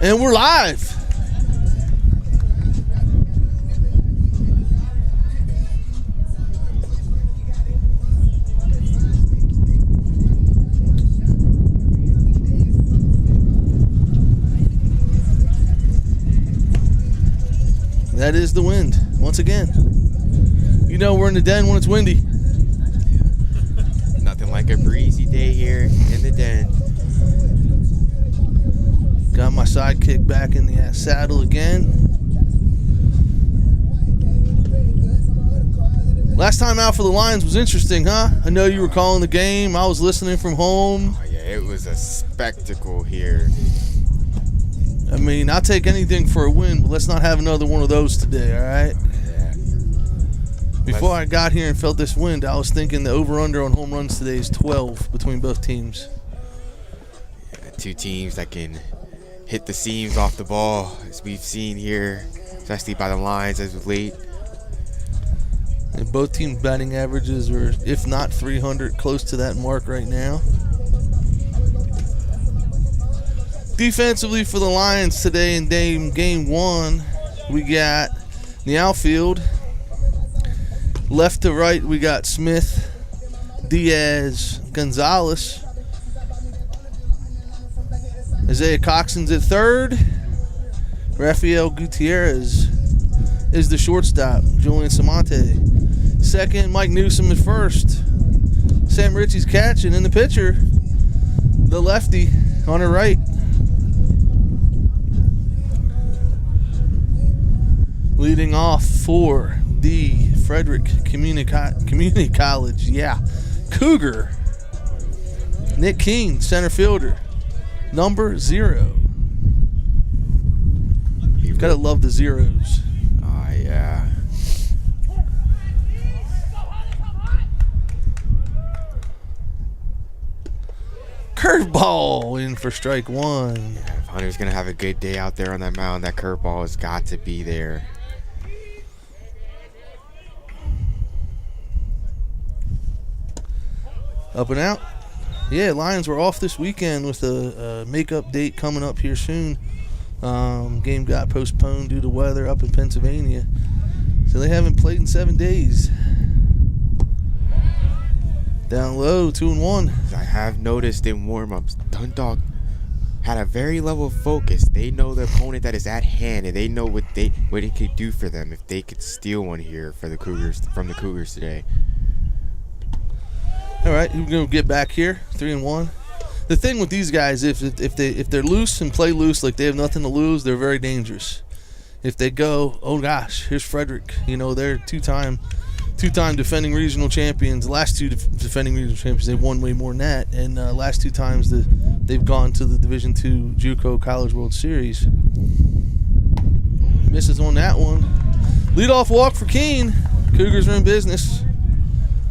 And we're live. That is the wind, once again. You know we're in the den when it's windy. Nothing like a breezy day here in the den. Got my sidekick back in the saddle again. Last time out for the Lions was interesting, huh? I know you were calling the game. I was listening from home. Oh, yeah, it was a spectacle here. I mean, I'll take anything for a win, but let's not have another one of those today, all right? Yeah. Before I got here and felt this wind, I was thinking the over-under on home runs today is 12 between both teams. Yeah, two teams that can hit the seams off the ball, as we've seen here, especially by the Lions as of late. And both teams' batting averages are, if not 300, close to that mark right now. Defensively for the Lions today in game one, we got the outfield. Left to right, we got Smith, Diaz, Gonzalez. Isaiah Coxon's at third. Rafael Gutierrez is the shortstop. Julian Samante. Second, Mike Newsom at first. Sam Ritchie's catching. And the pitcher, the lefty on the right. Leading off for the Frederick Community College, Cougar, Nick Keene, center fielder, number 0. Gotta love the zeros. Oh, yeah. Curveball in for strike one. Yeah, if Hunter's gonna have a good day out there on that mound, that curveball has got to be there. Up and out. Yeah, Lions were off this weekend with a makeup date coming up here soon. Game got postponed due to weather up in Pennsylvania. So they haven't played in 7 days. Down low, 2-1. I have noticed in warm-ups, Dundalk had a very level focus. They know the opponent that is at hand, and they know what it could do for them if they could steal one here for the Cougars from the Cougars today. All right, we're gonna get back here, 3-1. The thing with these guys, if they're loose and play loose, like they have nothing to lose, they're very dangerous. If they go, oh gosh, here's Frederick. You know, they're two-time defending regional champions. The last two defending regional champions, they've won way more than that. And last 2 times they've gone to the Division II JUCO College World Series. Misses on that one. Leadoff walk for Keene. Cougars are in business.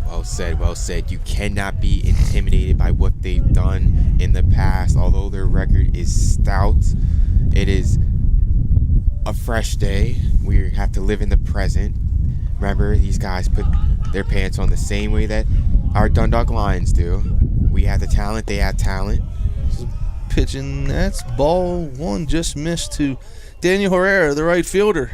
Well said, well said. You cannot be intimidated by what they've done in the past. Although their record is stout, it is a fresh day. We have to live in the present. Remember, these guys put their pants on the same way that our Dundalk Lions do. We have the talent, they have talent. Pitching, that's ball one, just missed to Daniel Herrera, the right fielder.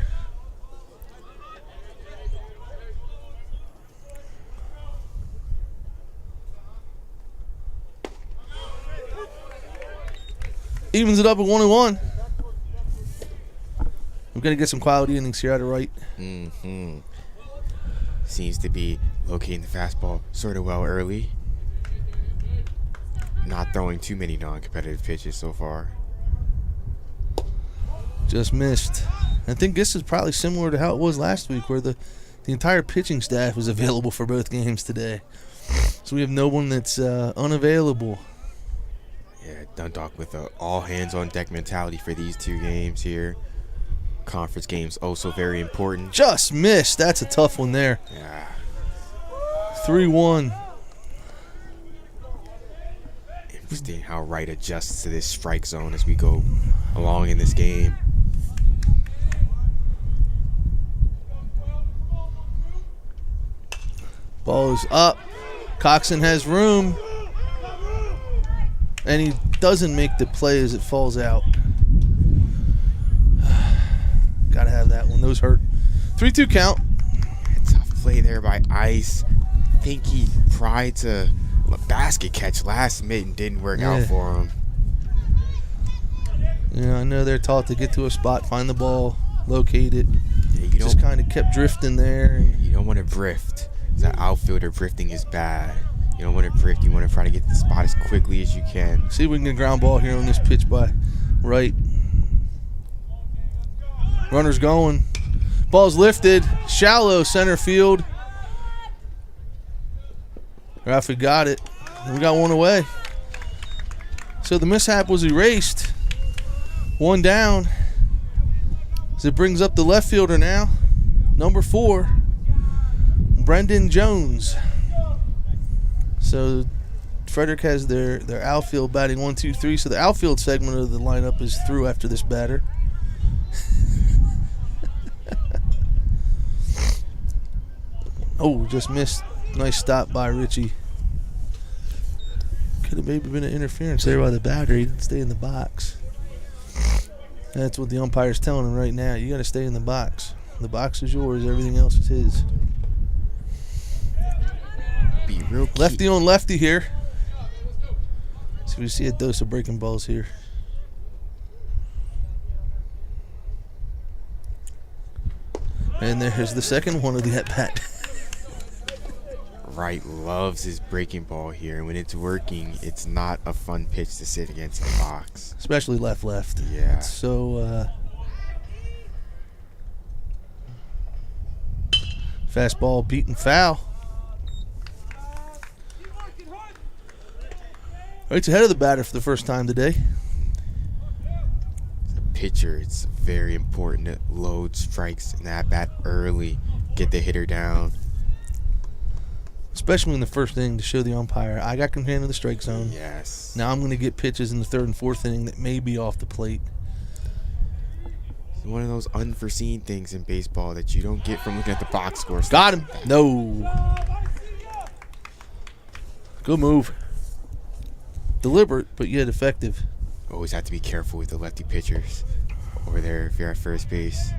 Evens it up at 1-1. We're going to get some quality innings here at the right. Mm-hmm. Seems to be locating the fastball sort of well early. Not throwing too many non-competitive pitches so far. Just missed. I think this is probably similar to how it was last week, where the entire pitching staff was available for both games today. So we have no one that's unavailable. Yeah, Dundalk with an all-hands-on-deck mentality for these 2 games here. Conference games also very important. Just missed. That's a tough one there. Yeah. 3-1. Interesting how right adjusts to this strike zone as we go along in this game. Ball is up. Coxon has room. And he doesn't make the play as it falls out. that one. Those hurt. 3-2 count. Tough play there by Ice. I think he tried to basket catch last minute and didn't work out for him. Yeah, I know they're taught to get to a spot, find the ball, locate it. Yeah, you just kind of kept drifting there. You don't want to drift. That outfielder drifting is bad. You don't want to drift. You want to try to get to the spot as quickly as you can. See if we can get a ground ball here on this pitch by Wright. Runner's going. Ball's lifted. Shallow center field. Rafi got it. We got one away. So the mishap was erased. One down. So it brings up the left fielder now. Number 4. Brendan Jones. So Frederick has their outfield batting 1, 2, 3. So the outfield segment of the lineup is through after this batter. Oh, just missed. Nice stop by Richie. Could have maybe been an interference there by the batter. He didn't stay in the box. That's what the umpire's telling him right now. You got to stay in the box. The box is yours. Everything else is his. Be real key. Lefty on lefty here. So we see a dose of breaking balls here. And there's the second one of the at-bat. Wright loves his breaking ball here, and when it's working, it's not a fun pitch to sit against the box. Especially left. Yeah. It's so fastball beaten foul. Wright's ahead of the batter for the first time today. As a pitcher, it's very important to load strikes in that bat early, get the hitter down. Especially in the first inning to show the umpire, I got command of the strike zone. Yes. Now I'm going to get pitches in the third and fourth inning that may be off the plate. It's one of those unforeseen things in baseball that you don't get from looking at the box score. Got him. No. Good move. Deliberate, but yet effective. Always have to be careful with the lefty pitchers over there if you're at first base.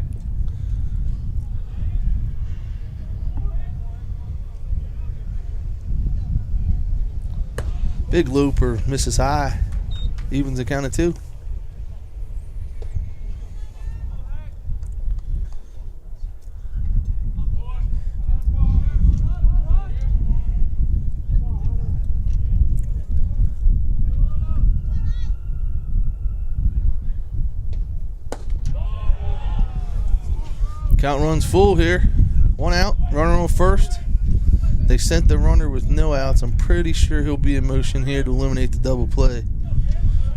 Big looper, misses high. Evens the count of 2. Count runs full here. 1 out, runner on first. They sent the runner with no outs. I'm pretty sure he'll be in motion here to eliminate the double play.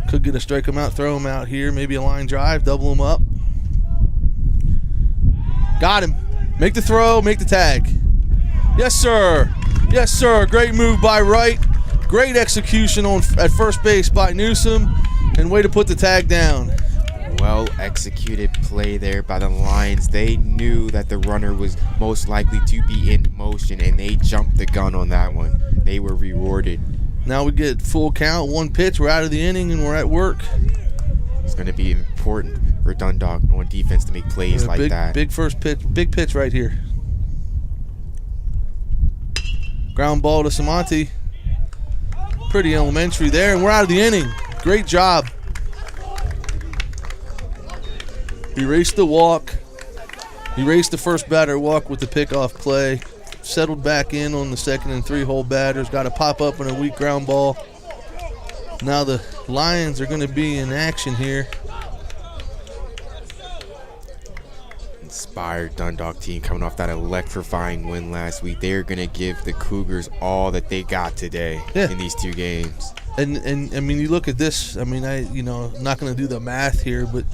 Could get a strike him out, throw him out here. Maybe a line drive, double him up. Got him. Make the throw, make the tag. Yes, sir. Yes, sir. Great move by Wright. Great execution at first base by Newsom. And way to put the tag down. Well executed play there by the Lions. They knew that the runner was most likely to be in motion, and they jumped the gun on that one. They were rewarded. Now we get full count, 1 pitch. We're out of the inning and we're at work. It's going to be important for Dundalk on defense to make plays like that. Big first pitch, big pitch right here. Ground ball to Samonte. Pretty elementary there, and we're out of the inning. Great job. Erased the walk. Erased the first batter walk with the pickoff play. Settled back in on the second and 3-hole batters. Got a pop up and a weak ground ball. Now the Lions are going to be in action here. Inspired Dundalk team coming off that electrifying win last week. They're going to give the Cougars all that they got today in these 2 games. And I mean, you look at this. I mean, I'm not going to do the math here, but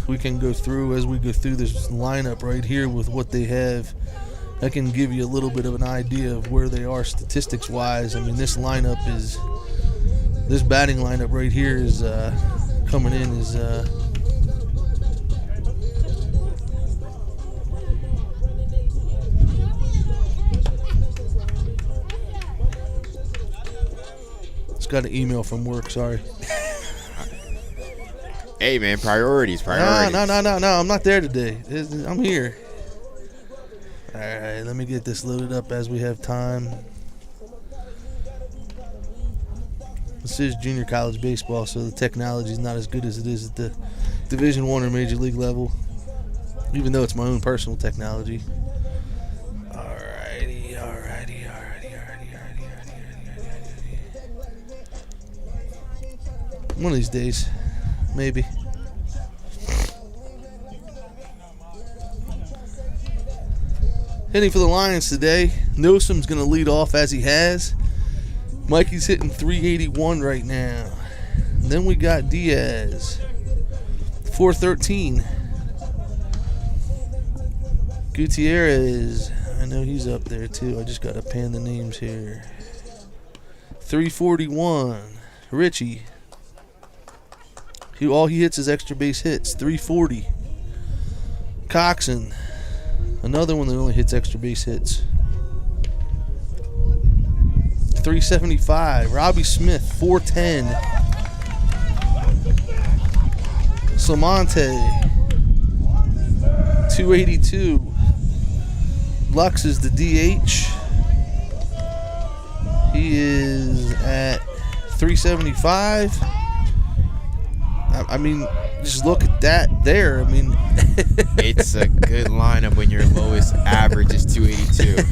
we can go through as we go through this lineup right here with what they have. That can give you a little bit of an idea of where they are statistics-wise. I mean, this batting lineup right here is coming in is it's got an email from work, sorry. Hey, man, priorities. No. I'm not there today. I'm here. All right, let me get this loaded up as we have time. This is junior college baseball, so the technology is not as good as it is at the Division I or Major League level, even though it's my own personal technology. Alrighty. One of these days, maybe. Hitting for the Lions today, Newsom's going to lead off as he has. Mikey's hitting 381 right now. And then we got Diaz, 413. Gutierrez, I know he's up there too. I just got to pan the names here. 341. Richie. All he hits is extra base hits, 340. Coxon, another one that only hits extra base hits. 375. Robbie Smith, 410. Slamonte, 282. Lux is the DH. He is at 375. I mean, just look at that there. I mean, it's a good lineup when your lowest average is 282.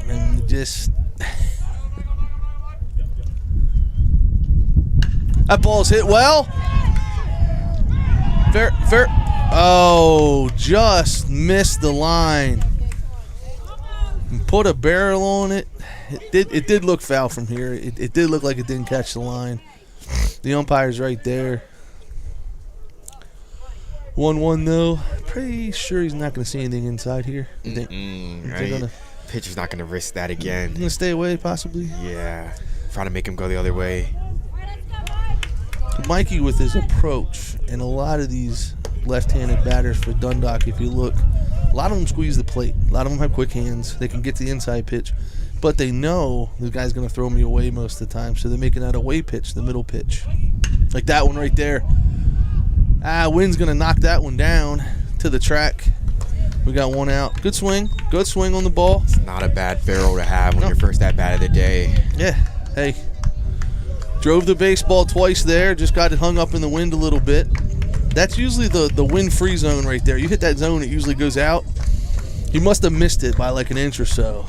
And just that ball's hit well. Just missed the line. And put a barrel on it. It did look foul from here. It did look like it didn't catch the line. The umpire's right there. 1-1 though. Pretty sure he's not going to see anything inside here. Pitcher's not going to risk that again. Going to stay away possibly. Yeah. Trying to make him go the other way. Mikey with his approach, and a lot of these left-handed batters for Dundalk, if you look, a lot of them squeeze the plate. A lot of them have quick hands. They can get to the inside pitch. But they know the guy's going to throw me away most of the time, so they're making that away pitch, the middle pitch. Like that one right there. Wynn's going to knock that one down to the track. We got one out. Good swing. Good swing on the ball. It's not a bad barrel to have on your first at-bat of the day. Yeah. Hey. Drove the baseball twice there. Just got it hung up in the wind a little bit. That's usually the wind-free zone right there. You hit that zone, it usually goes out. You must have missed it by like an inch or so.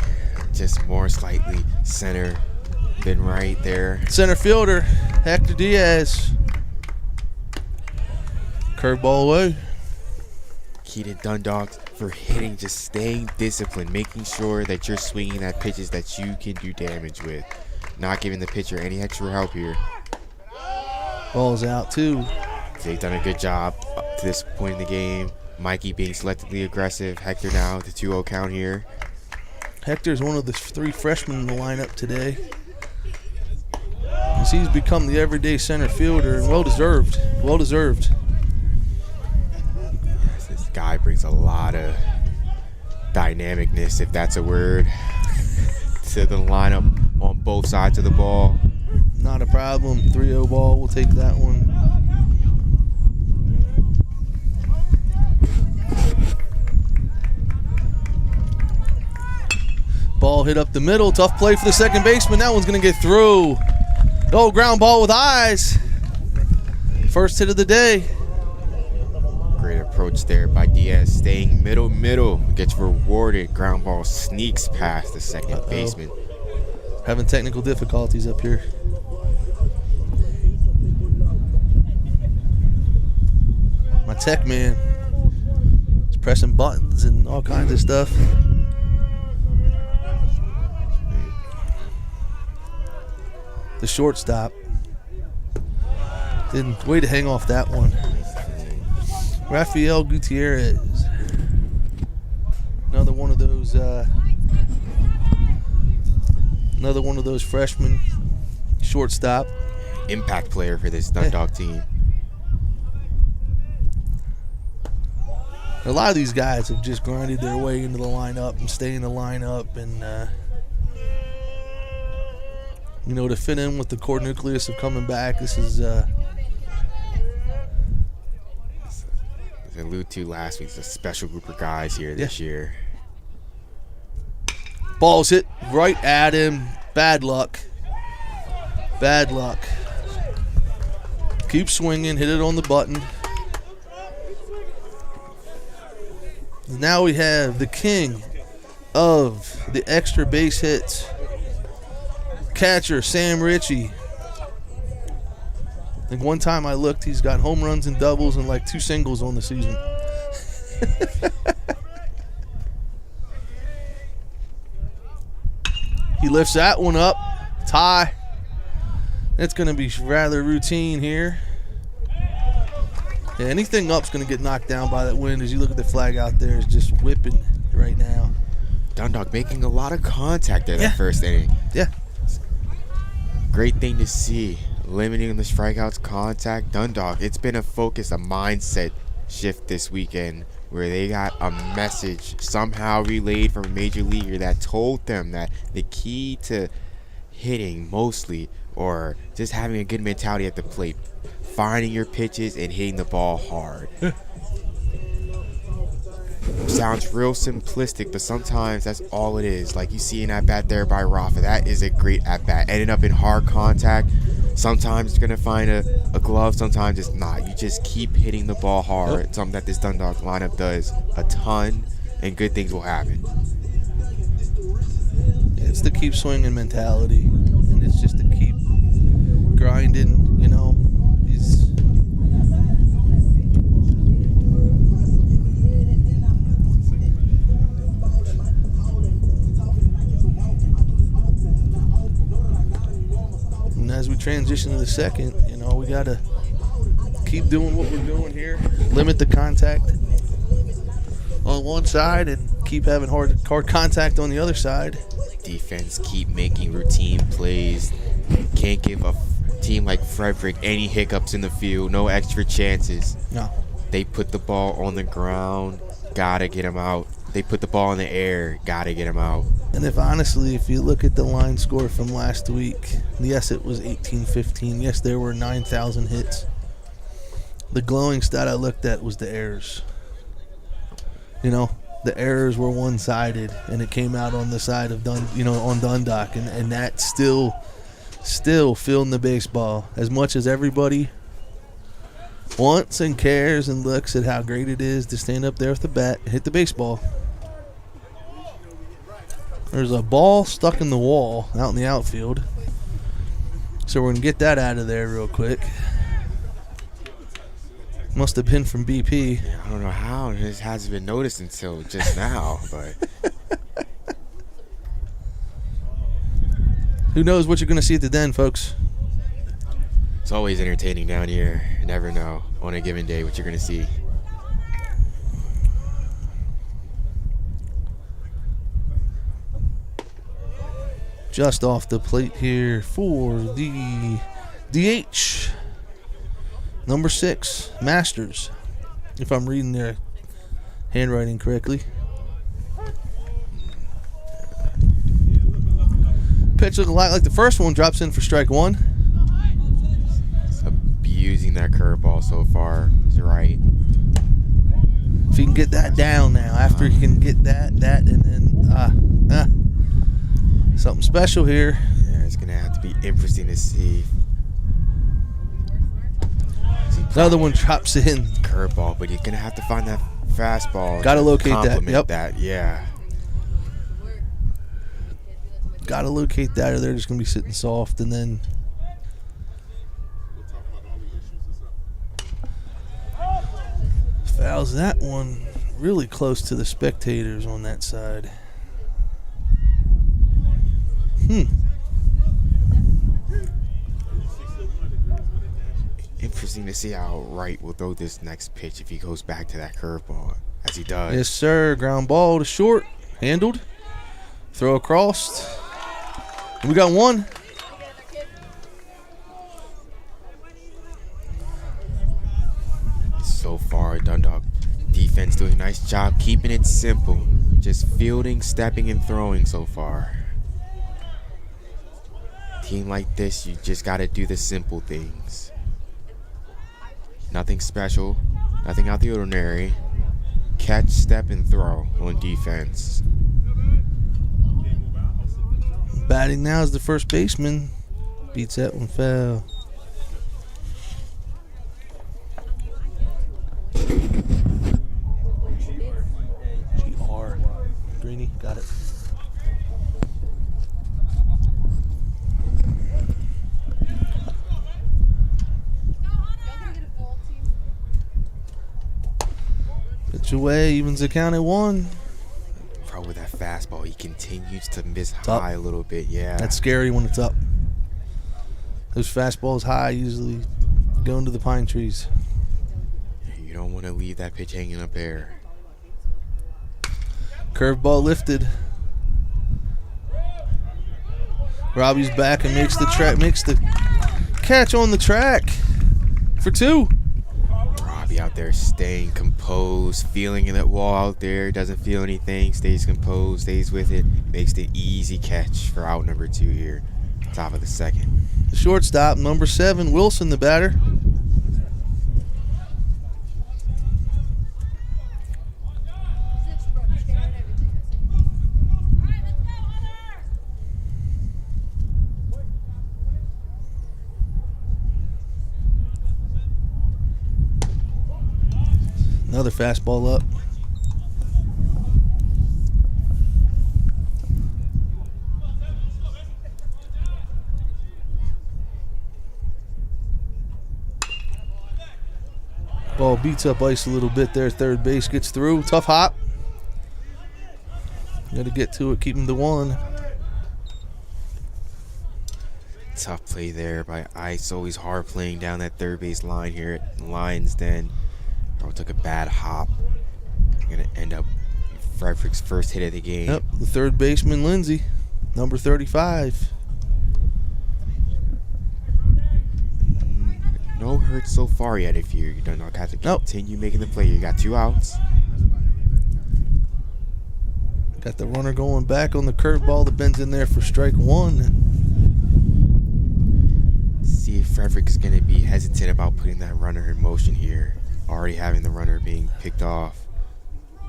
Just more slightly center than right there. Center fielder, Hector Diaz. Curveball away. Key to Dundalk for hitting, just staying disciplined, making sure that you're swinging at pitches that you can do damage with. Not giving the pitcher any extra help here. Ball's out too. They've done a good job up to this point in the game. Mikey being selectively aggressive. Hector now with the 2-0 count here. Hector's one of the 3 freshmen in the lineup today. As he's become the everyday center fielder, and well-deserved. Well-deserved. This guy brings a lot of dynamicness, if that's a word, to the lineup on both sides of the ball. Not a problem. 3-0 ball. We'll take that one. Ball hit up the middle. Tough play for the second baseman. That one's going to get through. Oh, ground ball with eyes. First hit of the day. Great approach there by Diaz. Staying middle. Gets rewarded. Ground ball sneaks past the second baseman. Having technical difficulties up here. My tech man is pressing buttons and all kinds of stuff. The shortstop didn't way to hang off that one. Rafael Gutierrez, another one of those freshmen, shortstop. Impact player for this Dundalk team. A lot of these guys have just grinded their way into the lineup and stay in the lineup, and you know, to fit in with the core nucleus of coming back. This is As I alluded to last week, it's a special group of guys here this year. Ball's hit right at him. Bad luck. Bad luck. Keep swinging. Hit it on the button. Now we have the king of the extra base hits. Catcher, Sam Ritchie. I think one time I looked, he's got home runs and doubles and like 2 singles on the season. He lifts that one up. Tie. It's going to be rather routine here. Yeah, anything up's going to get knocked down by that wind. As you look at the flag out there, it's just whipping right now. Dundalk making a lot of contact there that first inning. Yeah. Great thing to see. Limiting the strikeouts, contact. Dundalk, it's been a focus, a mindset shift this weekend where they got a message somehow relayed from a major leaguer that told them that the key to hitting mostly, or just having a good mentality at the plate, finding your pitches and hitting the ball hard. Sounds real simplistic, but sometimes that's all it is. Like you see an at-bat there by Rafa. That is a great at-bat. Ending up in hard contact. Sometimes you're going to find a glove. Sometimes it's not. You just keep hitting the ball hard. Yep. Something that this Dundalk lineup does a ton, and good things will happen. It's the keep swinging mentality. And it's just to keep grinding, you know. As we transition to the second, you know, we got to keep doing what we're doing here. Limit the contact on one side and keep having hard contact on the other side. Defense keep making routine plays. Can't give a team like Frederick any hiccups in the field. No extra chances. No. They put the ball on the ground. Gotta get them out. They put the ball in the air. Gotta get them out. And if you look at the line score from last week, yes, it was 18-15. Yes, there were 9,000 hits. The glowing stat I looked at was the errors. You know, the errors were one-sided, and it came out on the side of on Dundalk, and that's still fielding the baseball. As much as everybody wants and cares and looks at how great it is to stand up there with the bat and hit the baseball. There's a ball stuck in the wall out in the outfield. So we're going to get that out of there real quick. Must have been from BP. I don't know how this hasn't been noticed until just now, but who knows what you're going to see at the Den, folks. It's always entertaining down here. You never know on a given day what you're going to see. Just off the plate here for the DH. Number 6, Masters. If I'm reading their handwriting correctly. Pitch looking a lot like the first one. Drops in for strike 1. It's abusing that curveball so far. He's right. If he can get that down now. After he can get that, and then something special here. Yeah, it's going to have to be interesting to see. Another one drops in. Curveball, but you're going to have to find that fastball. Got to locate that. Yep. That, yeah. Got to locate that, or they're just going to be sitting soft. And then fouls that one really close to the spectators on that side. Interesting to see how Wright will throw this next pitch if he goes back to that curveball, as he does. Yes, sir. Ground ball to short. Handled. Throw across. And we got one. So far, Dundalk defense doing a nice job keeping it simple. Just fielding, stepping, and throwing so far. game like this, you just got to do the simple things. Nothing special, nothing out the ordinary. Catch, step, and throw on defense. Batting now is the first baseman. Beats that one foul. GR. Greeny, got it. Pitch away, evens the count at 1. Bro, with that fastball, he continues to miss It's high up. a little bit. Yeah. That's scary when it's up. Those fastballs high usually go into the pine trees. You don't want to leave that pitch hanging up there. Curveball lifted. Robbie's back and makes the catch on the track for 2. Robbie out there staying composed, feeling that wall out there, doesn't feel anything, stays composed, stays with it, makes the easy catch for out number 2 here, top of the second. The shortstop, number 7, Wilson, the batter. Another fastball up. Ball beats up ice a little bit there. Third base gets through. Tough hop. Got to get to it. Keep him to 1. Tough play there by Ice. Always hard playing down that third base line here at Lions Den. Bro took a bad hop. Gonna end up Frederick's first hit of the game. Yep, the third baseman, Lindsay, number 35. No hurt so far yet if you don't have to continue making the play. You got 2 outs. Got the runner going back on the curveball that bends in there for strike 1. See if Frederick is going to be hesitant about putting that runner in motion here. Already having the runner being picked off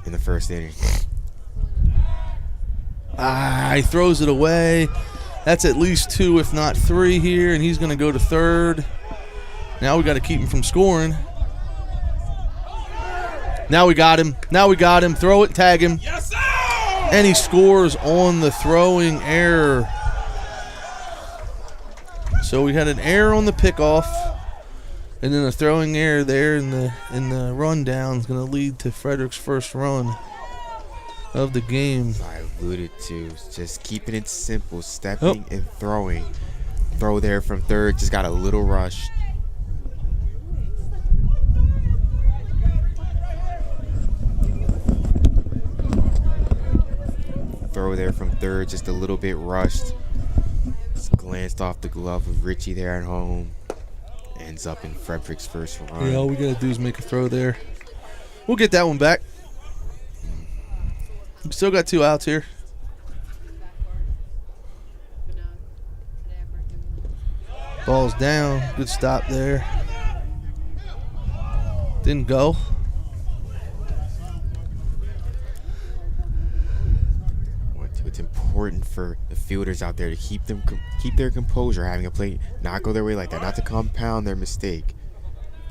in the first inning. He throws it away. That's at least 2, if not 3 here, and he's going to go to third. Now we got to keep him from scoring. Now we got him. Throw it, tag him. Yes, sir! And he scores on the throwing error. So we had an error on the pickoff, and then a throwing error there in the rundown is going to lead to Frederick's first run of the game. As I alluded to, just keeping it simple, stepping and throwing. Throw there from third, just got a little rush. Throw there from third, just a little bit rushed. Just glanced off the glove of Richie there at home. Ends up in Frederick's first run. Yeah, all we got to do is make a throw there. We'll get that one back. We still got 2 outs here. Ball's down. Good stop there. Didn't go. It's important for the fielders out there to keep their composure, having a play not go their way like that, not to compound their mistake.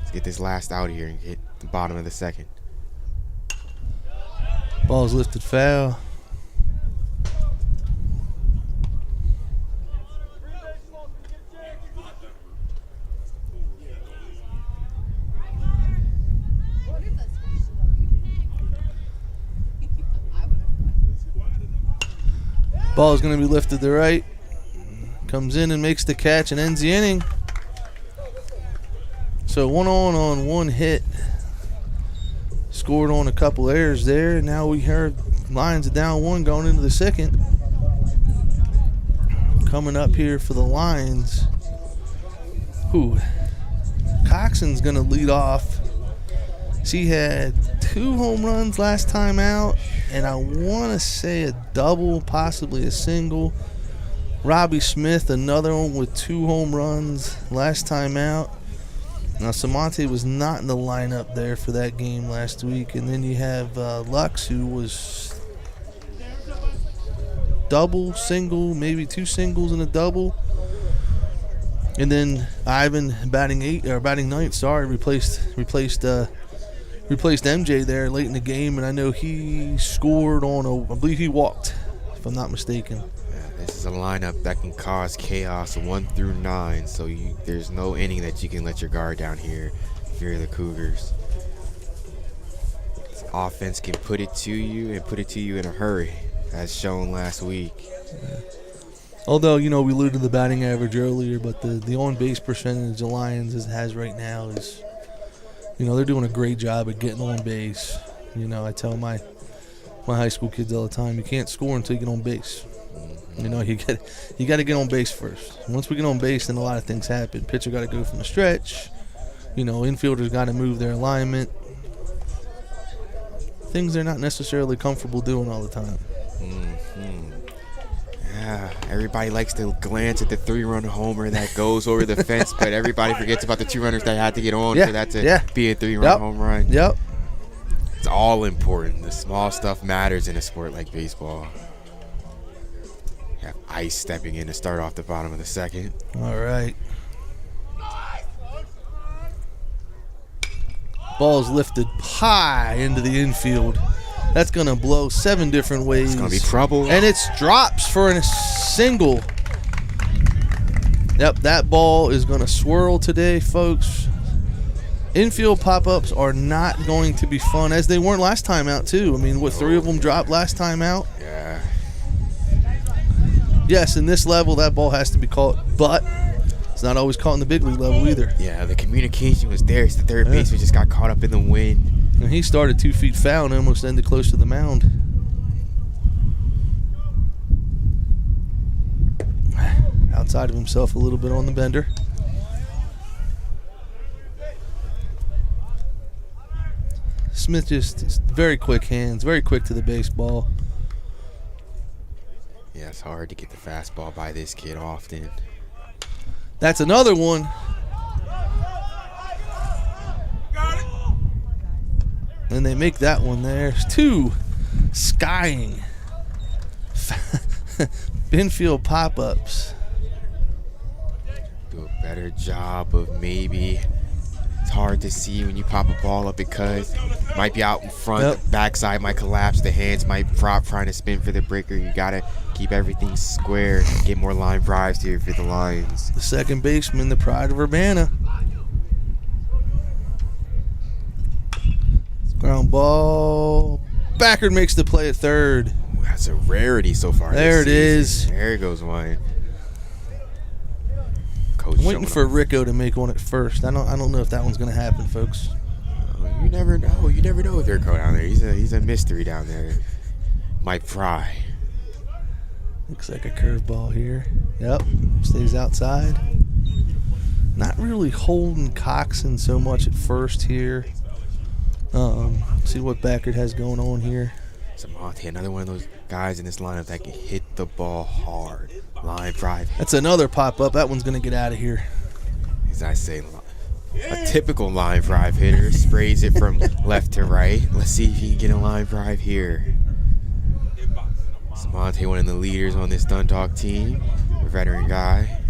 Let's get this last out here and hit the bottom of the second. Ball's lifted foul. Ball is going to be lifted to right. Comes in and makes the catch and ends the inning. So 1 on 1 hit. Scored on a couple errors there. Now we heard Lions are down 1 going into the second. Coming up here for the Lions. Coxon's going to lead off. She had 2 home runs last time out, and I want to say a double, possibly a single. Robbie Smith, another one with 2 home runs last time out. Now, Samonte was not in the lineup there for that game last week. And then you have Lux, who was double, single, maybe 2 singles and a double. And then Ivan batting ninth. Sorry, replaced MJ there late in the game, and I know he scored I believe he walked, if I'm not mistaken. Yeah, this is a lineup that can cause chaos 1 through 9. So there's no inning that you can let your guard down here if you're the Cougars. This offense can put it to you and put it to you in a hurry, as shown last week. Yeah. Although, we alluded to the batting average earlier, but the on-base percentage the Lions has right now is, they're doing a great job at getting on base. I tell my high school kids all the time, you can't score until you get on base. You got to get on base first. Once we get on base, then a lot of things happen. Pitcher got to go from the stretch. Infielders got to move their alignment. Things they're not necessarily comfortable doing all the time. Mm-hmm. Yeah, everybody likes to glance at the 3-run homer that goes over the fence, but everybody forgets about the 2 runners that had to get on for that to be a 3-run home run. Yep. It's all important. The small stuff matters in a sport like baseball. You have Ice stepping in to start off the bottom of the second. All right. Ball's lifted high into the infield. That's going to blow 7 different ways. It's going to be trouble. And it's drops for a single. Yep, that ball is going to swirl today, folks. Infield pop-ups are not going to be fun, as they weren't last time out, too. 3 of them dropped last time out? Yeah. Yes, in this level, that ball has to be caught, but it's not always caught in the big league level either. Yeah, the communication was there. It's the third baseman just got caught up in the wind. And he started 2 feet foul and almost ended close to the mound. Outside of himself a little bit on the bender. Smith just very quick hands, very quick to the baseball. Yeah, it's hard to get the fastball by this kid often. That's another one. And they make that one there. 2 skying infield pop-ups. Do a better job of maybe. It's hard to see when you pop a ball up because it might be out in front. The backside might collapse. The hands might drop trying to spin for the breaker. You got to keep everything square. Get more line drives here for the Lions. The second baseman, the pride of Urbana. Ground ball. Backard makes the play at third. Ooh, that's a rarity so far. There it is. There goes one. Coach waiting for Rico to make one at first. I don't know if that one's going to happen, folks. You never know. You never know with Rico down there. He's a mystery down there. Might pry. Looks like a curveball here. Yep. Stays outside. Not really holding Coxon so much at first here. See what Backard has going on here. Samonte, another one of those guys in this lineup that can hit the ball hard. Line drive. That's another pop-up. That one's going to get out of here. As I say, a typical line drive hitter. Sprays it from left to right. Let's see if he can get a line drive here. Samonte, one of the leaders on this Dundalk team. A veteran guy.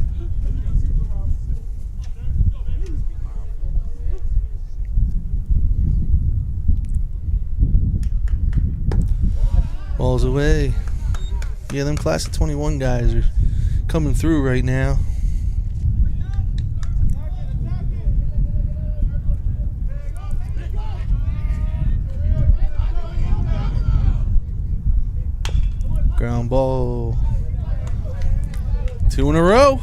Balls away. Yeah, them class of 21 guys are coming through right now. Ground ball. 2 in a row.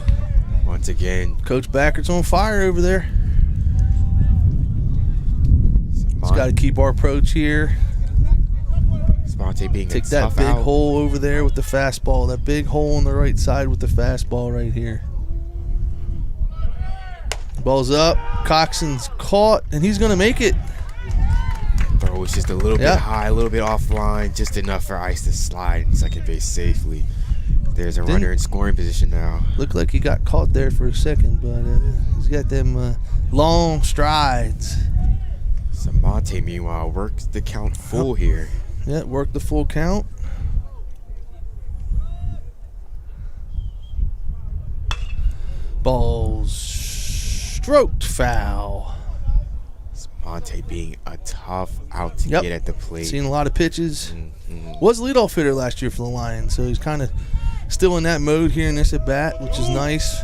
Once again. Coach Backard's on fire over there. He's got to keep our approach here. Being take that big hole over there with the fastball. That big hole on the right side with the fastball right here. Ball's up. Coxon's caught, and he's going to make it. Throw was just a little bit high, a little bit offline, just enough for Ice to slide in second base safely. There's a runner in scoring position now. Looked like he got caught there for a second, but he's got them long strides. Samonte, meanwhile, works the count full here. Yeah, worked the full count. Ball's stroked foul. Samonte being a tough out to get at the plate. Seen a lot of pitches. Mm-hmm. Was leadoff hitter last year for the Lions, so he's kind of still in that mode here in this at bat, which is nice.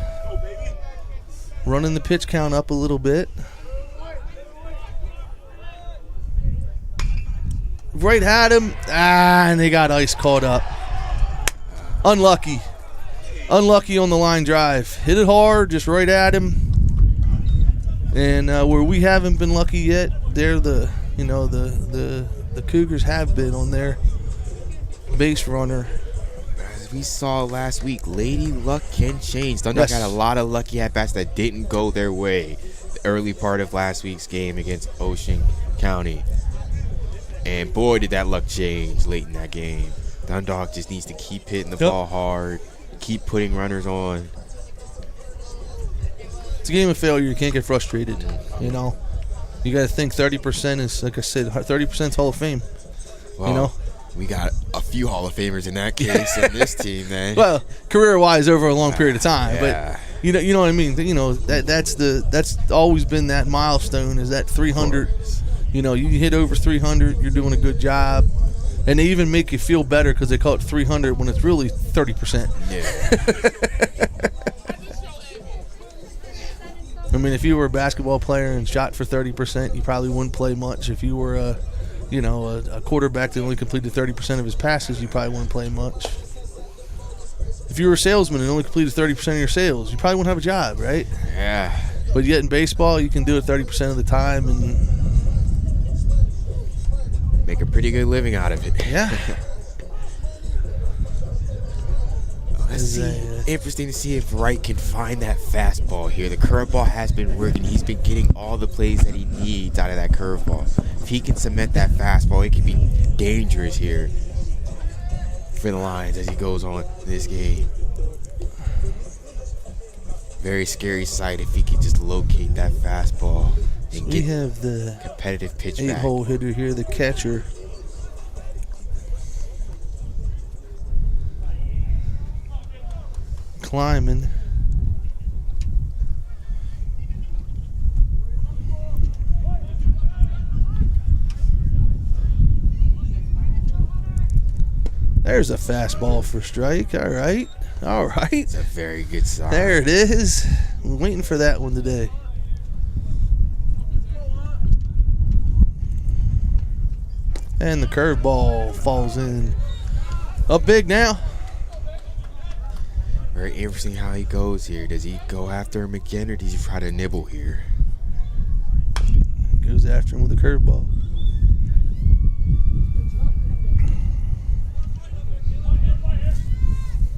Running the pitch count up a little bit. Right at him. And they got ice caught up. Unlucky. Unlucky on the line drive. Hit it hard, just right at him. And where we haven't been lucky yet, they're the Cougars have been on their base runner. As we saw last week, Lady Luck can change. Dundalk got a lot of lucky at-bats that didn't go their way the early part of last week's game against Ocean County. And boy, did that luck change late in that game. Dundalk just needs to keep hitting the ball hard, keep putting runners on. It's a game of failure. You can't get frustrated, You got to think 30% is, like I said, 30% is Hall of Fame, Well, we got a few Hall of Famers in that case in this team, man. Well, career-wise over a long period of time, yeah. but you know what I mean. That's always been that milestone, is that 300. You hit over 300, you're doing a good job. And they even make you feel better because they call it 300 when it's really 30%. Yeah. I mean, if you were a basketball player and shot for 30%, you probably wouldn't play much. If you were a quarterback that only completed 30% of his passes, you probably wouldn't play much. If you were a salesman and only completed 30% of your sales, you probably wouldn't have a job, right? Yeah. But yet in baseball, you can do it 30% of the time and make a pretty good living out of it. Yeah. Let's see. Interesting to see if Wright can find that fastball here. The curveball has been working. He's been getting all the plays that he needs out of that curveball. If he can cement that fastball, it can be dangerous here for the Lions as he goes on in this game. Very scary sight if he can just locate that fastball. We have the competitive pitch back. 8-hole hitter here, the catcher. Climbing. There's a fastball for strike. All right. It's a very good sign. There it is. I'm waiting for that one today. And the curveball falls in. Up big now. Very interesting how he goes here. Does he go after him again, or does he try to nibble here? Goes after him with a curveball.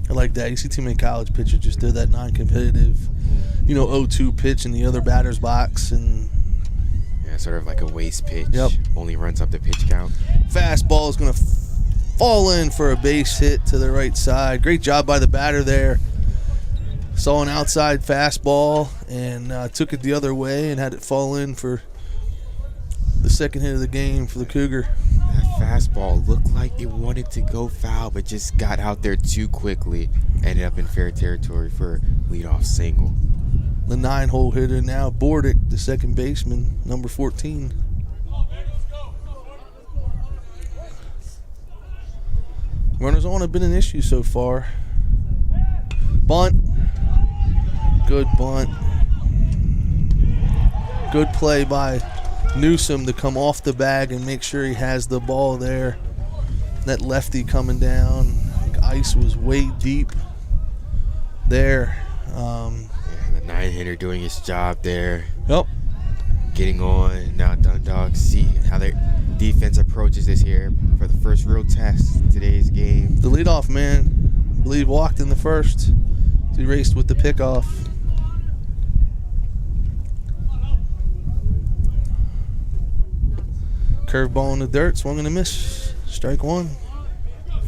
I like that. You see too many college pitchers just do that non-competitive, 0-2 pitch in the other batter's box. And yeah, sort of like a waste pitch. Yep. Only runs up the pitch count. Fastball is going to fall in for a base hit to the right side. Great job by the batter there. Saw an outside fastball and took it the other way and had it fall in for the second hit of the game for the Cougar. That fastball looked like it wanted to go foul, but just got out there too quickly. Ended up in fair territory for a leadoff single. The 9-hole hitter now, Frederick, the second baseman, number 14. Runners on have been an issue so far. Bunt. Good bunt. Good play by Newsom to come off the bag and make sure he has the ball there. That lefty coming down. Ice was way deep there. The 9-hitter doing his job there. Yep. Getting on. Now Dundalk, see how their defense approaches this here for the first real test in today's game. The leadoff man, I believe, walked in the first. He raced with the pickoff. Curveball in the dirt, swung and a miss. Strike one.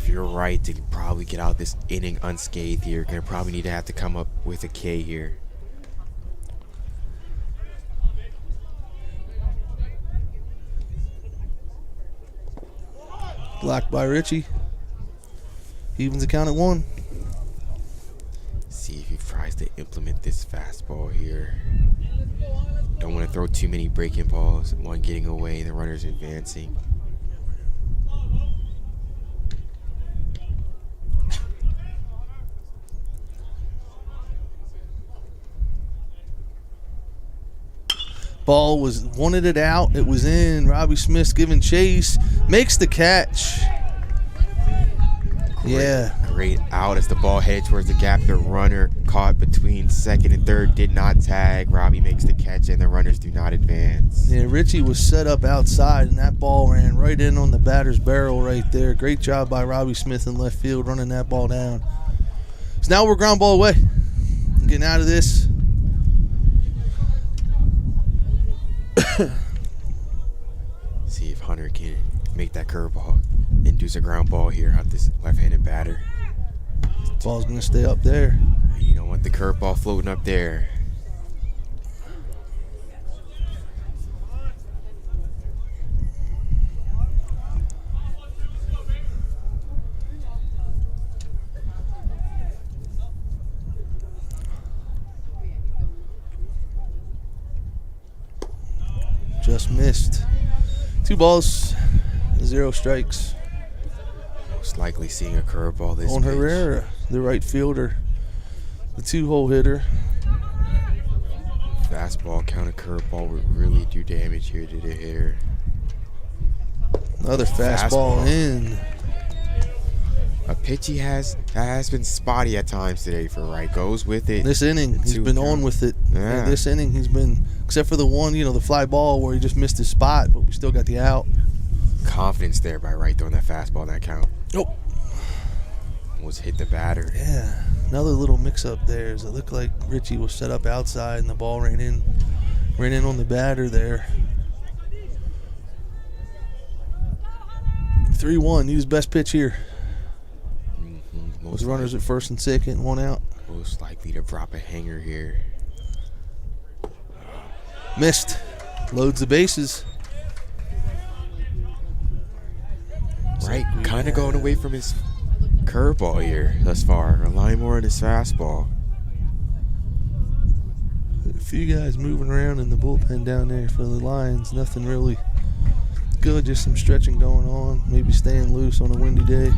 you're right to probably get out this inning unscathed here, gonna probably need to have to come up with a K here. Blocked by Richie. Evens the count at 1. See if he tries to implement this fastball here. Don't want to throw too many breaking balls. One getting away, the runner's advancing. Ball wanted it out. It was in. Robbie Smith's giving chase. Makes the catch. Great out as the ball headed towards the gap. The runner caught between second and third did not tag. Robbie makes the catch and the runners do not advance. Yeah, Richie was set up outside and that ball ran right in on the batter's barrel right there. Great job by Robbie Smith in left field running that ball down. So now we're ground ball away. Getting out of this. See if Hunter can make that curveball, induce a ground ball here out this left-handed batter. Ball's gonna stay up there. You don't want the curveball floating up there. Just missed. 2 balls, 0 strikes. Most likely seeing a curveball this On pitch. Herrera, the right fielder, the 2-hole hitter. Fastball, counter curveball would really do damage here to the hitter. Another fastball in. A pitch he has been spotty at times today for Wright. Goes with it. This inning, he's been on with it. Yeah. This inning, he's been, except for the one, the fly ball where he just missed his spot, but we still got the out. Confidence there by Wright throwing that fastball in that count. Oh. Was hit the batter. Yeah, another little mix-up there. It looked like Richie was set up outside and the ball ran in on the batter there. 3-1, need his best pitch here. With runners at first and second, 1 out. Most likely to drop a hanger here. Missed. Loads the bases. Right, kind of going away from his curveball here thus far. Relying more on his fastball. A few guys moving around in the bullpen down there for the Lions. Nothing really good, just some stretching going on. Maybe staying loose on a windy day.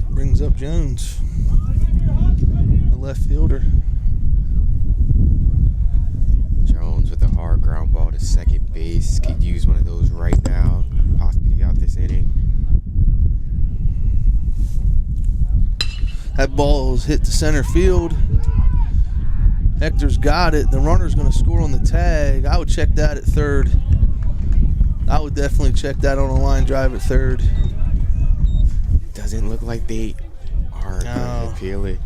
Brings up Jones, the left fielder. Jones with a hard ground ball to second base. Could use one of those right now. Possibly get out this inning. That ball is hit to center field. Hector's got it. The runner's going to score on the tag. I would check that at third. I would definitely check that on a line drive at third. Doesn't look like they are going to appeal it.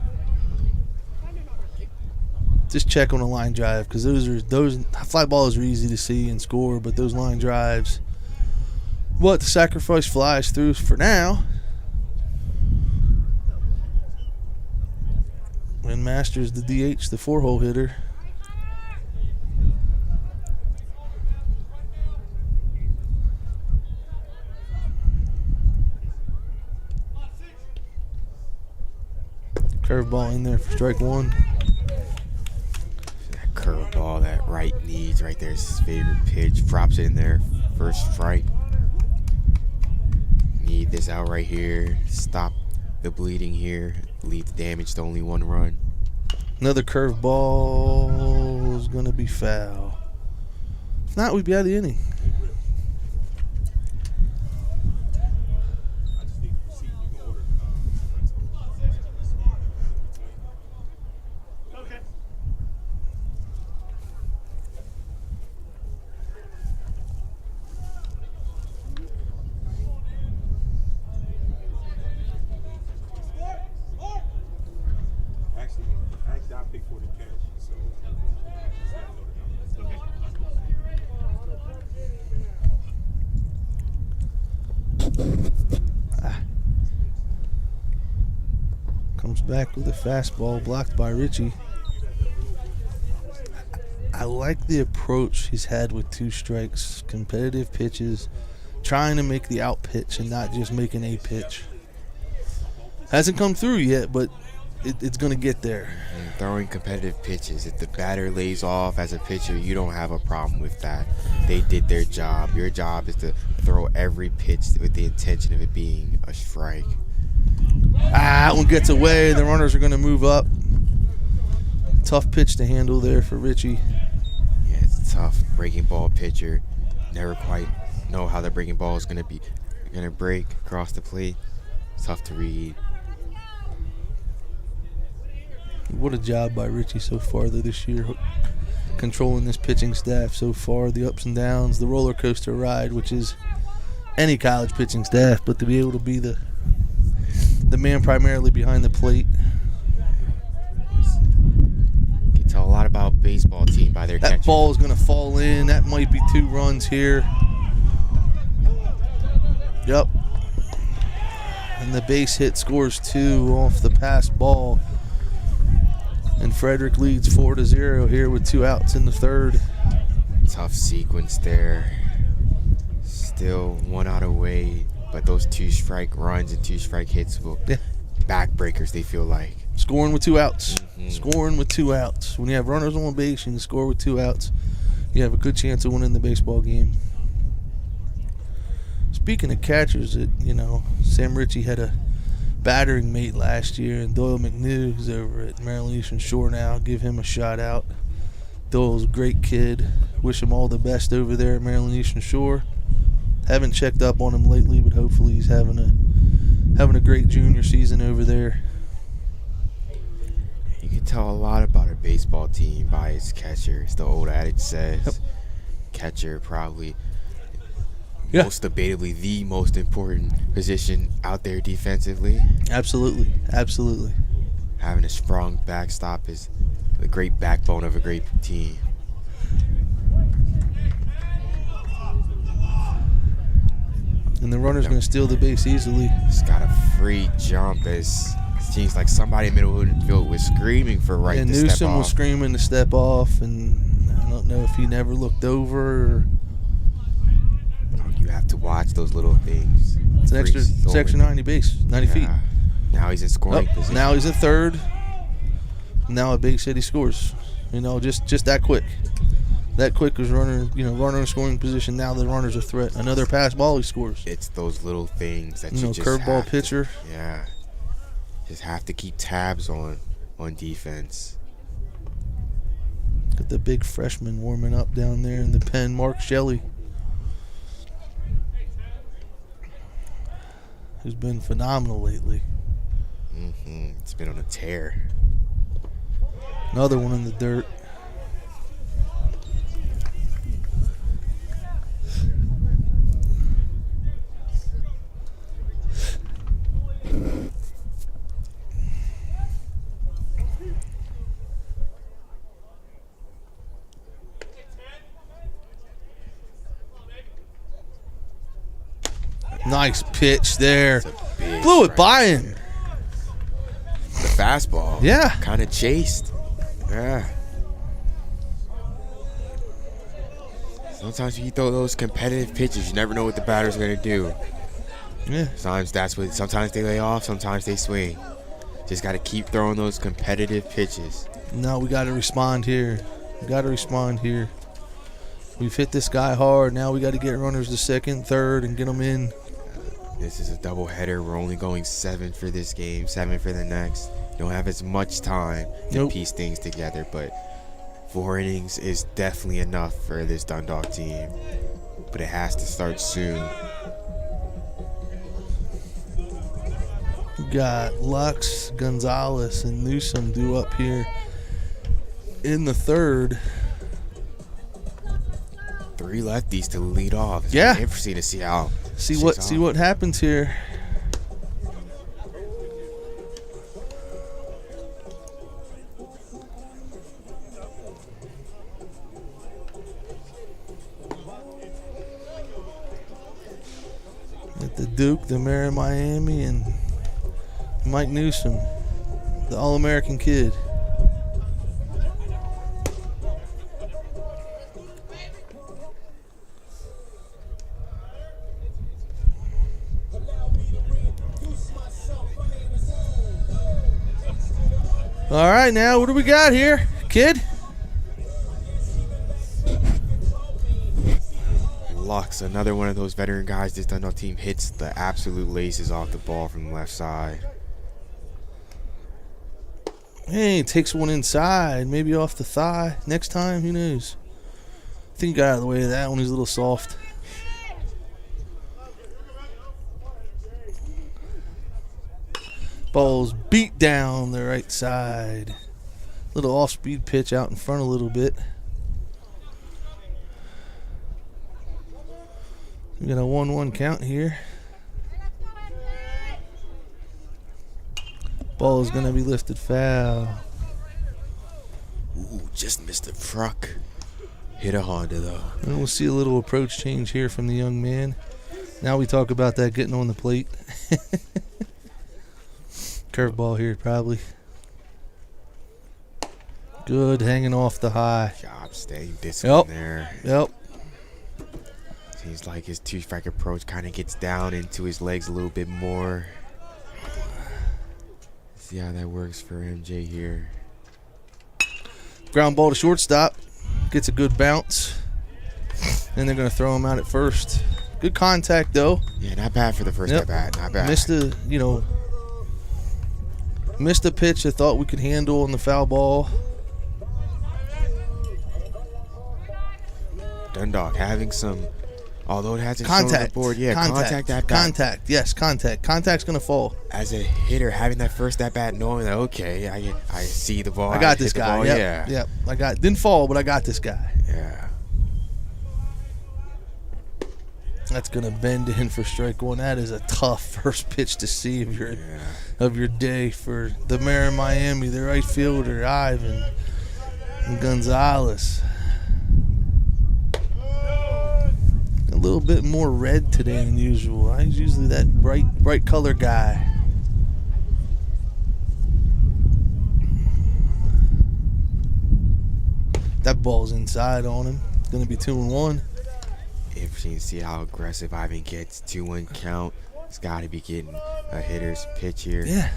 Just check on a line drive because those fly balls are easy to see and score, but those line drives, the sacrifice flies through for now. And Masters the DH, the 4-hole hitter. Curveball in there for strike 1. That curveball that Wright needs right there is his favorite pitch. Drops it in there. First strike. Need this out right here. Stop the bleeding here. Leave the damage to only 1 run. Another curveball is going to be foul. If not, we'd be out of the inning. Comes back with a fastball blocked by Richie. I like the approach he's had with 2 strikes, competitive pitches, trying to make the out pitch and not just making a pitch. Hasn't come through yet, but it's going to get there. And throwing competitive pitches. If the batter lays off as a pitcher, you don't have a problem with that. They did their job. Your job is to throw every pitch with the intention of it being a strike. That one gets away. The runners are going to move up. Tough pitch to handle there for Richie. Yeah, it's a tough breaking ball pitcher. Never quite know how the breaking ball is going to break across the plate. It's tough to read. What a job by Richie so far this year, controlling this pitching staff so far, the ups and downs, the roller coaster ride, which is any college pitching staff, but to be able to be the man primarily behind the plate. You can tell a lot about baseball team by their catcher. That ball is going to fall in. That might be 2 runs here. Yep. And the base hit scores 2 off the pass ball. And Frederick leads 4-0 here with 2 outs in the 3rd. Tough sequence there. Still 1 out away, but those 2 strike runs and 2 strike hits will backbreakers, they feel like. Scoring with 2 outs. Scoring with 2 outs. When you have runners on base and you score with 2 outs, you have a good chance of winning the baseball game. Speaking of catchers, Sam Ritchie had a battering mate last year, and Doyle McNew, who's over at Maryland Eastern Shore now, give him a shout out. Doyle's a great kid. Wish him all the best over there at Maryland Eastern Shore. Haven't checked up on him lately, but hopefully he's having a great junior season over there. You can tell a lot about a baseball team by its catcher. As the old adage says. Yep. Catcher probably most debatably the most important position out there defensively. Absolutely. Having a strong backstop is the great backbone of a great team. And the runner's going to steal the base easily. He's got a free jump as it seems like somebody in the middle of the field was screaming for Wright to step off. And Newsom was screaming to step off, and I don't know if he never looked over or... You have to watch those little things. It's an extra 90 base, 90 feet. Now he's in scoring position. Now he's in 3rd. Now a big city scores. Just that quick. That quick was runner in scoring position. Now the runner's a threat. Another pass ball, he scores. It's those little things that you just curveball pitcher. Just have to keep tabs on defense. Got the big freshman warming up down there in the pen, Mark Shelley, who's been phenomenal lately. It's been on a tear. Another one in the dirt. Nice pitch there. Blew it by him. The fastball. Yeah. Kind of chased. Yeah. Sometimes you throw those competitive pitches. You never know what the batter's going to do. Yeah. Sometimes they lay off. Sometimes they swing. Just got to keep throwing those competitive pitches. No, we got to respond here. We've hit this guy hard. Now we got to get runners to 2nd, 3rd, and get them in. This is a doubleheader. We're only going 7 for this game, 7 for the next. Don't have as much time to piece things together, but 4 innings is definitely enough for this Dundalk team. But it has to start soon. We got Lux, Gonzalez, and Newsom due up here in the 3rd. 3 lefties to lead off. It's interesting to see how. See what happens here. At the Duke, the Mayor of Miami, and Mike Newsom. the All-American kid. All right, now what do we got here, kid? Lux, another one of those veteran guys. This Dundalk team hits the absolute laces off the ball from the left side. Hey, takes one inside, maybe off the thigh. Next time, who knows? I think he got out of the way of that one. He's a little soft. Ball's beat down the right side. Little off-speed pitch out in front a little bit. We got a 1-1 count here. Ball is going to be lifted foul. Ooh, just missed the truck. Hit a Honda, though. And we'll see a little approach change here from the young man. Now we talk about that getting on the plate. Curveball here, probably. Good, hanging off the high. Job staying disciplined there. Yep. Seems like his two-strike approach kind of gets down into his legs a little bit more. See how that works for MJ here. Ground ball to shortstop. Gets a good bounce. And they're going to throw him out at first. Good contact, though. Yeah, not bad for the first at bat. Not bad. Missed a pitch I thought we could handle on the foul ball. Dundalk having some, although it hasn't shown on the board. Yeah, contact at bat. Contact, yes, contact. Contact's going to fall. As a hitter, having that first at bat, knowing that, okay, I see the ball. I got this guy. Ball, Yep. Didn't fall, but I got this guy. Yeah. That's going to bend in for strike one. That is a tough first pitch to see of your day for the mayor of Miami, the right fielder, Ivan Gonzalez. A little bit more red today than usual. He's usually that bright color guy. That ball's inside on him. It's going to be 2-1. If you can see how aggressive Ivan gets, 2-1 count. He's got to be getting a hitter's pitch here. Yeah.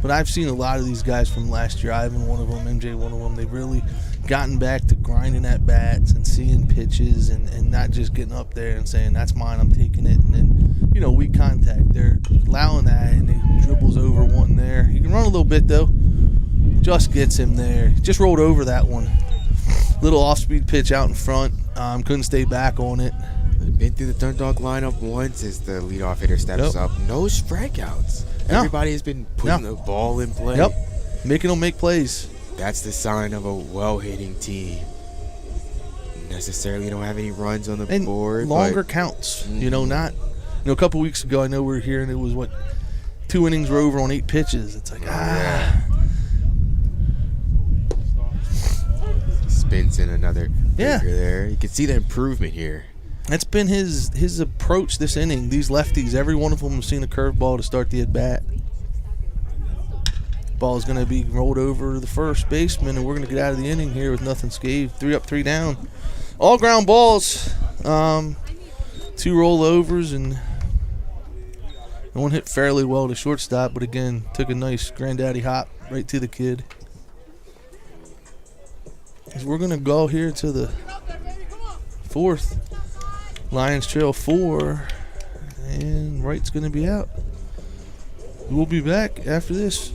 But I've seen a lot of these guys from last year. Ivan, one of them, MJ, one of them. They've really gotten back to grinding at bats and seeing pitches and not just getting up there and saying, that's mine, I'm taking it. And then, weak contact. They're allowing that, and he dribbles over one there. He can run a little bit, though. Just gets him there. Just rolled over that one. Little off-speed pitch out in front. Couldn't stay back on it. Been through the Dundalk lineup once as the leadoff hitter steps up. No strikeouts. Everybody has been putting the ball in play. Yep. Making them make plays. That's the sign of a well-hitting team. Necessarily don't have any runs on the board. Longer counts. Not. A couple weeks ago, I know we were here, and it was 2 innings were over on 8 pitches. It's like, Spins in another breaker there. You can see the improvement here. That's been his approach this inning. These lefties, every one of them have seen a curveball to start the at-bat. Ball is going to be rolled over to the first baseman, and we're going to get out of the inning here with nothing scathed. 3 up, 3 down. All ground balls. 2 rollovers, and one hit fairly well to shortstop, but again, took a nice granddaddy hop right to the kid. So we're going to go here to the 4th. Lions trail 4, and Wright's going to be out. We'll be back after this.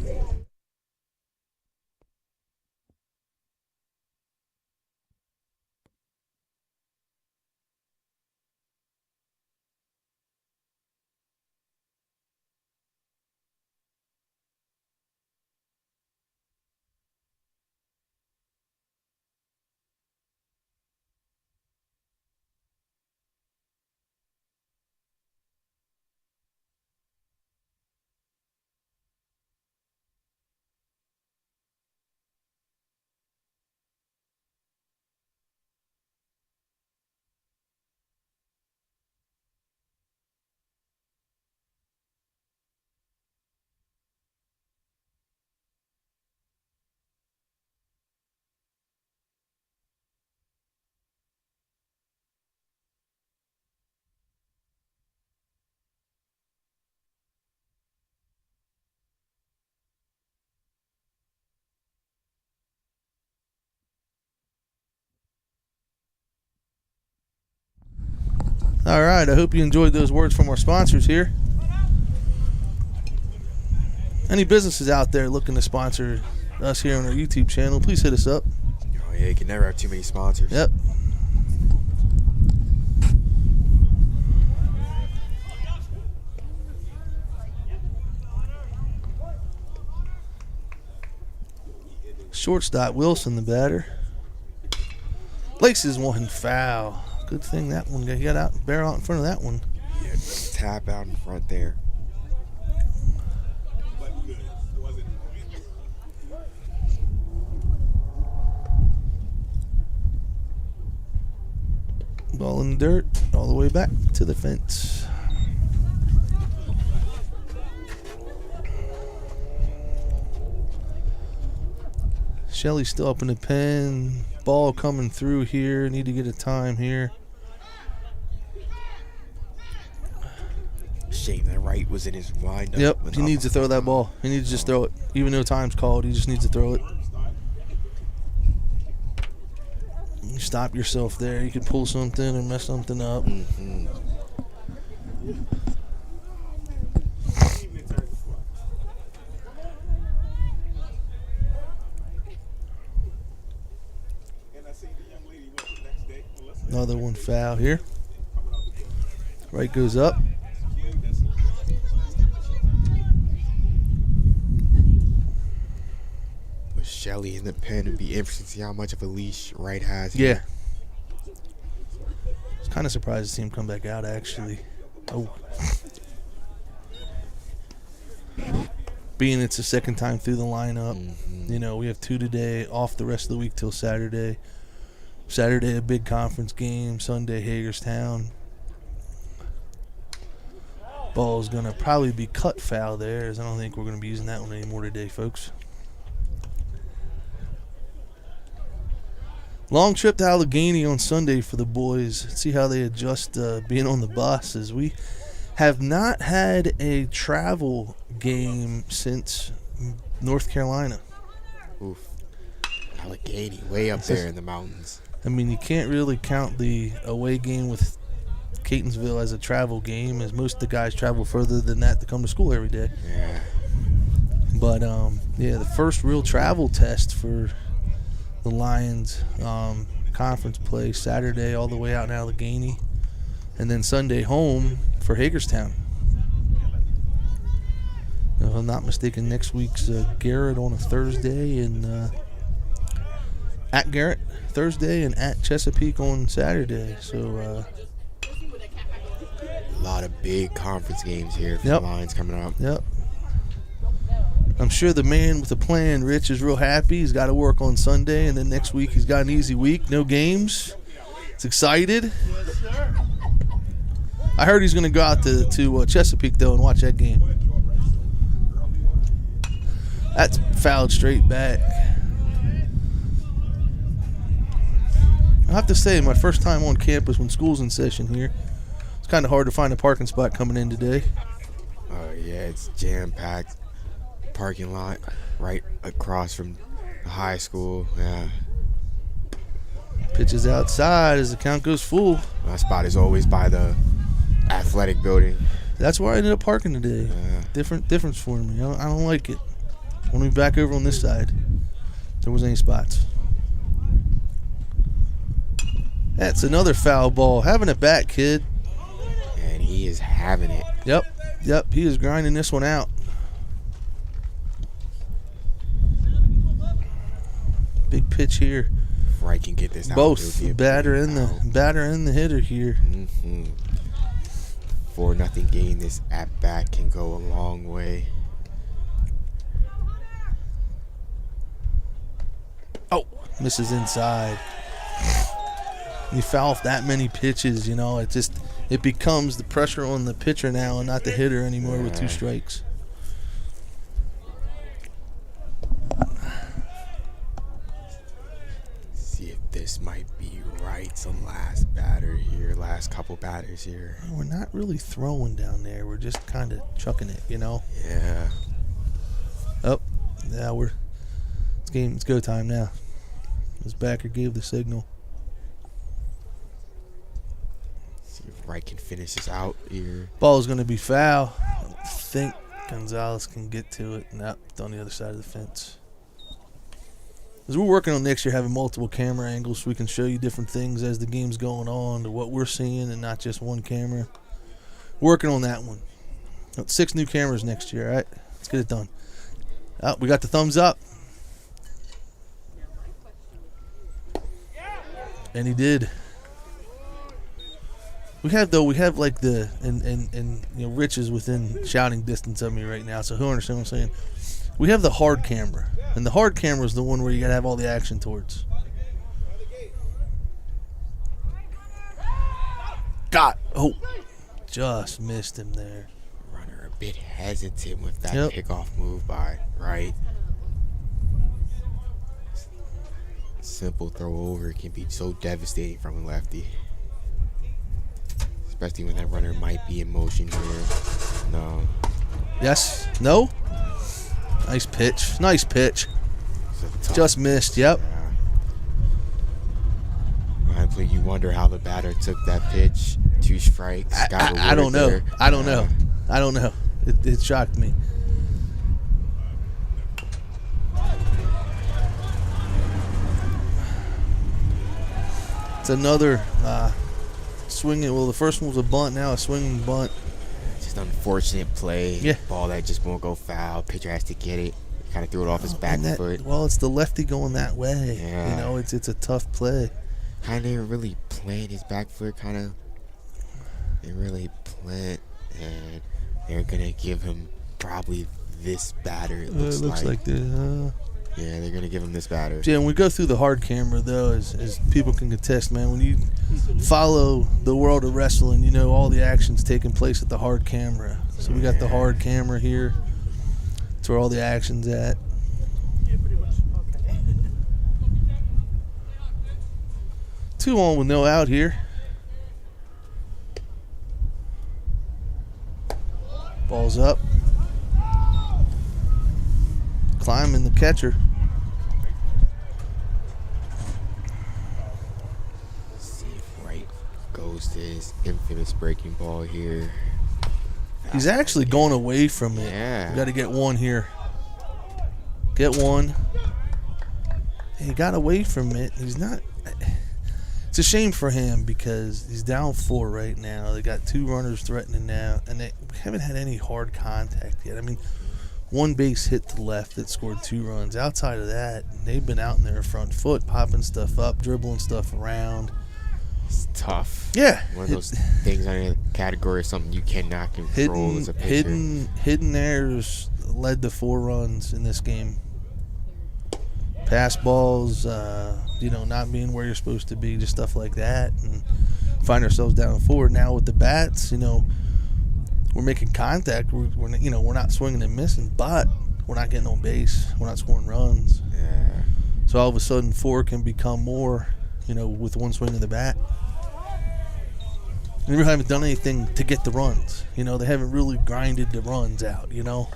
All right, I hope you enjoyed those words from our sponsors here. Any businesses out there looking to sponsor us here on our YouTube channel, please hit us up. Oh, yeah, you can never have too many sponsors. Yep. Shortstop Wilson, the batter. Laces one foul. Good thing that one got out, barrel out in front of that one. Yeah, tap out in front there. Ball in the dirt, all the way back to the fence. Shelly's still up in the pen. Ball coming through here. Need to get a time here. Shame that right was in his windup. Yep, he needs to throw that ball. He needs to just throw it. Even though time's called, he just needs to throw it. You stop yourself there. You could pull something or mess something up. Mm-hmm. Another one foul here. Right goes up. With Shelly in the pen, it'd be interesting to see how much of a leash Wright has here. Yeah. I was kind of surprised to see him come back out, actually. Oh. Being it's the second time through the lineup. Mm-hmm. You know, we have 2 today, off the rest of the week till Saturday. Saturday, a big conference game. Sunday, Hagerstown. Ball's going to probably be cut foul there, as I don't think we're going to be using that one anymore today, folks. Long trip to Allegheny on Sunday for the boys. Let's see how they adjust being on the bus, as we have not had a travel game since North Carolina. Oof. Allegheny, way up there in the mountains. I mean, you can't really count the away game with Catonsville as a travel game, as most of the guys travel further than that to come to school every day. Yeah. But, yeah, the first real travel test for the Lions conference play Saturday all the way out in Allegheny, and then Sunday home for Hagerstown. If I'm not mistaken, next week's Garrett on a Thursday, and at Garrett Thursday, and at Chesapeake on Saturday. So a lot of big conference games here for the Lions coming up. Yep. I'm sure the man with the plan, Rich, is real happy. He's got to work on Sunday, and then next week he's got an easy week. No games. He's excited. Yes, sir. I heard he's going to go out to Chesapeake, though, and watch that game. That's fouled straight back. I have to say, my first time on campus when school's in session here, it's kind of hard to find a parking spot coming in today. Oh, yeah, it's jam-packed. Parking lot right across from the high school. Yeah. Pitches outside as the count goes full. My spot is always by the athletic building. That's where I ended up parking today. Difference for me. I don't like it. I want to be back over on this side. If there was any spots. That's another foul ball. Having it back, kid. And he is having it. Yep. He is grinding this one out. Big pitch here. Wright can get this out. Both batter and the hitter here. Mm-hmm. 4-0 game. This at bat can go a long way. Oh, misses inside. You foul off that many pitches, it becomes the pressure on the pitcher now and not the hitter anymore with 2 strikes. See if this might be Wright's last couple batters here. We're not really throwing down there. We're just kind of chucking it, Yeah. Oh, yeah, it's go time now. His backer gave the signal. See if Wright can finish this out here. Ball is going to be foul. I think Gonzalez can get to it. Nope, it's on the other side of the fence. As we're working on next year having multiple camera angles so we can show you different things as the game's going on to what we're seeing and not just one camera. Working on that one. 6 new cameras next year, all right? Let's get it done. Oh, we got the thumbs up. And he did. We have like the and you know, Rich is within shouting distance of me right now, so he'll understand what I'm saying. We have the hard camera, and the hard camera is the one where you gotta have all the action towards. Just missed him there. Runner a bit hesitant with that pickoff move by Wright. Simple throw over can be so devastating from a lefty. Especially when that runner might be in motion here. No. Yes. No. Nice pitch. Nice pitch. Just missed. Yep. Yeah. Honestly, you wonder how the batter took that pitch. 2 strikes. I don't know. There. I don't know. I don't know. It shocked me. It's another swinging. Well, the first one was a bunt. Now a swinging bunt. Just unfortunate play. Yeah. Ball that just won't go foul. Pitcher has to get it. Kind of threw it off his back foot. Well, it's the lefty going that way. Yeah. You know, it's a tough play. Kind of really plant his back foot. Kind of. They really plant, and they're gonna give him probably this batter. It looks like this. Yeah, they're gonna give him this batter. Yeah, when we go through the hard camera, though, as people can contest, man, when you follow the world of wrestling, you know all the action's taking place at the hard camera. So we got the hard camera here. That's where all the action's at. Two on with no out here. Ball's up. Climbing the catcher. Let's see if Wright goes to his infamous breaking ball here. He's actually going away from it. Yeah. We got to get one here. Get one. He got away from it. He's not. It's a shame for him because he's down 4 right now. They got 2 runners threatening now, and they haven't had any hard contact yet. I mean, one base hit to the left that scored 2 runs. Outside of that, they've been out in their front foot, popping stuff up, dribbling stuff around. It's tough. Yeah. One of those things on a category of something you cannot control as a pitcher. Hidden errors led to 4 runs in this game. Pass balls, not being where you're supposed to be, just stuff like that, and find ourselves down 4. Now with the bats, we're making contact. We're not swinging and missing, but we're not getting on base. We're not scoring runs. Yeah. So all of a sudden, 4 can become more, with one swing of the bat. They really haven't done anything to get the runs. They haven't really grinded the runs out. A lot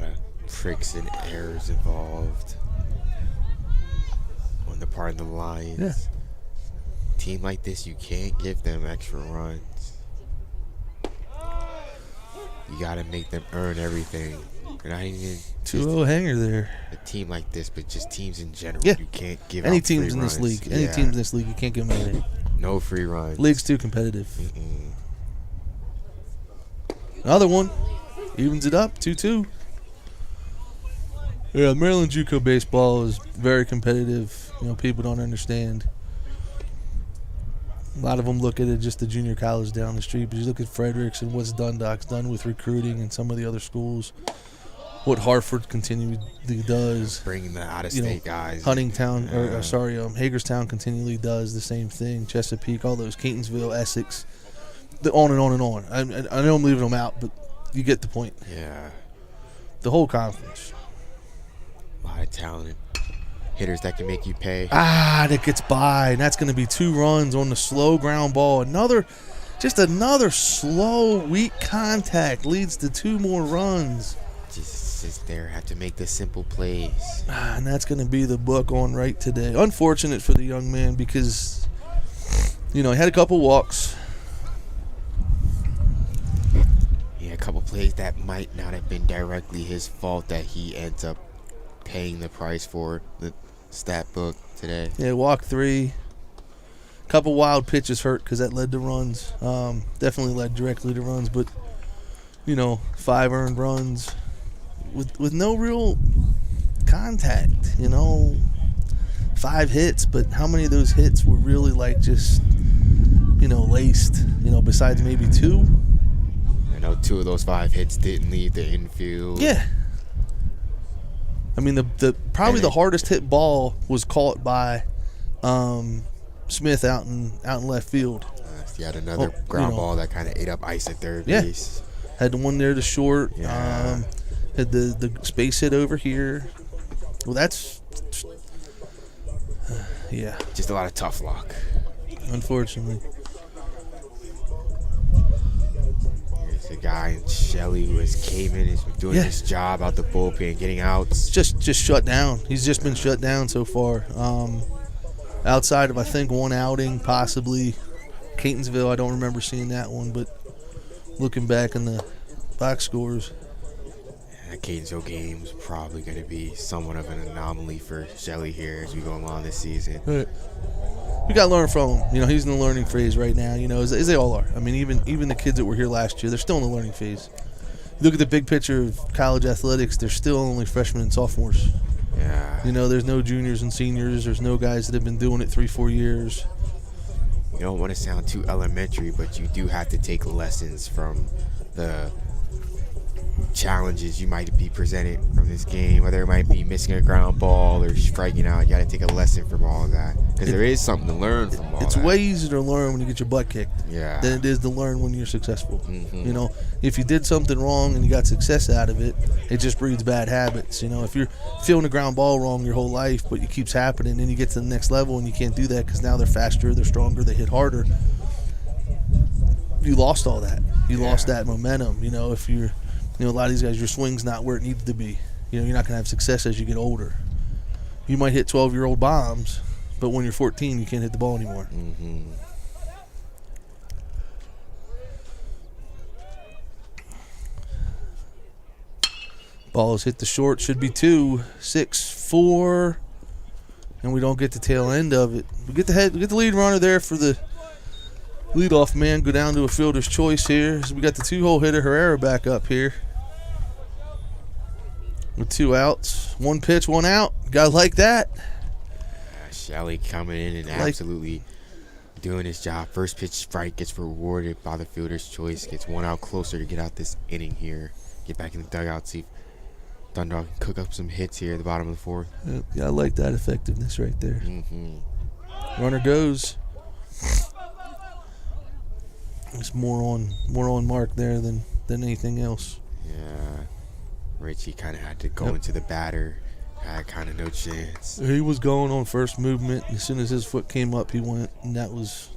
of tricks and errors involved on the part of the Lions. Yeah. Team like this, you can't give them extra runs. You got to make them earn everything. And I even 2-0 hanger there. A team like this, but just teams in general. Yeah. You can't give any out teams free in this runs. league. Any teams in this league, you can't give them anything. No free runs. League's too competitive. Mm-mm. Another one. Evens it up. 2-2. Yeah, Maryland JUCO baseball is very competitive. People don't understand. A lot of them look at it just the junior college down the street. But you look at Frederick's and what's Dundalk's done with recruiting and some of the other schools. What Hartford continually does. Bringing the out-of-state guys. Huntingtown, Hagerstown continually does the same thing. Chesapeake, all those, Catonsville, Essex, on and on and on. I know I'm leaving them out, but you get the point. Yeah. The whole conference. A lot of talented hitters that can make you pay. That gets by, and that's going to be 2 runs on the slow ground ball. Another slow, weak contact leads to 2 more runs. Just there, have to make the simple plays. And that's going to be the book on Wright today. Unfortunate for the young man because He had a couple walks. Yeah, a couple plays that might not have been directly his fault that he ends up paying the price for the stat book today. Yeah, walk 3. Couple wild pitches hurt because that led to runs. Definitely led directly to runs, but 5 earned runs with no real contact. 5 hits, but how many of those hits were really like just laced? Besides maybe 2. I know 2 of those 5 hits didn't leave the infield. Yeah. I mean, probably the hardest hit ball was caught by Smith out in left field. He had another ground ball that kind of ate up ice at third base. Had the one there to short. Yeah. Had the space hit over here. Well, that's just a lot of tough luck. Unfortunately. Here's a guy in Shelley who came in, has been doing his job out the bullpen, getting outs. Just shut down. He's just been shut down so far. Outside of, I think, one outing, possibly Catonsville. I don't remember seeing that one, but looking back in the box scores. That Catonsville game is probably going to be somewhat of an anomaly for Shelley here as we go along this season. Right. We got to learn from him. He's in the learning phase right now, as they all are. I mean, even the kids that were here last year, they're still in the learning phase. You look at the big picture of college athletics, they're still only freshmen and sophomores. Yeah. There's no juniors and seniors. There's no guys that have been doing it 3-4 years. You don't want to sound too elementary, but you do have to take lessons from the challenges you might be presented from this game, whether it might be missing a ground ball or striking out. You got to take a lesson from all of that because there is something to learn from all that. It's way easier to learn when you get your butt kicked than it is to learn when you're successful. Mm-hmm. If you did something wrong and you got success out of it, it just breeds bad habits. If you're feeling a ground ball wrong your whole life, but it keeps happening, then you get to the next level and you can't do that because now they're faster, they're stronger, they hit harder. You lost all that. You lost that momentum. If you're a lot of these guys, your swing's not where it needed to be. You're not going to have success as you get older. You might hit 12-year-old bombs, but when you're 14, you can't hit the ball anymore. Mm-hmm. Ball is hit the short, should be 2, 6-4, and we don't get the tail end of it. We get the lead runner there for the leadoff man. Go down to a fielder's choice here. So we got the 2-hole hitter Herrera back up here with 2 outs. 1 pitch, 1 out. Gotta like that. Shelley coming in and absolutely doing his job. First pitch strike gets rewarded by the fielder's choice. Gets 1 out closer to get out this inning here. Get back in the dugout, see if Dundalk can cook up some hits here at the bottom of the 4th. Yeah, I like that effectiveness right there. Mm-hmm. Runner goes. It's more on mark there than anything else. Yeah. Richie kind of had to go into the batter. Had kind of no chance. He was going on first movement. As soon as his foot came up, he went, and that was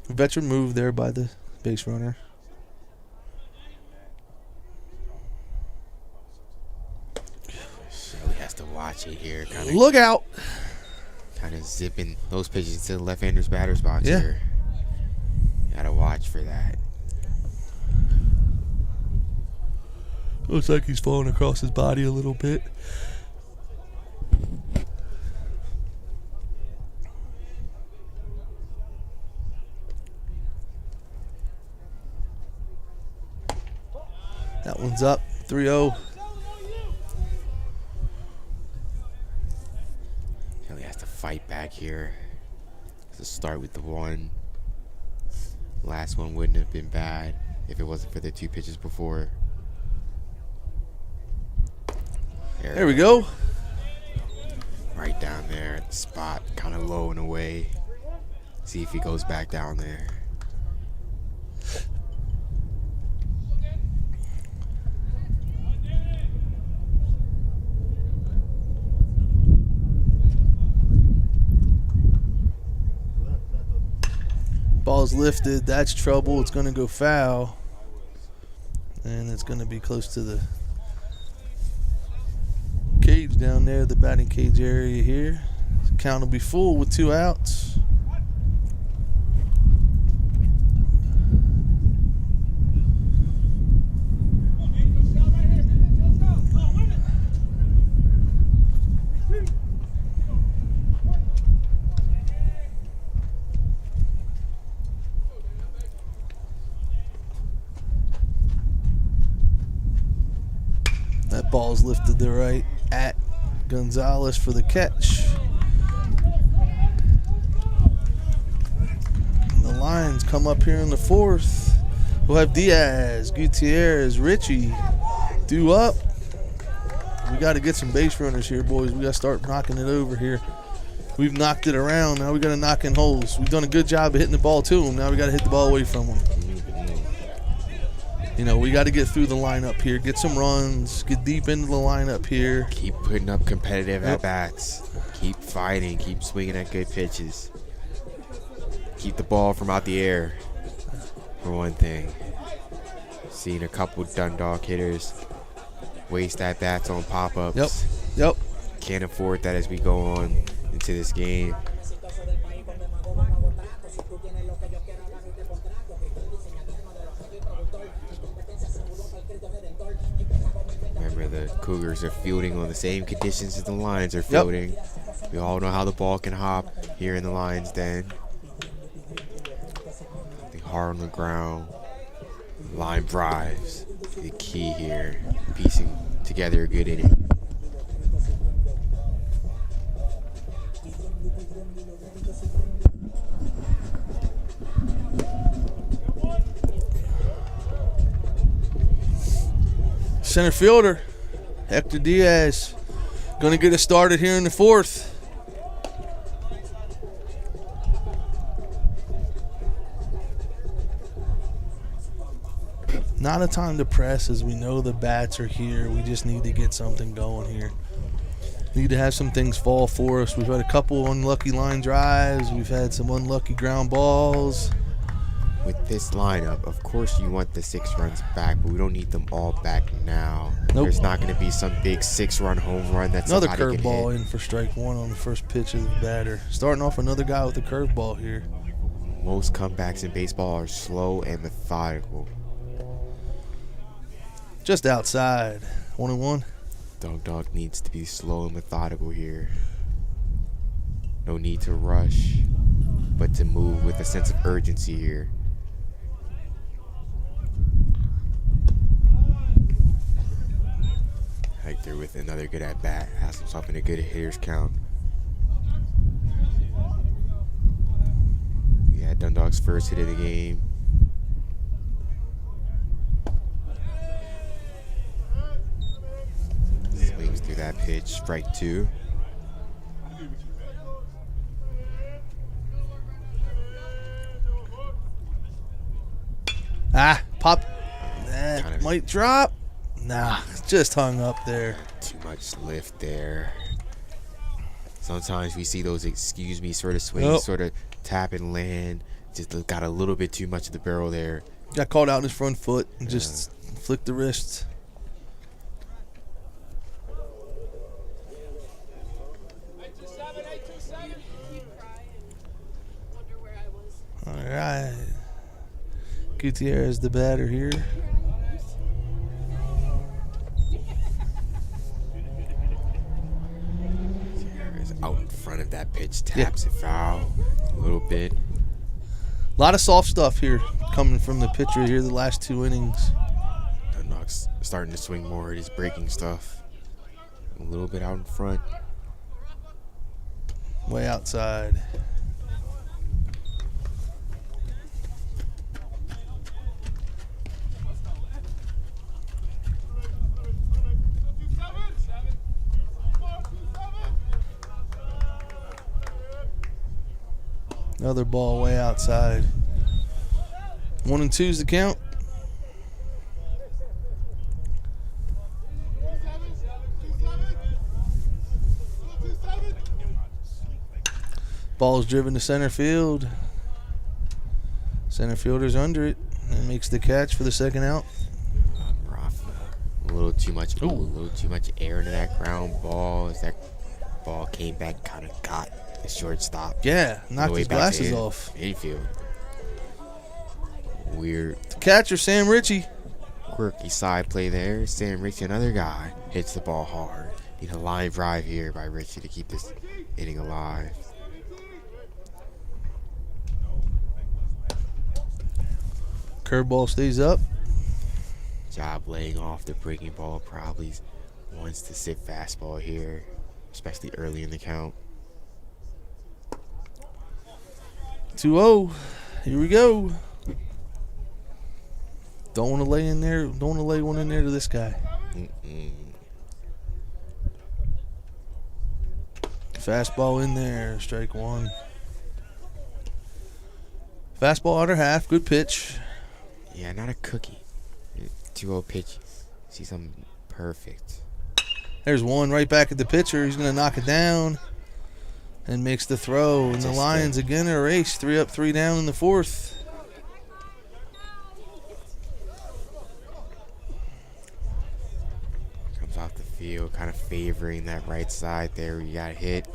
a veteran move there by the base runner. Shelley has to watch it here. Look out. Kind of zipping those pitches into the left-hander's batter's box here. Gotta watch for that. Looks like he's falling across his body a little bit. That one's up, 3-0. Kelly has to fight back here. To start with the 1. Last one wouldn't have been bad if it wasn't for the 2 pitches before. There we go. Right down there at the spot, kind of low and away. See if he goes back down there. Ball's lifted. That's trouble. It's going to go foul. And it's going to be close to the cage down there, the batting cage area here. The count will be full with 2 outs. Ball's lifted to right at Gonzalez for the catch. The Lions come up here in the fourth. We'll have Diaz, Gutierrez, Richie due up. We got to get some base runners here, boys. We got to start knocking it over here. We've knocked it around. Now we got to knock in holes. We've done a good job of hitting the ball to them. Now we got to hit the ball away from them. You know, we got to get through the lineup here, get some runs, get deep into the lineup here. Keep putting up competitive at-bats. Keep fighting. Keep swinging at good pitches. Keep the ball from out the air, for one thing. Seen a couple Dundalk hitters waste at-bats on pop-ups. Yep. Can't afford that as we go on into this game. Remember, the Cougars are fielding on the same conditions as the Lions are fielding. We all know how the ball can hop here in the Lions' den. Hard on the ground. Line drives. The key here. Piecing together a good inning. Center fielder, Hector Diaz, going to get us started here in the fourth. Not a time to press, as we know the bats are here. We just need to get something going here. Need to have some things fall for us. We've had a couple unlucky line drives. We've had some unlucky ground balls. With this lineup, of course you want the 6 runs back, but we don't need them all back now. Nope. There's not going to be some big 6-run home run that's another curveball in for strike one on the first pitch of the batter. Starting off another guy with a curveball here. Most comebacks in baseball are slow and methodical. Just outside. 1-1. Dundalk needs to be slow and methodical here. No need to rush, but to move with a sense of urgency here. Hector with another good at-bat. Has himself in a good hitter's count. Yeah, Dundalk's first hit of the game. Swings through that pitch. Strike 2. Pop. That might drop. Nah, just hung up there. Too much lift there. Sometimes we see those excuse me sort of swings, sort of tap and land. Just got a little bit too much of the barrel there. Got caught out in his front foot and just flicked the wrist. All right. Gutierrez the batter here. Gutierrez out in front of that pitch, taps it foul a little bit. A lot of soft stuff here coming from the pitcher here the last 2 innings. Dundalk's starting to swing more at his breaking stuff. A little bit out in front. Way outside. Another ball way outside. 1-2's the count. Ball's driven to center field. Center fielder's under it and makes the catch for the second out. A little too much. A little too much air into that ground ball. As that ball came back, kind of got the shortstop. Yeah, knocked his glasses off. Infield. Weird. The catcher, Sam Ritchie. Quirky side play there. Sam Ritchie, another guy, hits the ball hard. Need a line drive here by Ritchie to keep this inning alive. Curveball stays up. Job laying off the breaking ball, probably wants to sit fastball here, especially early in the count. 2-0. Here we go. Don't want to lay in there. Don't want to lay one in there to this guy. Fastball in there. Strike one. Fastball outer half. Good pitch. Yeah, not a cookie. 2-0 pitch. See something perfect. There's one right back at the pitcher. He's going to knock it down and makes the throw. And the Lions again are ace. 3 up, 3 down in the fourth. Comes off the field, kind of favoring that right side there where you got hit.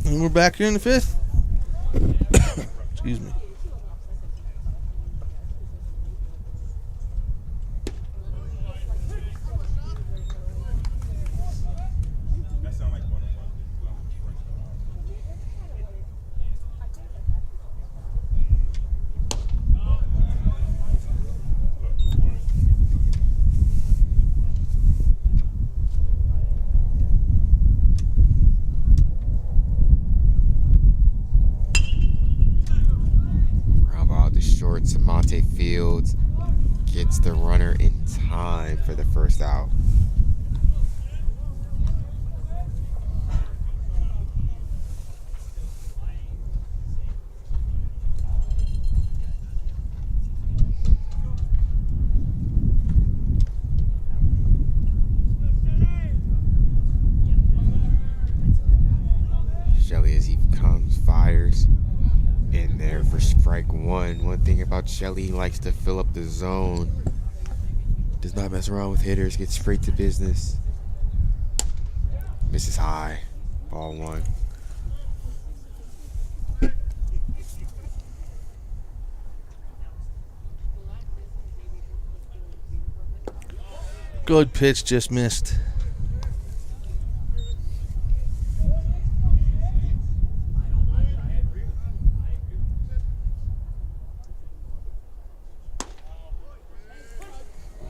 And we're back here in the fifth. Excuse me. Monte Fields gets the runner in time for the first out. Shelley, as he comes, fires in there for strike one. One thing about Shelley, he likes to fill up the zone. Does not mess around with hitters. Gets straight to business. Misses high. Ball one. Good pitch, just missed.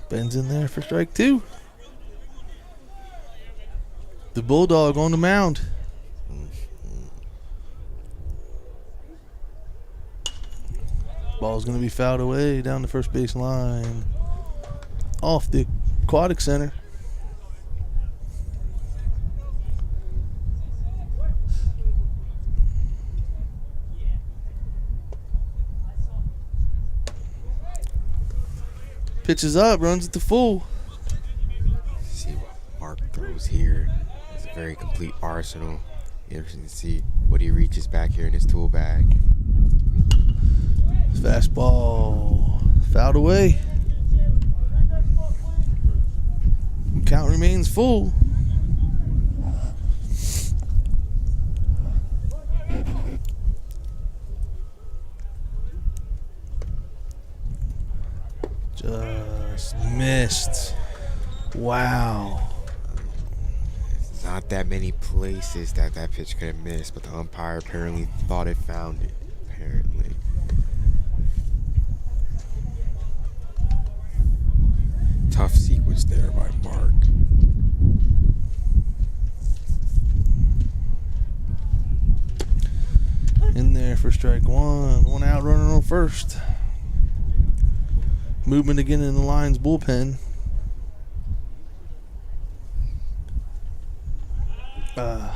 Ben's in there for strike two. The Bulldog on the mound. Ball's going to be fouled away down the first base line. Off the aquatic center. Pitches up, runs at the full. See what Mark throws here. It's a very complete arsenal. Interesting to see what he reaches back here in his tool bag. Fastball fouled away. Count remains full. Just missed. Wow. Not that many places that pitch could have missed, but the umpire apparently thought it found it. Apparently. Tough sequence there by Mark. In there for strike one. One out, running on first. Movement again in the Lions bullpen. They're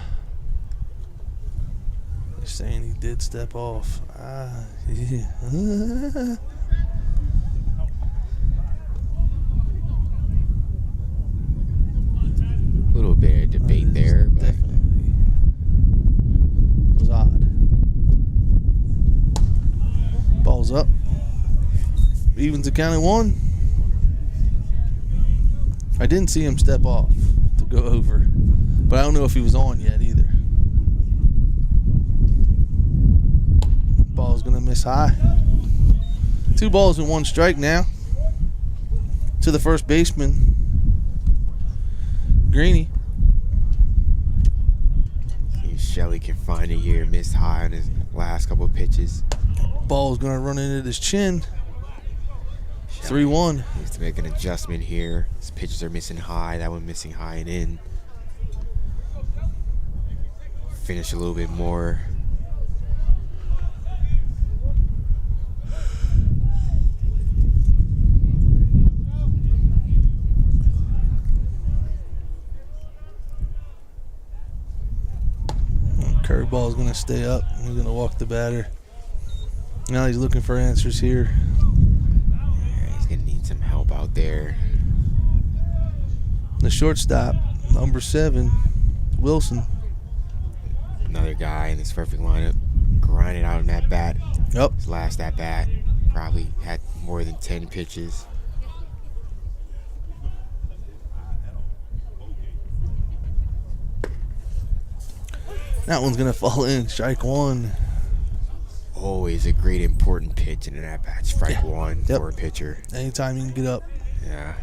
saying he did step off. Yeah. A little bit of debate there, but definitely was odd. Ball's up. Evens the count at 1. I didn't see him step off to go over, but I don't know if he was on yet either. Ball's gonna miss high. 2 balls and 1 strike now to the first baseman, Greeny. see if Shelley can find it here. Missed high on his last couple of pitches. Ball's gonna run into his chin. 3-1. Needs to make an adjustment here. His pitches are missing high. That one missing high and in. Finish a little bit more. Curveball's gonna stay up. He's gonna walk the batter. Now he's looking for answers here. Yeah, he's gonna need some help out there. The shortstop, number 7, Wilson. Another guy in this perfect lineup, grinding out on that bat. Yep. His last at bat probably had more than 10 pitches. That one's gonna fall in. Strike 1. Always a great important pitch in an at bat. Strike 1 Yep. for a pitcher. Anytime you can get up. Yeah.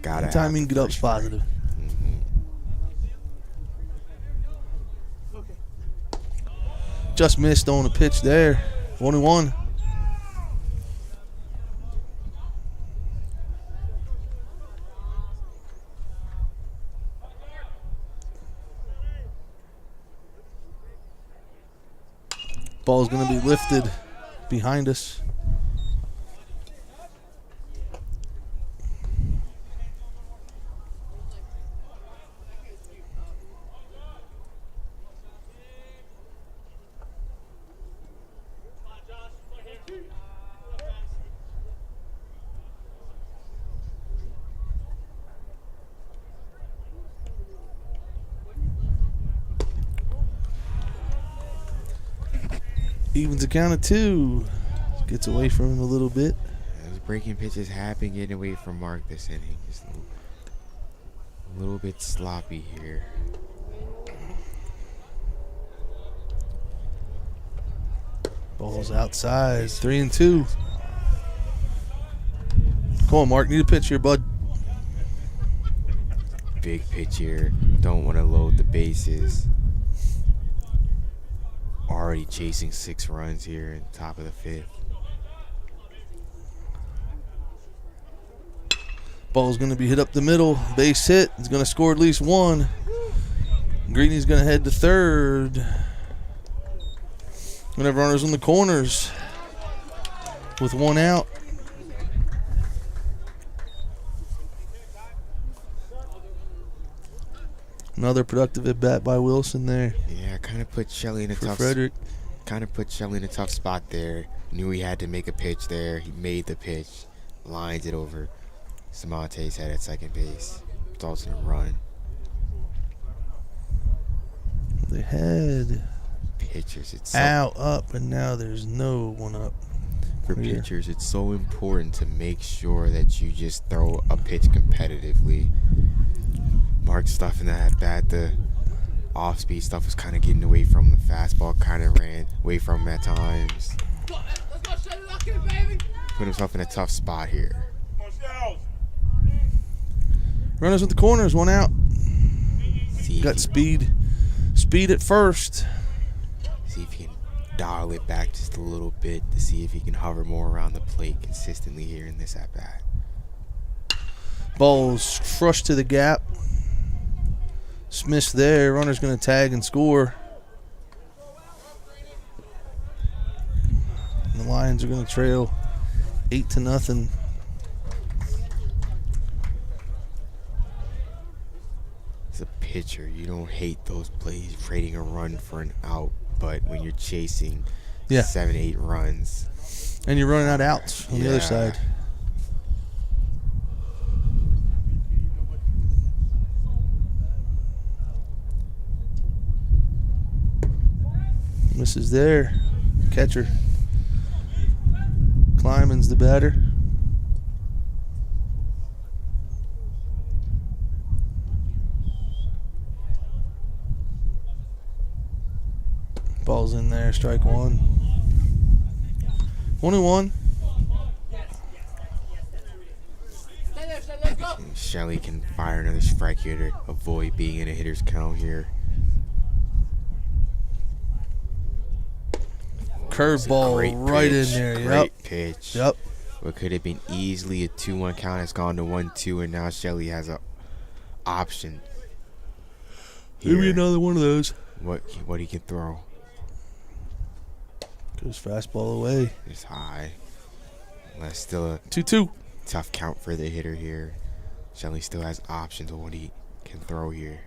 Gotta Anytime have you can the get up's first strike. positive. Just missed on the pitch there. 1-1. Ball's going to be lifted behind us. Evens the count of 2. Gets away from him a little bit. Those breaking pitches have been getting away from Mark this inning. Just a little bit sloppy here. Ball's outside. 3-2. Come on, Mark. Need a pitch here, bud. Big pitch here. Don't want to load the bases. Already chasing 6 runs here in the top of the 5th. Ball's going to be hit up the middle. Base hit. He's going to score at least 1. Greeny's going to head to third. Gonna have runners on the corners with 1 out. Another productive at bat by Wilson there. Yeah, kind of put Shelley in a For tough Frederick. Kind of put Shelley in a tough spot there. Knew he had to make a pitch there. He made the pitch, lines it over. Samonte's head at second base. Results in a run. They had Pitchers, it's out, up, and now there's no one up. for here. pitchers, it's so important to make sure that you just throw a pitch competitively. Mark stuff in that bat, the off-speed stuff was kind of getting away from him. The fastball kind of ran away from him at times. put himself in a tough spot here. Runners with the corners, 1 out. See Got speed. Speed at first. See if he can dial it back just a little bit to see if he can hover more around the plate consistently here in this at-bat. Ball's crushed to the gap. Smith's there. Runner's going to tag and score. And the Lions are going to trail 8-0. As a pitcher, you don't hate those plays, trading a run for an out, but when you're chasing 7, 8 runs. And you're running out outs on the other side. Misses there. Catcher. Kleiman's the batter. Ball's in there, strike 1. 1-1. Shelley can fire another strike here to avoid being in a hitter's count here. Curveball right in there. Great pitch. Yep. What could have been easily a 2-1 count has gone to 1-2, and now Shelley has an option. Maybe another one of those. What he can throw. Goes fastball away. It's high. That's still a 2-2. tough count for the hitter here. Shelley still has options of what he can throw here.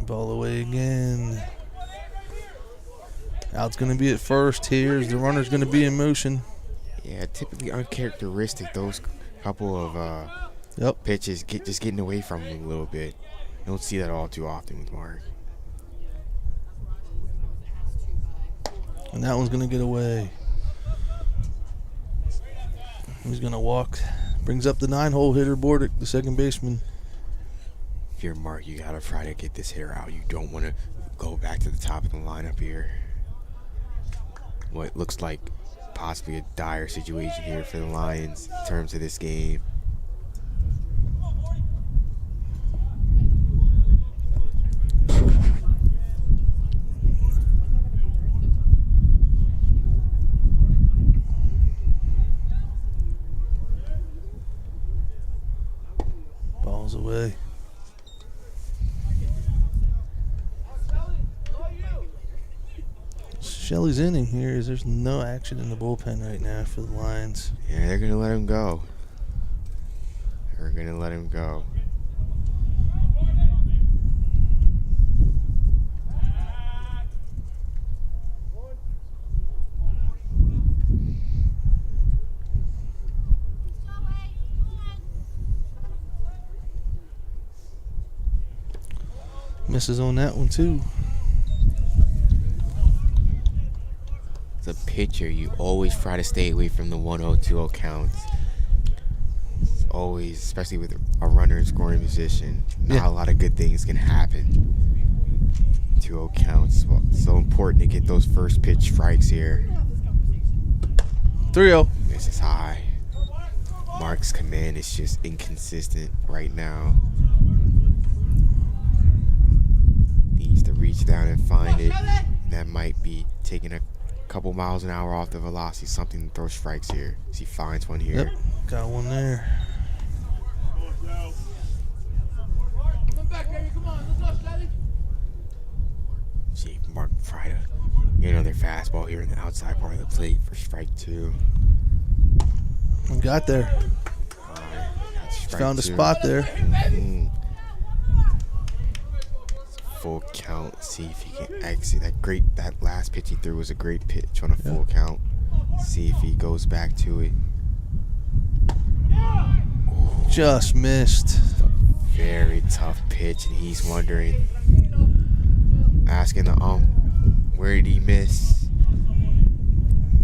Ball away again. Out's going to be at first here. The runner's going to be in motion. Yeah, typically uncharacteristic. Those couple of pitches just getting away from him a little bit. You don't see that all too often with Mark. And that one's going to get away. He's going to walk. Brings up the 9-hole hitter, Bordick, the second baseman. If you're Mark, you got to try to get this hitter out. You don't want to go back to the top of the lineup here. What looks like possibly a dire situation here for the Lions in terms of this game. Ball's away. Shelley's inning here is there's no action in the bullpen right now for the Lions. Yeah, they're going to let him go. They're going to let him go. Misses on that one too. As a pitcher, you always try to stay away from the 1-0, 2-0 counts. It's always, especially with a runner in scoring position, not a lot of good things can happen. 2-0 counts. Well, it's so important to get those first pitch strikes here. 3-0. This is high. Mark's command is just inconsistent right now. Needs to reach down and find it. That might be taking a couple miles an hour off the velocity, something to throw strikes here. As he finds one here. Yep, got one there. See Mark try to get another fastball here in the outside part of the plate for strike 2. Got there. Found a spot there. Full count. See if he can exit. That last pitch he threw was a great pitch on a full count. See if he goes back to it. Ooh, just missed. Very tough pitch, and he's wondering, asking the where did he miss?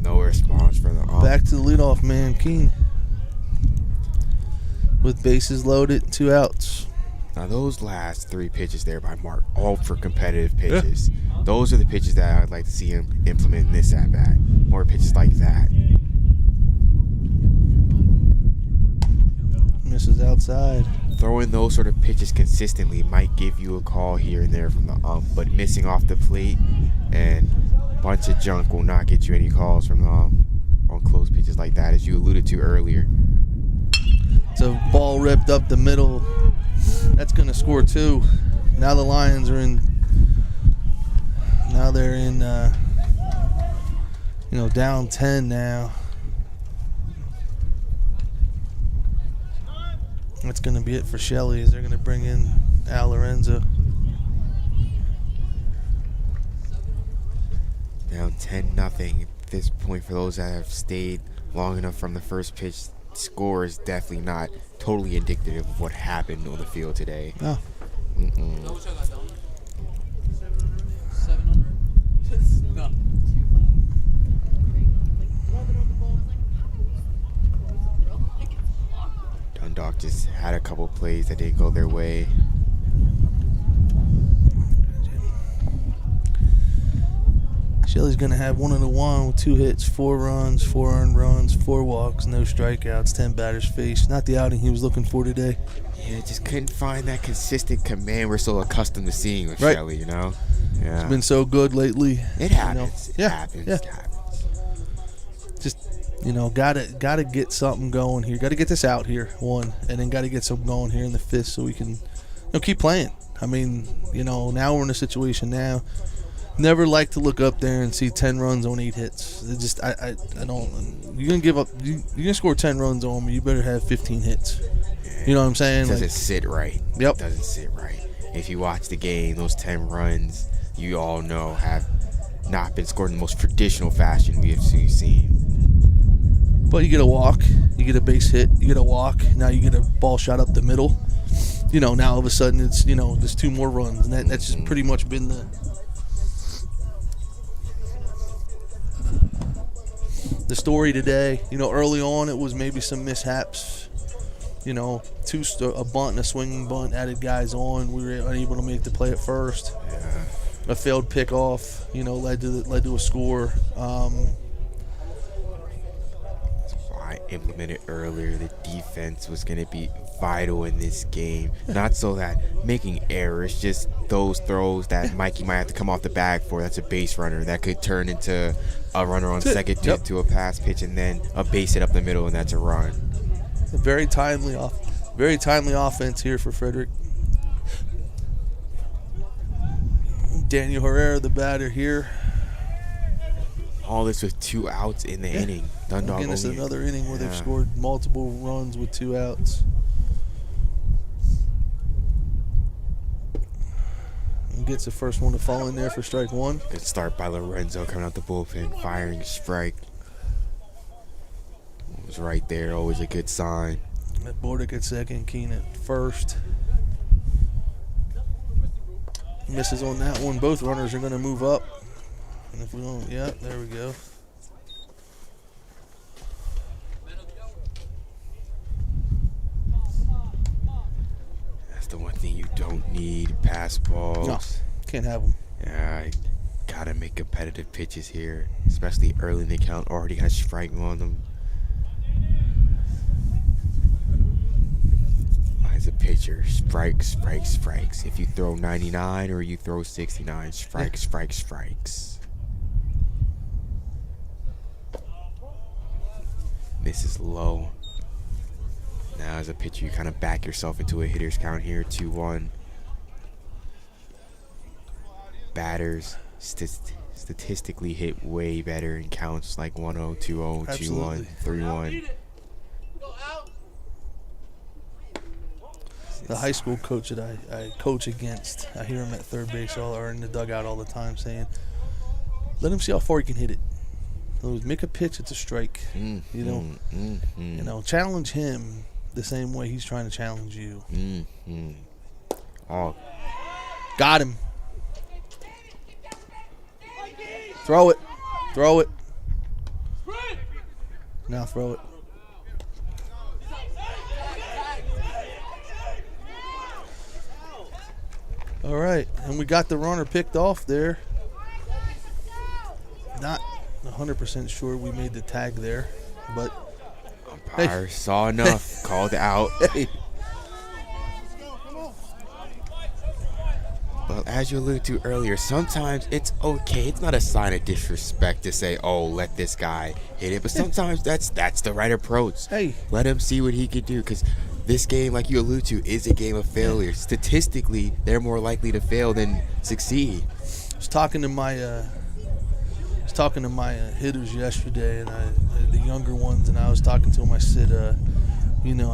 No response from the Back to the leadoff man, Keene. With bases loaded, 2 outs. Now, those last 3 pitches there by Mark, all for competitive pitches. Yeah. Those are the pitches that I'd like to see him implement in this at-bat. More pitches like that. Misses outside. Throwing those sort of pitches consistently might give you a call here and there from the ump, but missing off the plate and a bunch of junk will not get you any calls from the ump on close pitches like that, as you alluded to earlier. It's a ball ripped up the middle. That's going to score 2. Now the Lions are in. Now they're in. Down 10 now. That's going to be it for Shelley's. They're going to bring in Al Lorenzo. Down 10-0 at this point for those that have stayed long enough from the first pitch. Score is definitely not totally indicative of what happened on the field today. No. Dundalk just had a couple plays that didn't go their way. Shelley's going to have 1 with 2 hits, 4 runs, 4 earned runs, 4 walks, no strikeouts, 10 batters faced. Not the outing he was looking for today. Yeah, just couldn't find that consistent command we're so accustomed to seeing with Shelley, Yeah. It's been so good lately. It happens. It happens. Yeah. It happens. Just, gotta get something going here. Got to get this out here, 1, and then got to get something going here in the 5th so we can keep playing. I mean, now we're in a situation now. Never like to look up there and see 10 runs on 8 hits. It just, I don't. You're gonna give up. You're gonna score 10 runs on me. You better have 15 hits. You know what I'm saying? It doesn't sit right. Yep. It doesn't sit right. If you watch the game, those 10 runs, you all know, have not been scored in the most traditional fashion we have seen. But you get a walk, you get a base hit, you get a walk. Now you get a ball shot up the middle. Now all of a sudden it's there's 2 more runs, and that's just pretty much been the story today. Early on it was maybe some mishaps. A bunt and a swinging bunt added guys on. We were unable to make the play at first. Yeah. A failed pickoff, led to a score. I implemented earlier, the defense was going to be vital in this game. Not so that making errors, just those throws that Mikey might have to come off the bag for. That's a base runner that could turn into a runner on second to a pass pitch, and then a base hit up the middle, and that's a run. Very timely offense here for Frederick. Daniel Herrera, the batter here. All this with 2 outs in the inning. Dundalk again, it's another inning where they've scored multiple runs with 2 outs. And gets the first one to fall in there for strike 1. Good start by Lorenzo coming out the bullpen, firing a strike. It was right there, always a good sign. Bordick at second, Keen at first. Misses on that one. Both runners are going to move up. And if we don't, there we go. That's the one thing you don't need, pass balls. No, can't have them. Yeah, gotta make competitive pitches here, especially early in the count. Already got a strike on them. As a pitcher, strikes. If you throw 99 or you throw 69, strikes. This is low. Now as a pitcher, you kind of back yourself into a hitter's count here, 2-1. Batters statistically hit way better in counts like 1-0, 2-0, 2-1, 3-1. The high school coach that I coach against, I hear him at third base or in the dugout all the time saying, let him see how far he can hit it. Make a pitch, it's a strike. Challenge him the same way he's trying to challenge you. Oh, got him. Throw it. Now throw it. All right, and we got the runner picked off there. Not 100% sure we made the tag there, but Umpire saw enough, called out. hey. But as you alluded to earlier, sometimes it's okay. It's not a sign of disrespect to say, "Oh, let this guy hit it." But sometimes that's the right approach. Hey, let him see what he could do, because this game, like you allude to, is a game of failure. Statistically, they're more likely to fail than succeed. I was talking to my hitters yesterday, and the younger ones, and I was talking to them. I said, I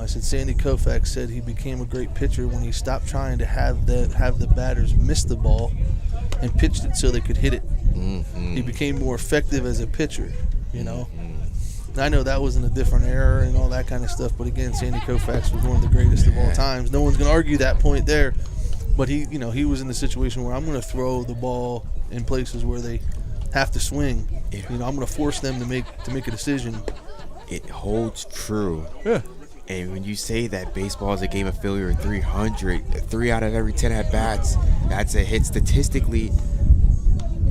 said Sandy Koufax said he became a great pitcher when he stopped trying to have the batters miss the ball and pitched it so they could hit it. Mm-hmm. He became more effective as a pitcher, Mm-hmm. I know that wasn't a different era and all that kind of stuff, but again, Sandy Koufax was one of the greatest of all times. No one's going to argue that point there, but he was in the situation where I'm going to throw the ball in places where they have to swing. I'm going to force them to make a decision. It holds true. Yeah. And when you say that baseball is a game of failure in 300, 3 out of every 10 at-bats, that's a hit statistically.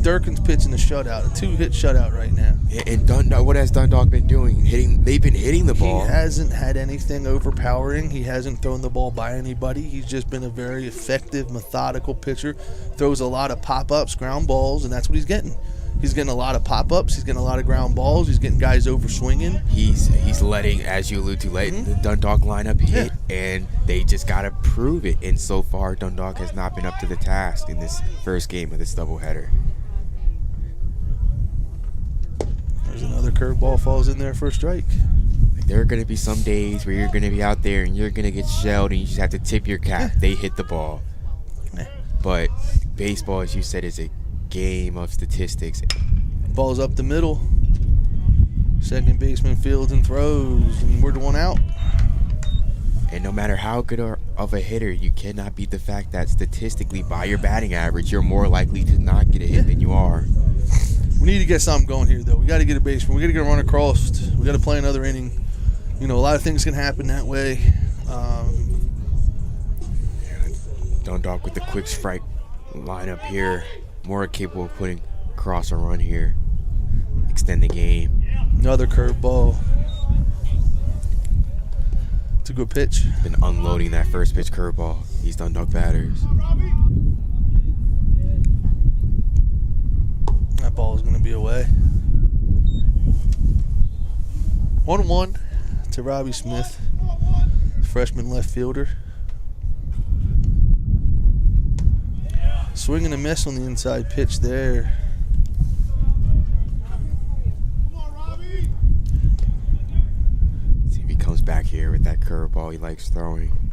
Durkin's pitching a shutout, a 2-hit shutout right now. And Dundalk, what has Dundalk been doing? They've been hitting the ball. He hasn't had anything overpowering. He hasn't thrown the ball by anybody. He's just been a very effective, methodical pitcher. Throws a lot of pop-ups, ground balls, and that's what he's getting. He's getting a lot of pop-ups. He's getting a lot of ground balls. He's getting guys over swinging. He's letting, as you allude to, the Dundalk lineup hit, and they just got to prove it. And so far, Dundalk has not been up to the task in this first game of this doubleheader. There's another curveball falls in there for a strike. There are going to be some days where you're going to be out there and you're going to get shelled and you just have to tip your cap. They hit the ball. But baseball, as you said, is a game of statistics. Ball's up the middle. Second baseman fields and throws, and we're the one out. And no matter how good of a hitter, you cannot beat the fact that statistically, by your batting average, you're more likely to not get a hit than you are. We need to get something going here, though. We got to get a baseman. We got to get a run across. We got to play another inning. A lot of things can happen that way. Dundalk with the quick strike lineup here, more capable of putting across a run here, extend the game. Another curveball. It's a good pitch. Been unloading that first pitch curveball. These Dundalk batters. That ball is going to be away. 1-1 to Robbie Smith, freshman left fielder. Swing and a miss on the inside pitch there. See if he comes back here with that curveball he likes throwing.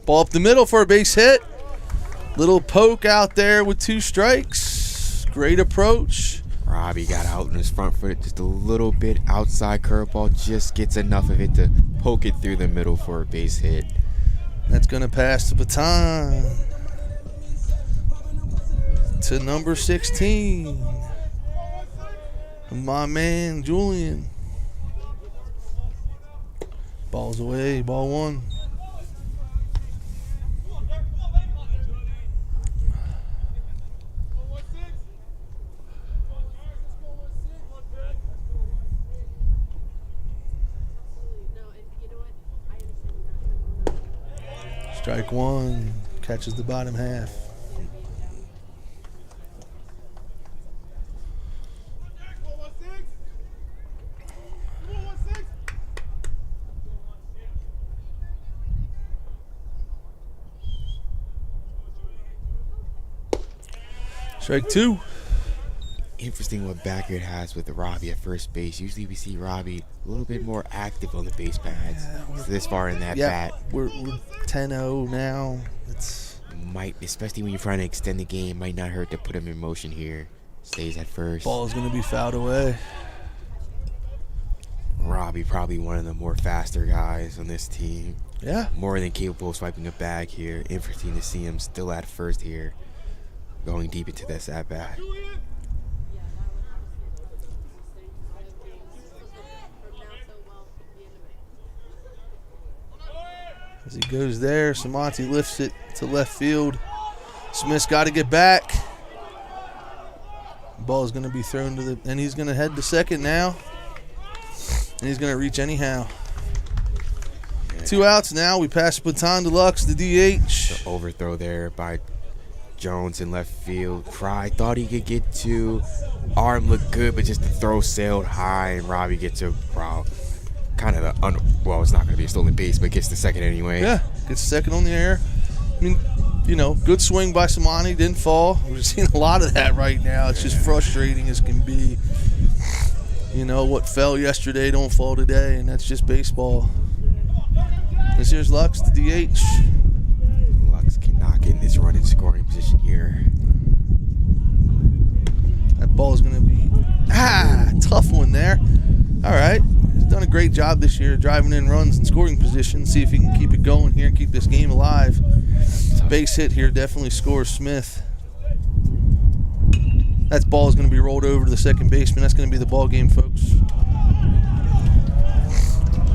Ball up the middle for a base hit. Little poke out there with 2 strikes. Great approach. Robbie got out in his front foot just a little bit. Outside curveball just gets enough of it to poke it through the middle for a base hit. That's going to pass the baton to number 16. My man, Julian. Ball's away. Ball 1. Strike 1. Catches the bottom half. Strike 2. Interesting what Backyard has with Robbie at first base. Usually we see Robbie a little bit more active on the base pads. This far in that bat. We're 10-0 now. Might, especially when you're trying to extend the game, might not hurt to put him in motion here. Stays at first. Ball is going to be fouled away. Robbie probably one of the more faster guys on this team. Yeah. More than capable of swiping a bag here. Interesting to see him still at first here, going deep into this at bat. As he goes there, Samonte lifts it to left field. Smith's got to get back. Ball is going to be thrown to the, and he's going to head to second now. And he's going to reach anyhow. 2 outs now. We pass the baton to Lux, the DH. The overthrow there by Jones in left field. Fry thought he could get to. Arm looked good, but just the throw sailed high, and Robbie gets a kind of the well, it's not going to be a stolen base, but gets the second anyway. Yeah, gets second on the air. I mean, you know, good swing by Samani, didn't fall. We're seeing a lot of that right now. It's just frustrating as can be. You know, what fell yesterday don't fall today, and that's just baseball. This here's Lux, the DH. Lux cannot get in this run in scoring position here. That ball is going to be, tough one there. All right. He's done a great job this year driving in runs and scoring position. See if he can keep it going here and keep this game alive. Base hit here definitely scores Smith. That ball is going to be rolled over to the second baseman. That's going to be the ball game, folks.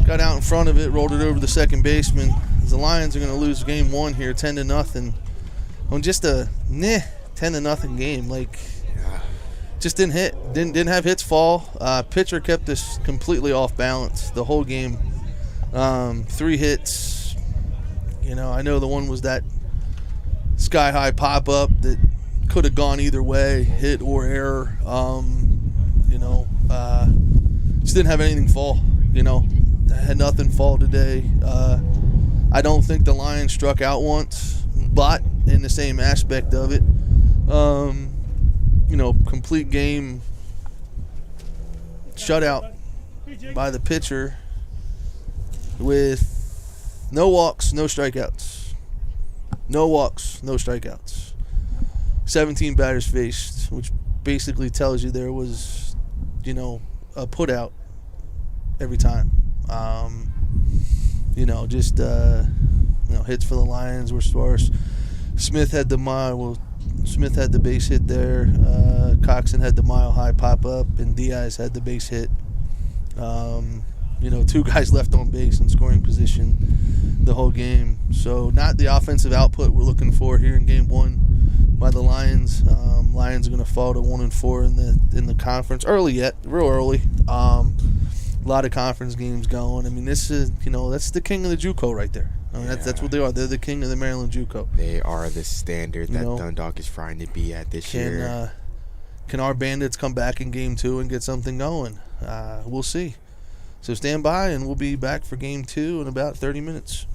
Got out in front of it, rolled it over to the second baseman. The Lions are going to lose game 1 here, 10-0. On just a 10-0 game. Like, just didn't hit. Didn't have hits fall. Pitcher kept us completely off balance the whole game. 3 hits. You know, I know the one was that sky-high pop-up that could have gone either way, hit or error. Just didn't have anything fall, you know. Had nothing fall today. I don't think the Lions struck out once, but in the same aspect of it, complete game shutout by the pitcher with no walks, no strikeouts. No walks, no strikeouts. 17 batters faced, which basically tells you there was, a put out every time. Hits for the Lions were sparse. Smith had the base hit there. Coxon had the mile high pop up, and Diaz had the base hit. 2 guys left on base in scoring position the whole game. So not the offensive output we're looking for here in game 1 by the Lions. Lions are going to fall to 1-4 in the conference. Real early. A lot of conference games going. I mean, this is, that's the king of the JUCO right there. I mean, that's what they are. They're the king of the Maryland JUCO. They are the standard that Dundalk is trying to be at this year. Can our Bandits come back in game 2 and get something going? We'll see. So stand by, and we'll be back for game 2 in about 30 minutes.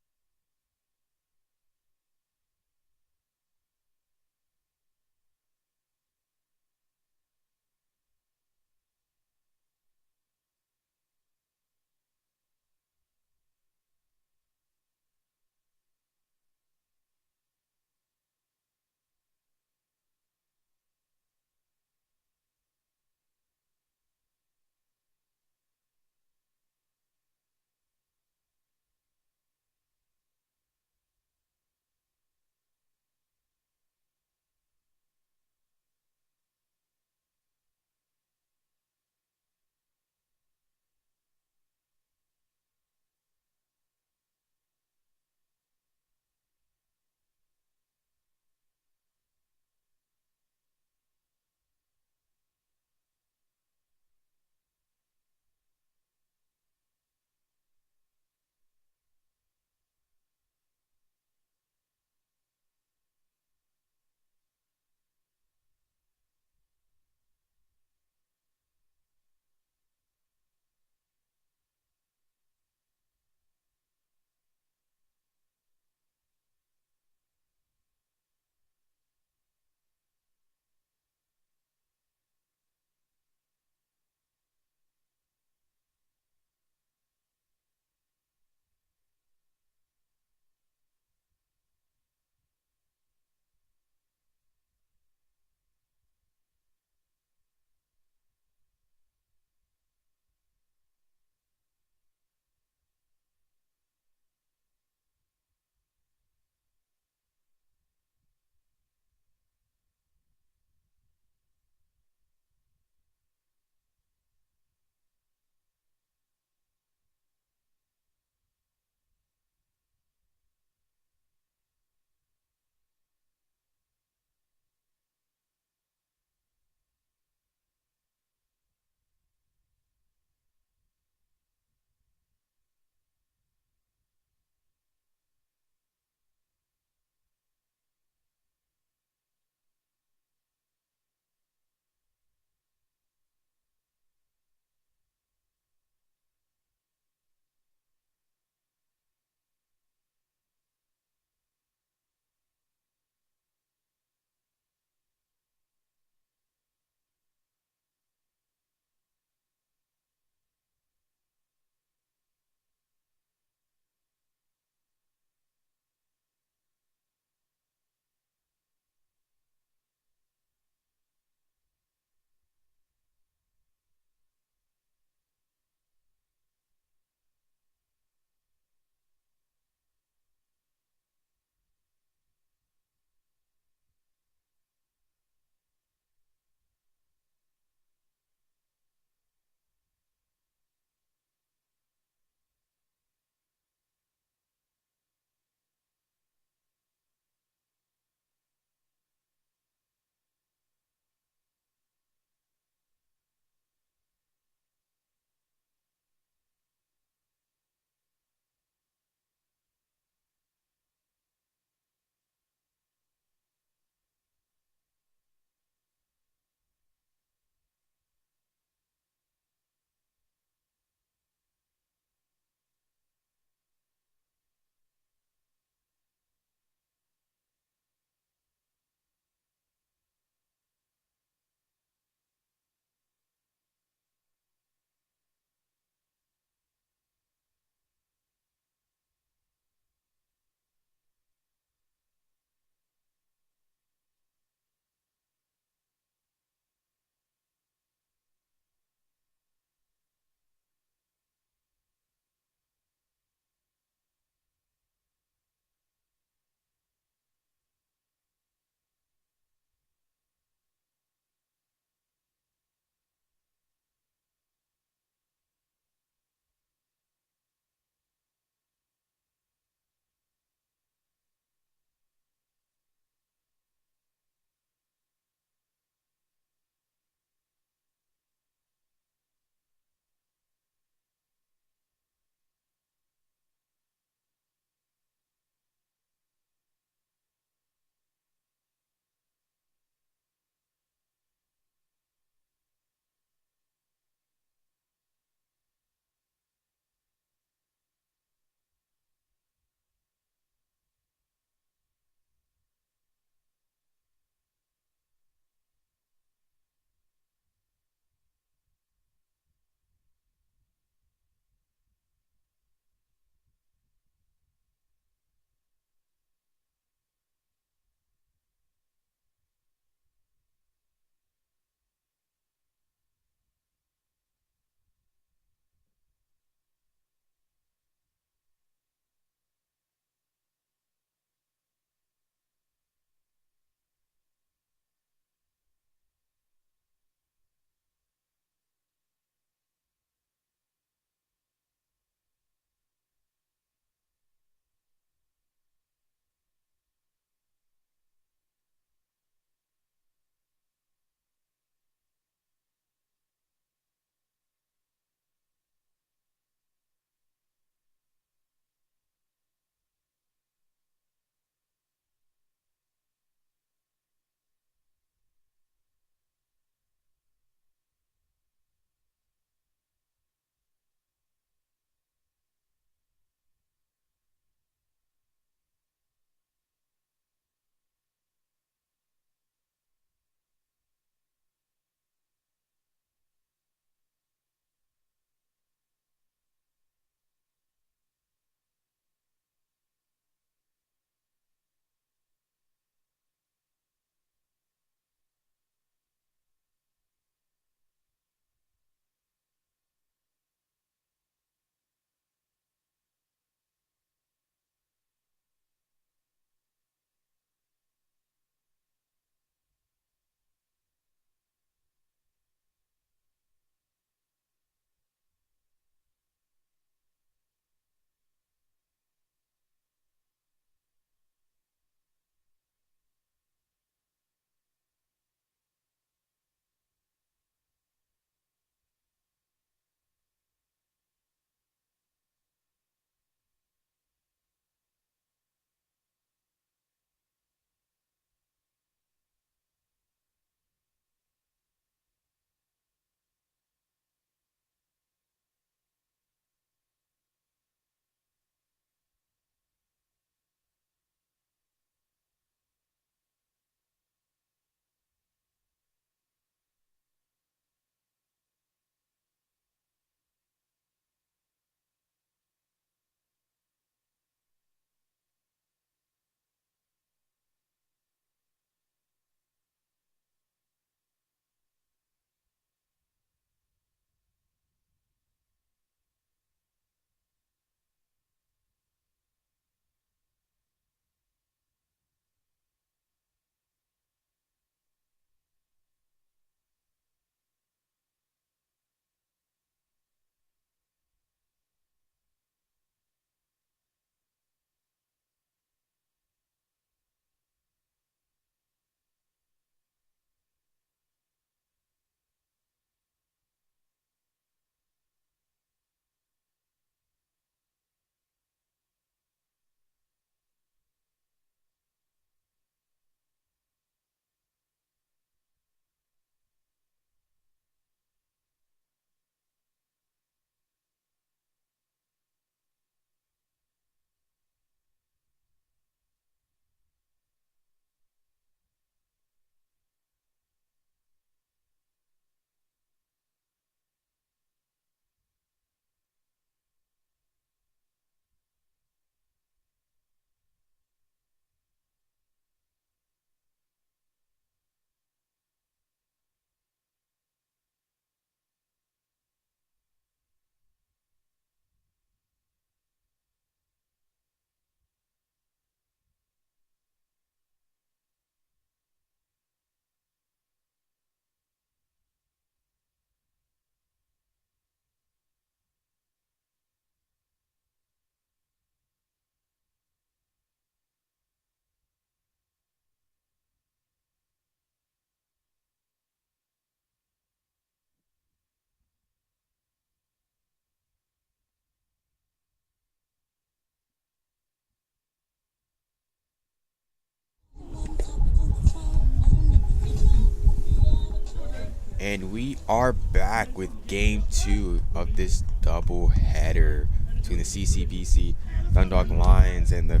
And we are back with game 2 of this double header between the CCBC Dundalk Lions and the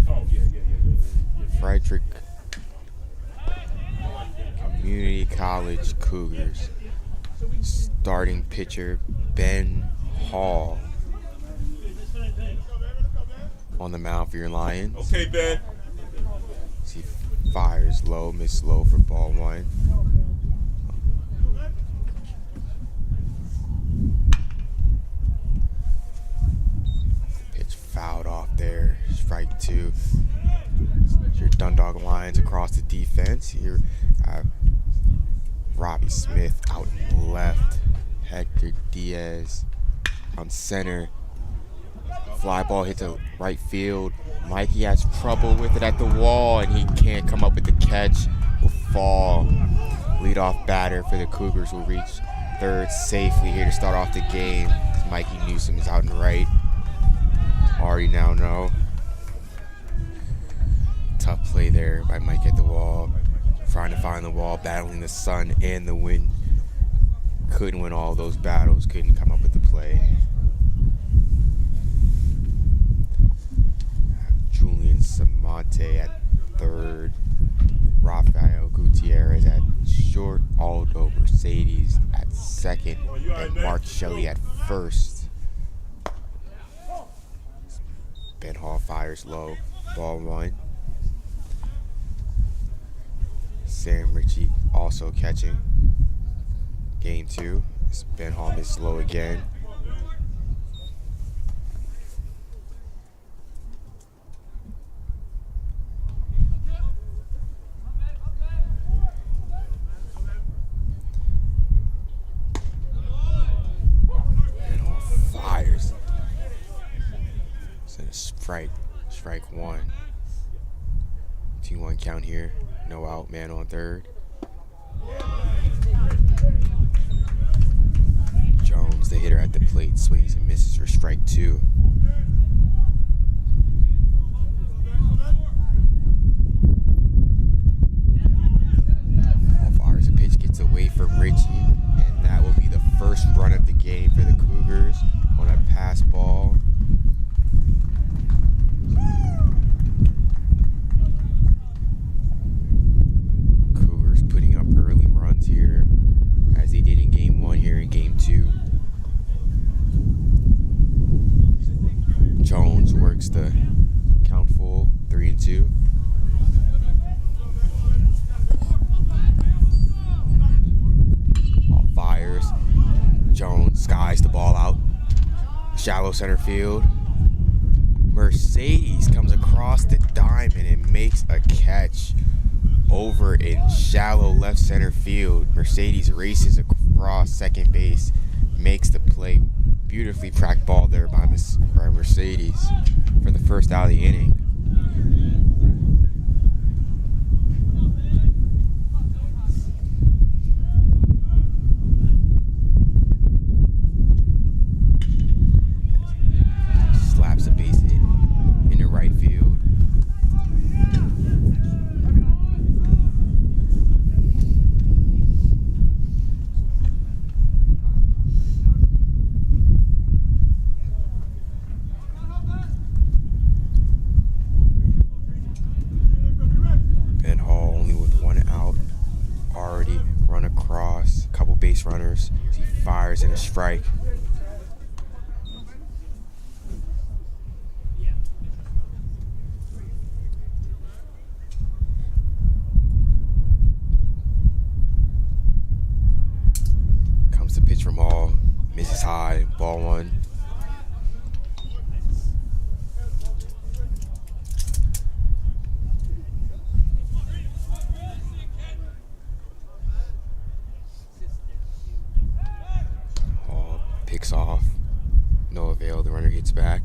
Frederick Community College Cougars. Starting pitcher Ben Hall on the mound for your Lions. Okay, Ben. He fires low, miss low for ball 1. Pitch fouled off there. Strike 2. Your Dundalk Lions across the defense. Here, Robbie Smith out left. Hector Diaz on center. Fly ball hits the right field. Mikey has trouble with it at the wall, and he can't come up with the catch. Will fall. Leadoff batter for the Cougars will reach third safely here to start off the game. Mikey Newsom is out and right. Already now know. Tough play there by Mike at the wall. Trying to find the wall, battling the sun and the wind. Couldn't win all those battles, couldn't come up with the play. Julian Samonte at third. Rafael Gutierrez at short. Aldo Mercedes at second. And Mark Shelley at first. Ben Hall fires low. Ball 1. Sam Ritchie also catching. Game 2. Ben Hall missed low again. Ben Hall fires. So strike 1. 2-1 count here. No out, man on third. Jones, the hitter at the plate, swings and misses for strike 2. Ball fires a pitch, gets away from Richie, and that will be the first run of the game for the Cougars on a pass ball. Here as they did in game 1 here in game 2. Jones works the count full, 3-2. All fires. Jones skies the ball out. Shallow center field. Mercedes comes across the diamond and makes a catch over in shallow left center field. Mercedes races across second base, makes the play. Beautifully tracked ball there by Mercedes for the first out of the inning. Slaps a base hit in the right field. Runners. He fires in a strike. Comes the pitch from Hall. Misses high. Ball 1. Picks off. No avail. The runner gets back.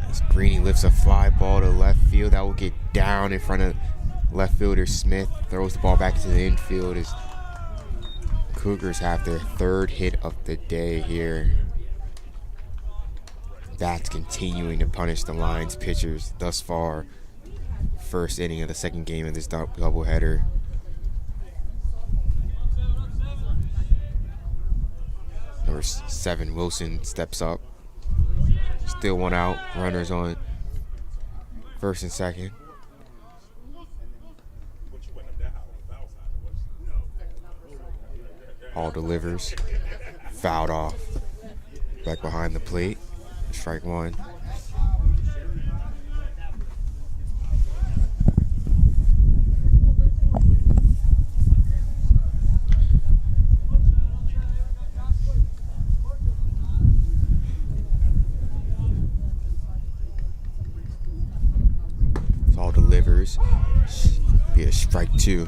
As Greeny lifts a fly ball to left field, that will get down in front of left fielder Smith. Throws the ball back to the infield as Cougars have their third hit of the day here. That's continuing to punish the Lions pitchers thus far. First inning of the second game of this doubleheader. Number 7, Wilson, steps up. Still one out. Runners on first and second. Hall delivers. Fouled off. Back behind the plate. Strike one. Hall delivers. Be a strike two.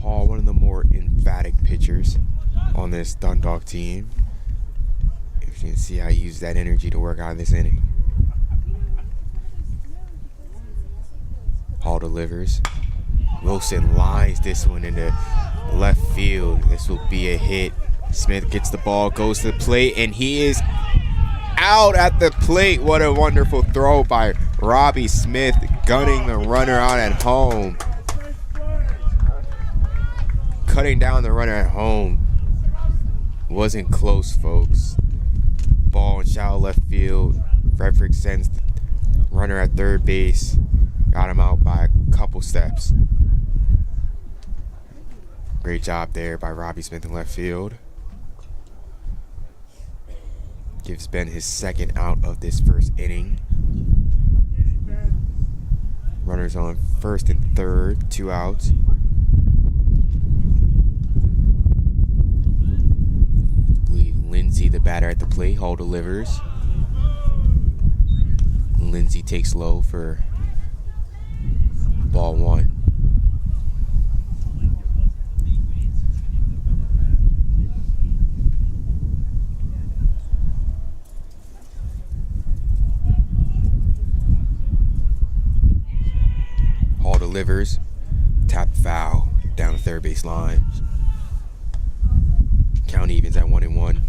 Hall, one of the more emphatic pitchers on this Dundalk team. If you can see how he used that energy to work out this inning. Hall delivers. Wilson lines this one into left field. This will be a hit. Smith gets the ball, goes to the plate, and he is out at the plate. What a wonderful throw by Robbie Smith, gunning the runner out at home. Cutting down the runner at home. Wasn't close, folks. Ball in shallow left field. Frederick sends the runner at third base. Got him out by a couple steps. Great job there by Robbie Smith in left field. Gives Ben his second out of this first inning. Runners on first and third, 2 outs. Lindsay, the batter at the plate. Hall delivers. Lindsay takes low for ball one. Hall delivers. Tap foul down the third base line. Count evens at 1-1.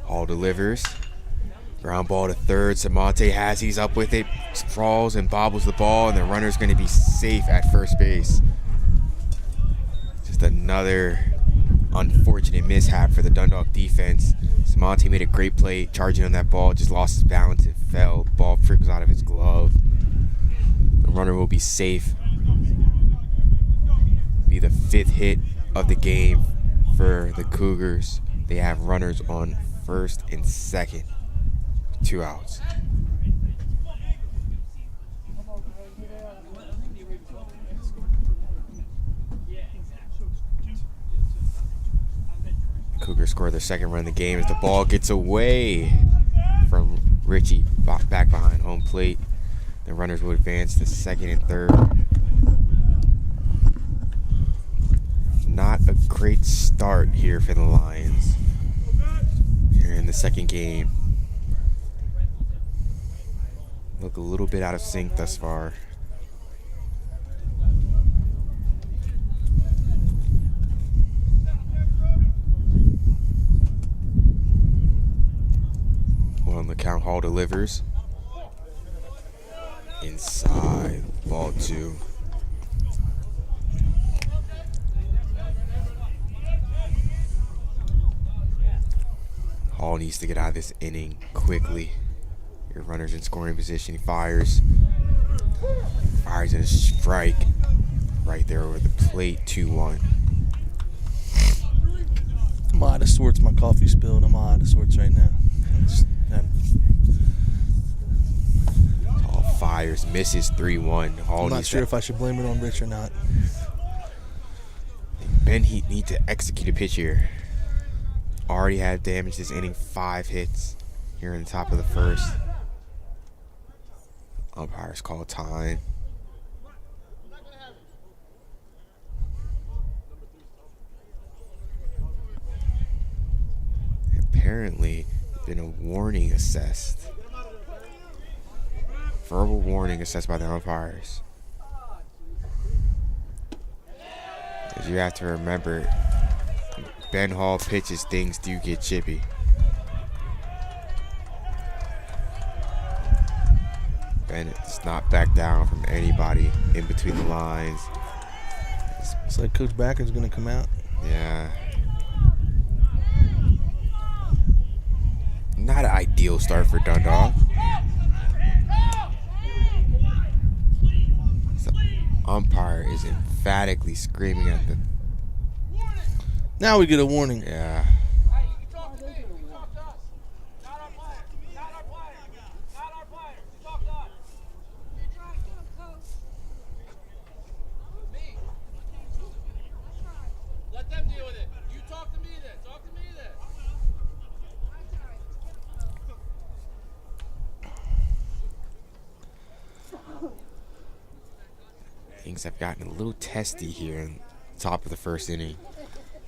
Hall delivers. Ground ball to third. Samonte has, he's up with it. Falls and bobbles the ball, and the runner's going to be safe at first base. Just another unfortunate mishap for the Dundalk defense. Samonte made a great play charging on that ball, just lost his balance and fell. Ball trickles out of his glove. The runner will be safe. Be the 5th hit of the game for the Cougars. They have runners on first and second. 2 outs. Cougars score their second run of the game as the ball gets away from Richie back behind home plate. The runners will advance to second and third. Not a great start here for the Lions here in the second game. Look a little bit out of sync thus far. On the count, Hall delivers. Inside, ball 2. Hall needs to get out of this inning quickly. Your runner's in scoring position. He fires. Fires in a strike. Right there over the plate, 2-1. I'm out of sorts. My coffee spilled. I'm out of sorts right now. Hall fires, misses 3-1. I'm not sure if I should blame it on Rich or not. Ben Heat need to execute a pitch here. Already had damage this inning, 5 hits here in the top of the first. Umpires call time. Apparently, been a warning assessed. Verbal warning assessed by the umpires. As you have to remember, Ben Hall pitches, things do get chippy. Bennett does not back down from anybody in between the lines. It's like Coach Backer's going to come out. Yeah. Not an ideal start for Dundalk. The umpire is emphatically screaming at them. Now we get a warning. Yeah. Things have gotten a little testy here in the top of the first inning.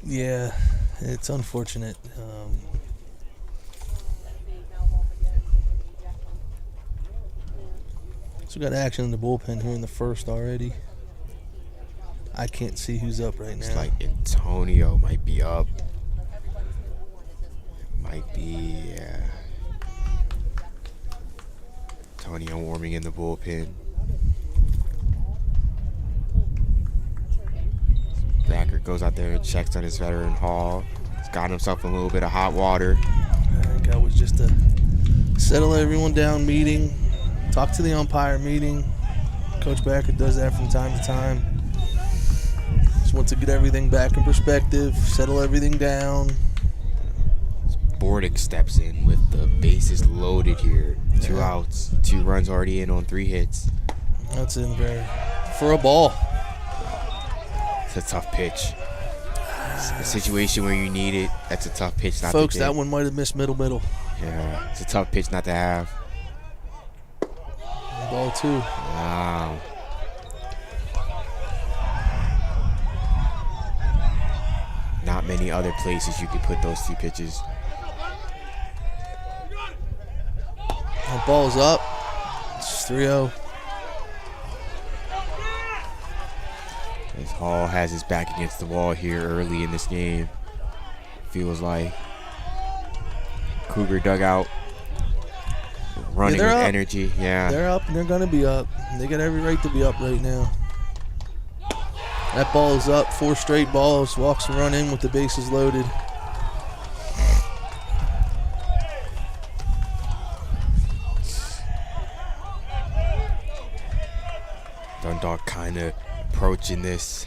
Yeah, it's unfortunate. So we got action in the bullpen here in the first already. I can't see who's up right now. It's like Antonio might be up. Might be, yeah. Antonio warming in the bullpen. Backer goes out there and checks on his veteran Hall. He's got himself a little bit of hot water. I think that was just a settle everyone down meeting, talk to the umpire meeting. Coach Backer does that from time to time. Just wants to get everything back in perspective, settle everything down. Bordick steps in with the bases loaded here. 2 outs, 2 runs already in on 3 hits. That's in there for a ball. It's a tough pitch. It's a situation where you need it. That's a tough pitch not Folks, to that get. one might have missed middle. Yeah, it's a tough pitch not to have. Ball 2. Wow. Not many other places you could put those 2 pitches. The ball's up. It's 3-0. As Hall has his back against the wall here early in this game. Feels like Cougar dugout running with energy. Yeah, they're up and they're going to be up. They got every right to be up right now. That ball is up. 4 straight balls. Walks and run in with the bases loaded. Dundalk kind of approaching this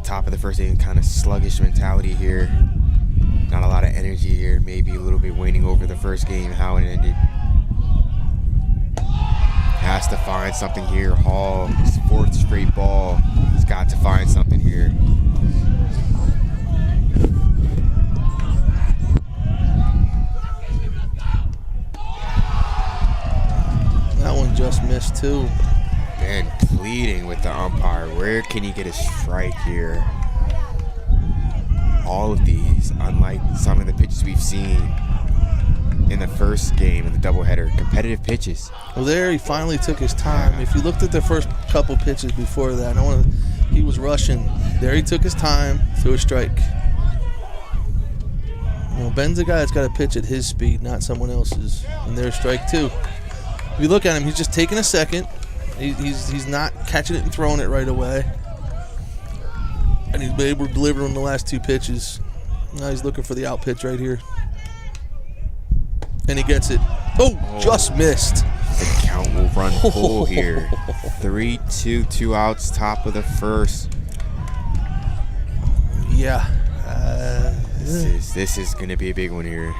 top of the first inning, kind of sluggish mentality here. Not a lot of energy here. Maybe a little bit waning over the first game, how it ended. Has to find something here. Hall, his 4th straight ball. He's got to find something here. That one just missed too. Ben pleading with the umpire. Where can he get a strike here? All of these, unlike some of the pitches we've seen in the first game in the doubleheader, competitive pitches. Well, there he finally took his time. If you looked at the first couple pitches before that, he was rushing. There he took his time, threw a strike. Ben's a guy that's got to pitch at his speed, not someone else's. And there's strike 2. If you look at him, he's just taking a second. He's not catching it and throwing it right away. And he's been able to deliver on the last 2 pitches. Now he's looking for the out pitch right here. And he gets it. Oh, just missed. The count will run full here. 3-2, 2 outs, top of the first. Yeah. This is going to be a big one here.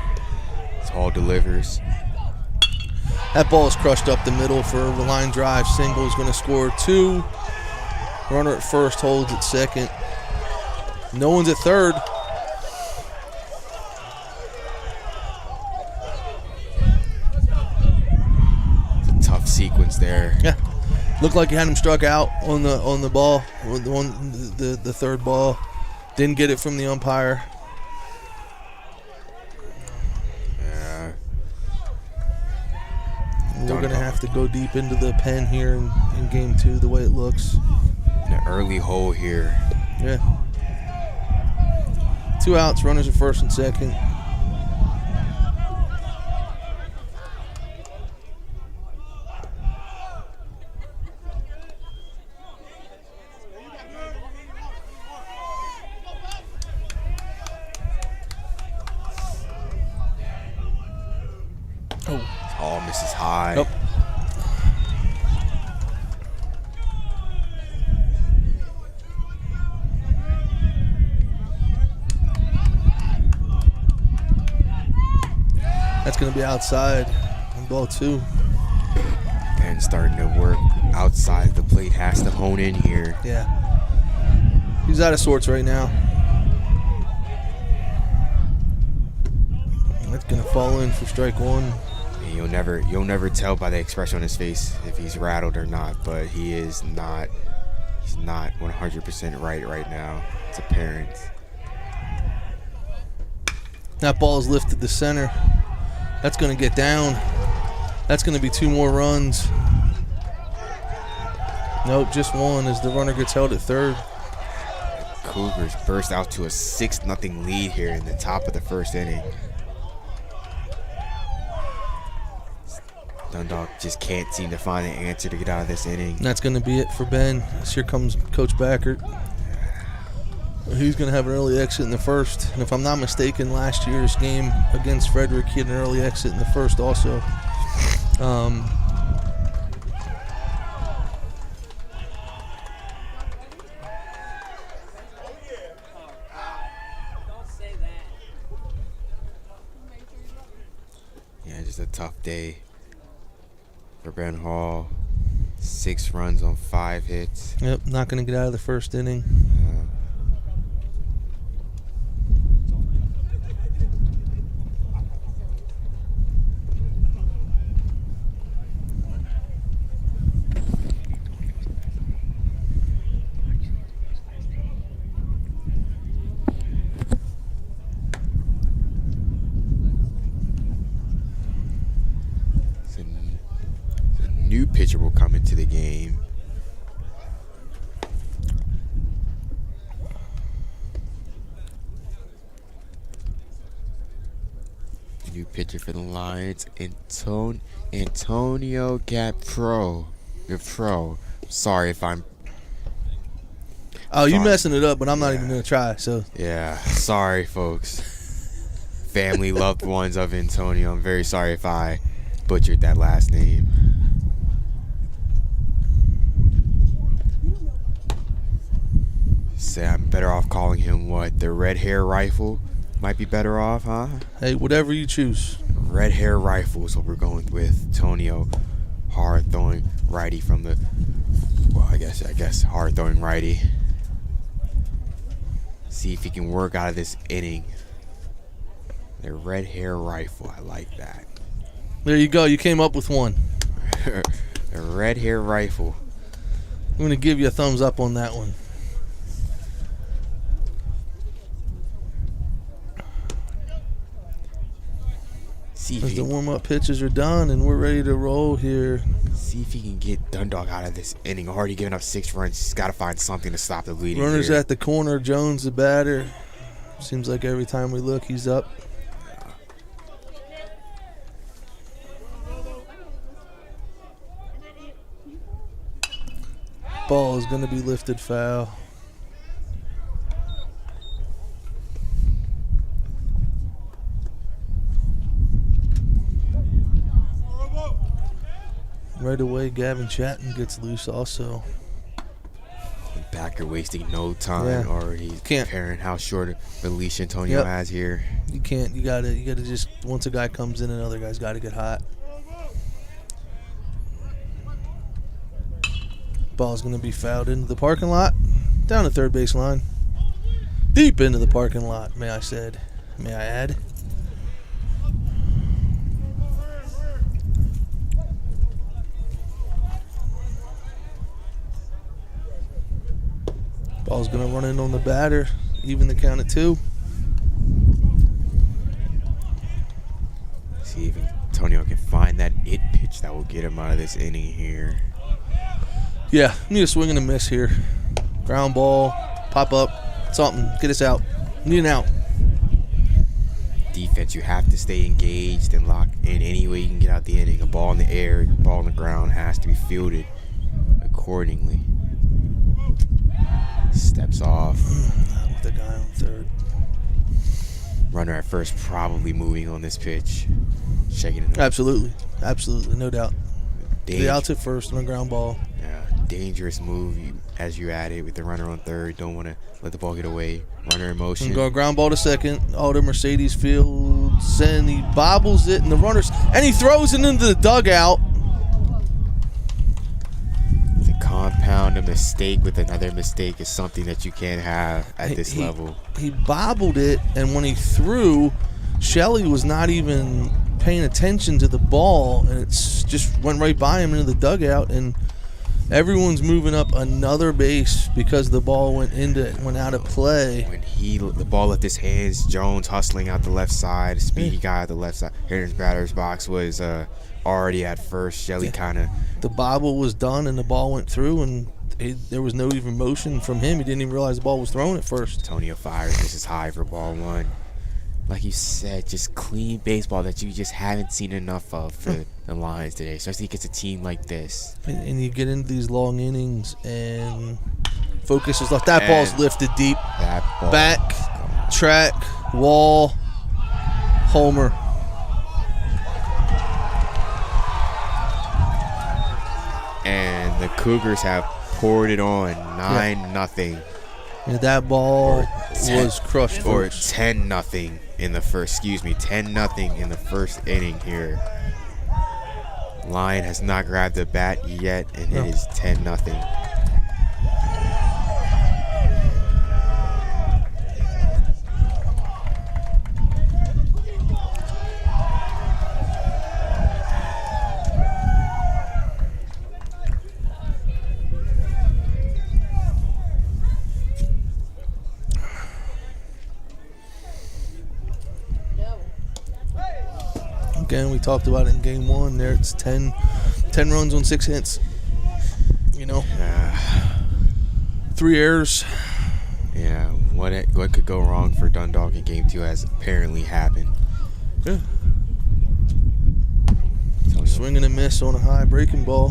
Hall delivers. That ball is crushed up the middle for a line drive. Single is going to score 2. Runner at first holds at second. No one's at third. It's a tough sequence there. Yeah, looked like he had him struck out on the ball, the third ball. Didn't get it from the umpire. We're going to have to go deep into the pen here in game 2, the way it looks. An early hole here. Yeah. 2 outs, runners at first and second. Oh, misses high. Nope. That's going to be outside on ball 2. And starting to work outside the plate, has to hone in here. Yeah. He's out of sorts right now. That's going to fall in for strike 1. And you'll never tell by the expression on his face if he's rattled or not, but he's not 100% right now. It's apparent. That ball is lifted to center. That's going to get down. That's going to be 2 more runs. Nope, just 1 as the runner gets held at third. Cougars burst out to a 6-0 lead here in the top of the first inning. Dundalk just can't seem to find an answer to get out of this inning. And that's going to be it for Ben. Here comes Coach Backert. He's going to have an early exit in the first. And if I'm not mistaken, last year's game against Frederick, he had an early exit in the first also. Yeah, just a tough day for Ben Hall. 6 runs on 5 hits. Yep, not going to get out of the first inning. New pitcher will come into the game. New pitcher for the Lions, Antonio Gapro. Sorry if I'm. Oh, you messing it up, but I'm not even going to try. So yeah, sorry, folks. Family, loved ones of Antonio. I'm very sorry if I butchered that last name. Say I'm better off calling him what? The red hair rifle? Might be better off, huh? Hey, whatever you choose. Red hair rifle is what we're going with. Antonio, hard throwing righty from the. Well, I guess hard throwing righty. See if he can work out of this inning. The red hair rifle, I like that. There you go. You came up with one. The red hair rifle. I'm going to give you a thumbs up on that one. As the warm-up pitches are done and we're ready to roll here. See if he can get Dundalk out of this inning. Already giving up 6 runs. He's got to find something to stop the lead. Runners at the corner. Jones, the batter. Seems like every time we look, he's up. Ball is going to be lifted foul. Right away, Gavin Chatton gets loose also. Backer wasting no time, or he's comparing how short a leash Antonio has here. You can't. You gotta just, once a guy comes in, another guy's got to get hot. Ball's going to be fouled into the parking lot, down the third base line, deep into the parking lot. May I add? Ball's going to run in on the batter, even the count at 2. See if Antonio can find that it pitch that will get him out of this inning here. Yeah, need a swing and a miss here. Ground ball, pop up, something, get us out. Need an out. Defense, you have to stay engaged and locked in any way you can get out the inning. A ball in the air, a ball on the ground has to be fielded accordingly. Steps off. With the guy on third. Runner at first probably moving on this pitch. Checking it. Absolutely, no doubt. The out's at first on a ground ball. Yeah, dangerous move as you add it with the runner on third. Don't want to let the ball get away. Runner in motion. And go ground ball to second. Alder Mercedes fields, and he bobbles it, and the runners, and he throws it into the dugout. To compound a mistake with another mistake is something that you can't have at this level. He bobbled it, and when he threw, Shelley was not even paying attention to the ball, and it's just went right by him into the dugout, and everyone's moving up another base because the ball went out of play. When the ball left his hands, Jones hustling out the left side, speedy guy at the left side. Hitter's batter's box was already at first. Shelley kind of. The bobble was done, and the ball went through, and there was no even motion from him. He didn't even realize the ball was thrown at first. Antonio fires. This is high for ball one. Like you said, just clean baseball that you just haven't seen enough of for the Lions today, especially against a team like this. And you get into these long innings, and focus is left. That ball's lifted deep. That ball. Back, track, wall, homer. And the Cougars have poured it on 9-0. And that ball was crushed. Or 10-0 in the first. 10-0 in the first inning here. Lion has not grabbed the bat yet, and it is 10-0. Again, we talked about it in game one. There, it's 10 runs on 6 hits. 3 errors. Yeah, what could go wrong for Dundalk in game 2 has apparently happened. Yeah. Swing and a miss on a high breaking ball.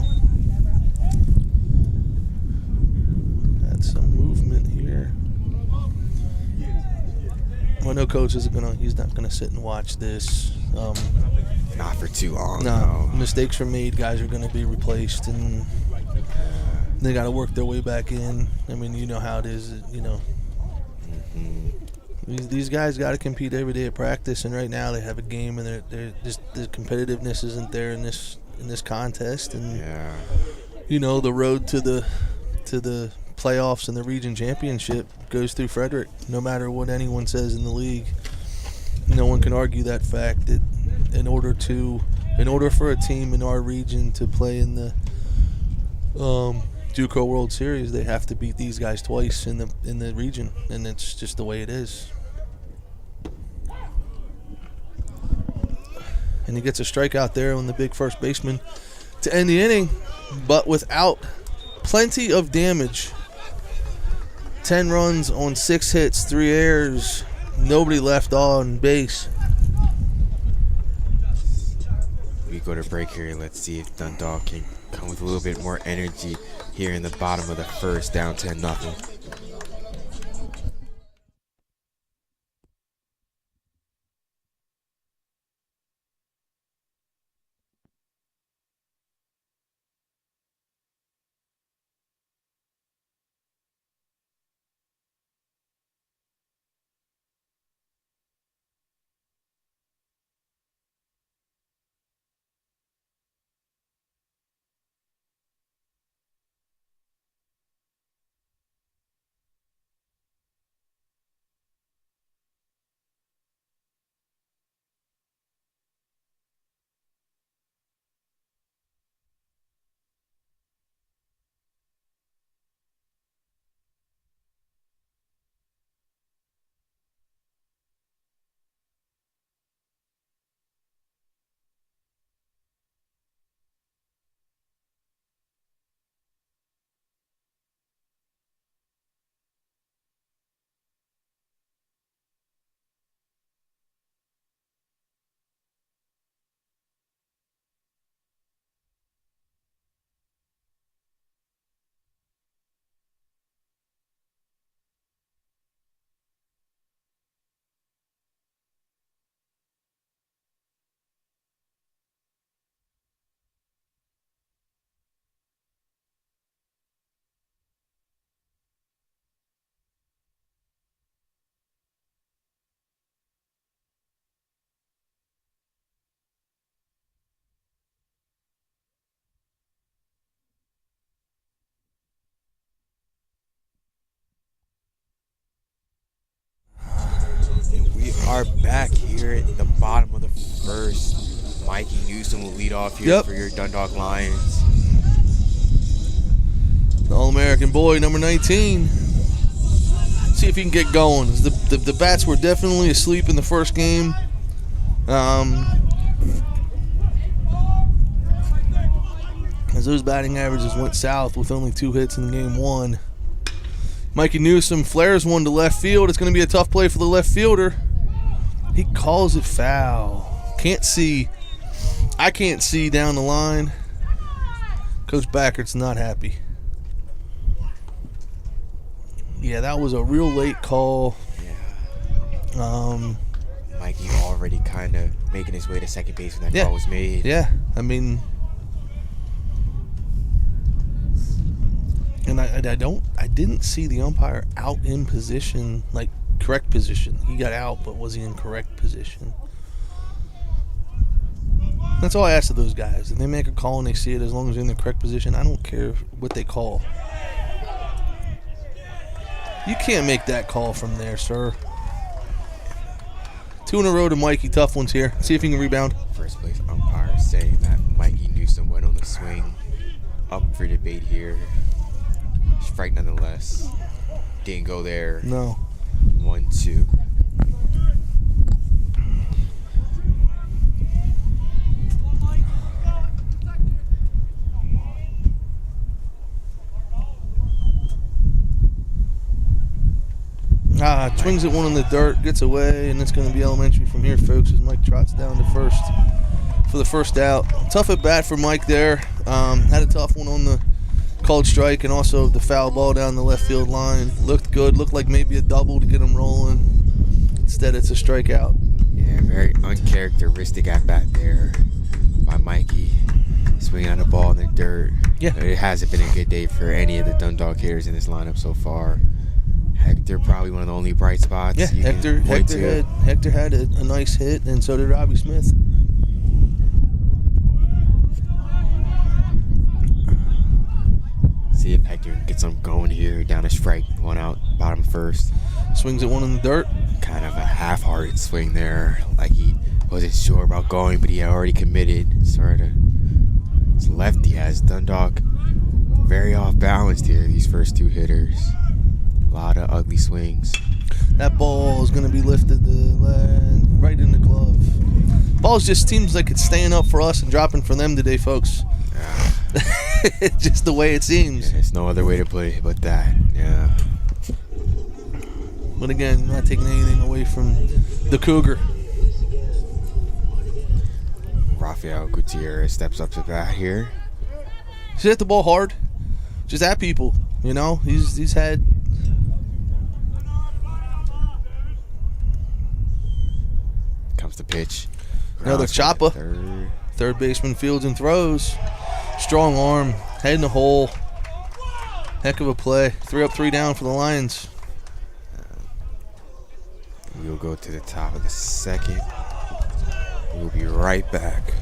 Had some movement here. Well, no coach he's not gonna sit and watch this. Not for too long. No, mistakes are made. Guys are going to be replaced, and they got to work their way back in. I mean, you know how it is. These guys got to compete every day at practice, and right now they have a game, and they're just the competitiveness isn't there in this contest, and the road to the playoffs and the region championship goes through Frederick. No matter what anyone says in the league, no one can argue that fact that in order for a team in our region to play in the JUCO World Series, they have to beat these guys twice in the region, and it's just the way it is. And he gets a strikeout there on the big first baseman to end the inning, but without plenty of damage. 10 runs on 6 hits, 3 errors, nobody left on base. We go to break here. Let's see if Dundalk can come with a little bit more energy here in the bottom of the first, down 10-0. here at the bottom of the first. Mikey Newsom will lead off here for your Dundalk Lions. The All-American boy, number 19. See if he can get going. The bats were definitely asleep in the first game. As those batting averages went south with only 2 hits in game 1. Mikey Newsom flares one to left field. It's going to be a tough play for the left fielder. He calls it foul. Can't see. I can't see down the line. Coach Backert's not happy. Yeah, that was a real late call. Yeah. Mikey already kind of making his way to second base when that call was made. Yeah, I mean, and I didn't see the umpire out in position, like correct position. He got out, but was he in correct position? That's all I ask of those guys. If they make a call and they see it, as long as they're in the correct position, I don't care what they call. You can't make that call from there, sir. 2 in a row to Mikey. Tough ones here. See if he can rebound. First place umpire saying that Mikey Newsom went on the swing. Up for debate here. Strike nonetheless. Didn't go there. No. 1-2. Swings at one in the dirt, gets away, and it's going to be elementary from here, folks, as Mike trots down to first for the first out. Tough at bat for Mike there. Had a tough one on the called strike and also the foul ball down the left field line. Looked good. Looked like maybe a double to get him rolling. Instead, it's a strikeout. Yeah, very uncharacteristic at bat there by Mikey. Swinging on the ball in the dirt. Yeah. It hasn't been a good day for any of the Dundalk hitters in this lineup so far. Hector probably one of the only bright spots. Yeah, Hector had a nice hit, and so did Robbie Smith. See if Hector gets some going here. Down a strike, one out, bottom first. Swings at one in the dirt. Kind of a half-hearted swing there, like he wasn't sure about going, but he had already committed. Sort of. His lefty has Dundalk very off balanced here. These first 2 hitters. A lot of ugly swings. That ball is going to be lifted right in the glove. Ball just seems like it's staying up for us and dropping for them today, folks. Yeah. Just the way it seems. Yeah, there's no other way to put it but that. Yeah. But again, not taking anything away from the Cougar. Rafael Gutierrez steps up to bat here. He's hit the ball hard. Just at people, you know. He's had. Comes the pitch. Another chopper. Third baseman fields and throws. Strong arm. Head in the hole. Heck of a play. 3 up, 3 down for the Lions. We'll go to the top of the second. We'll be right back.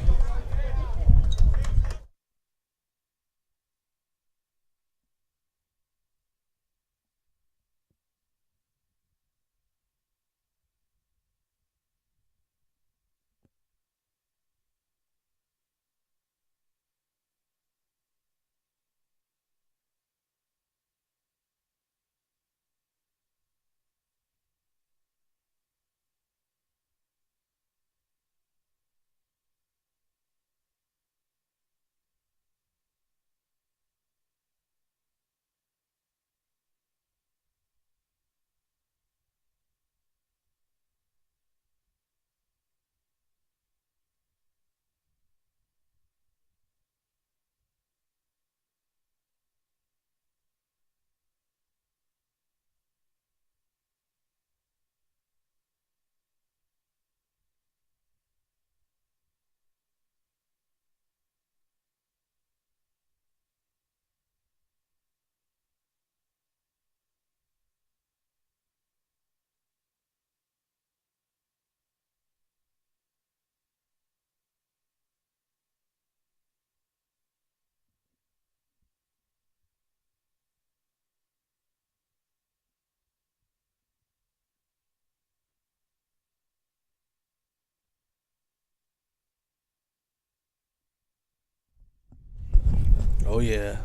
Oh, yeah.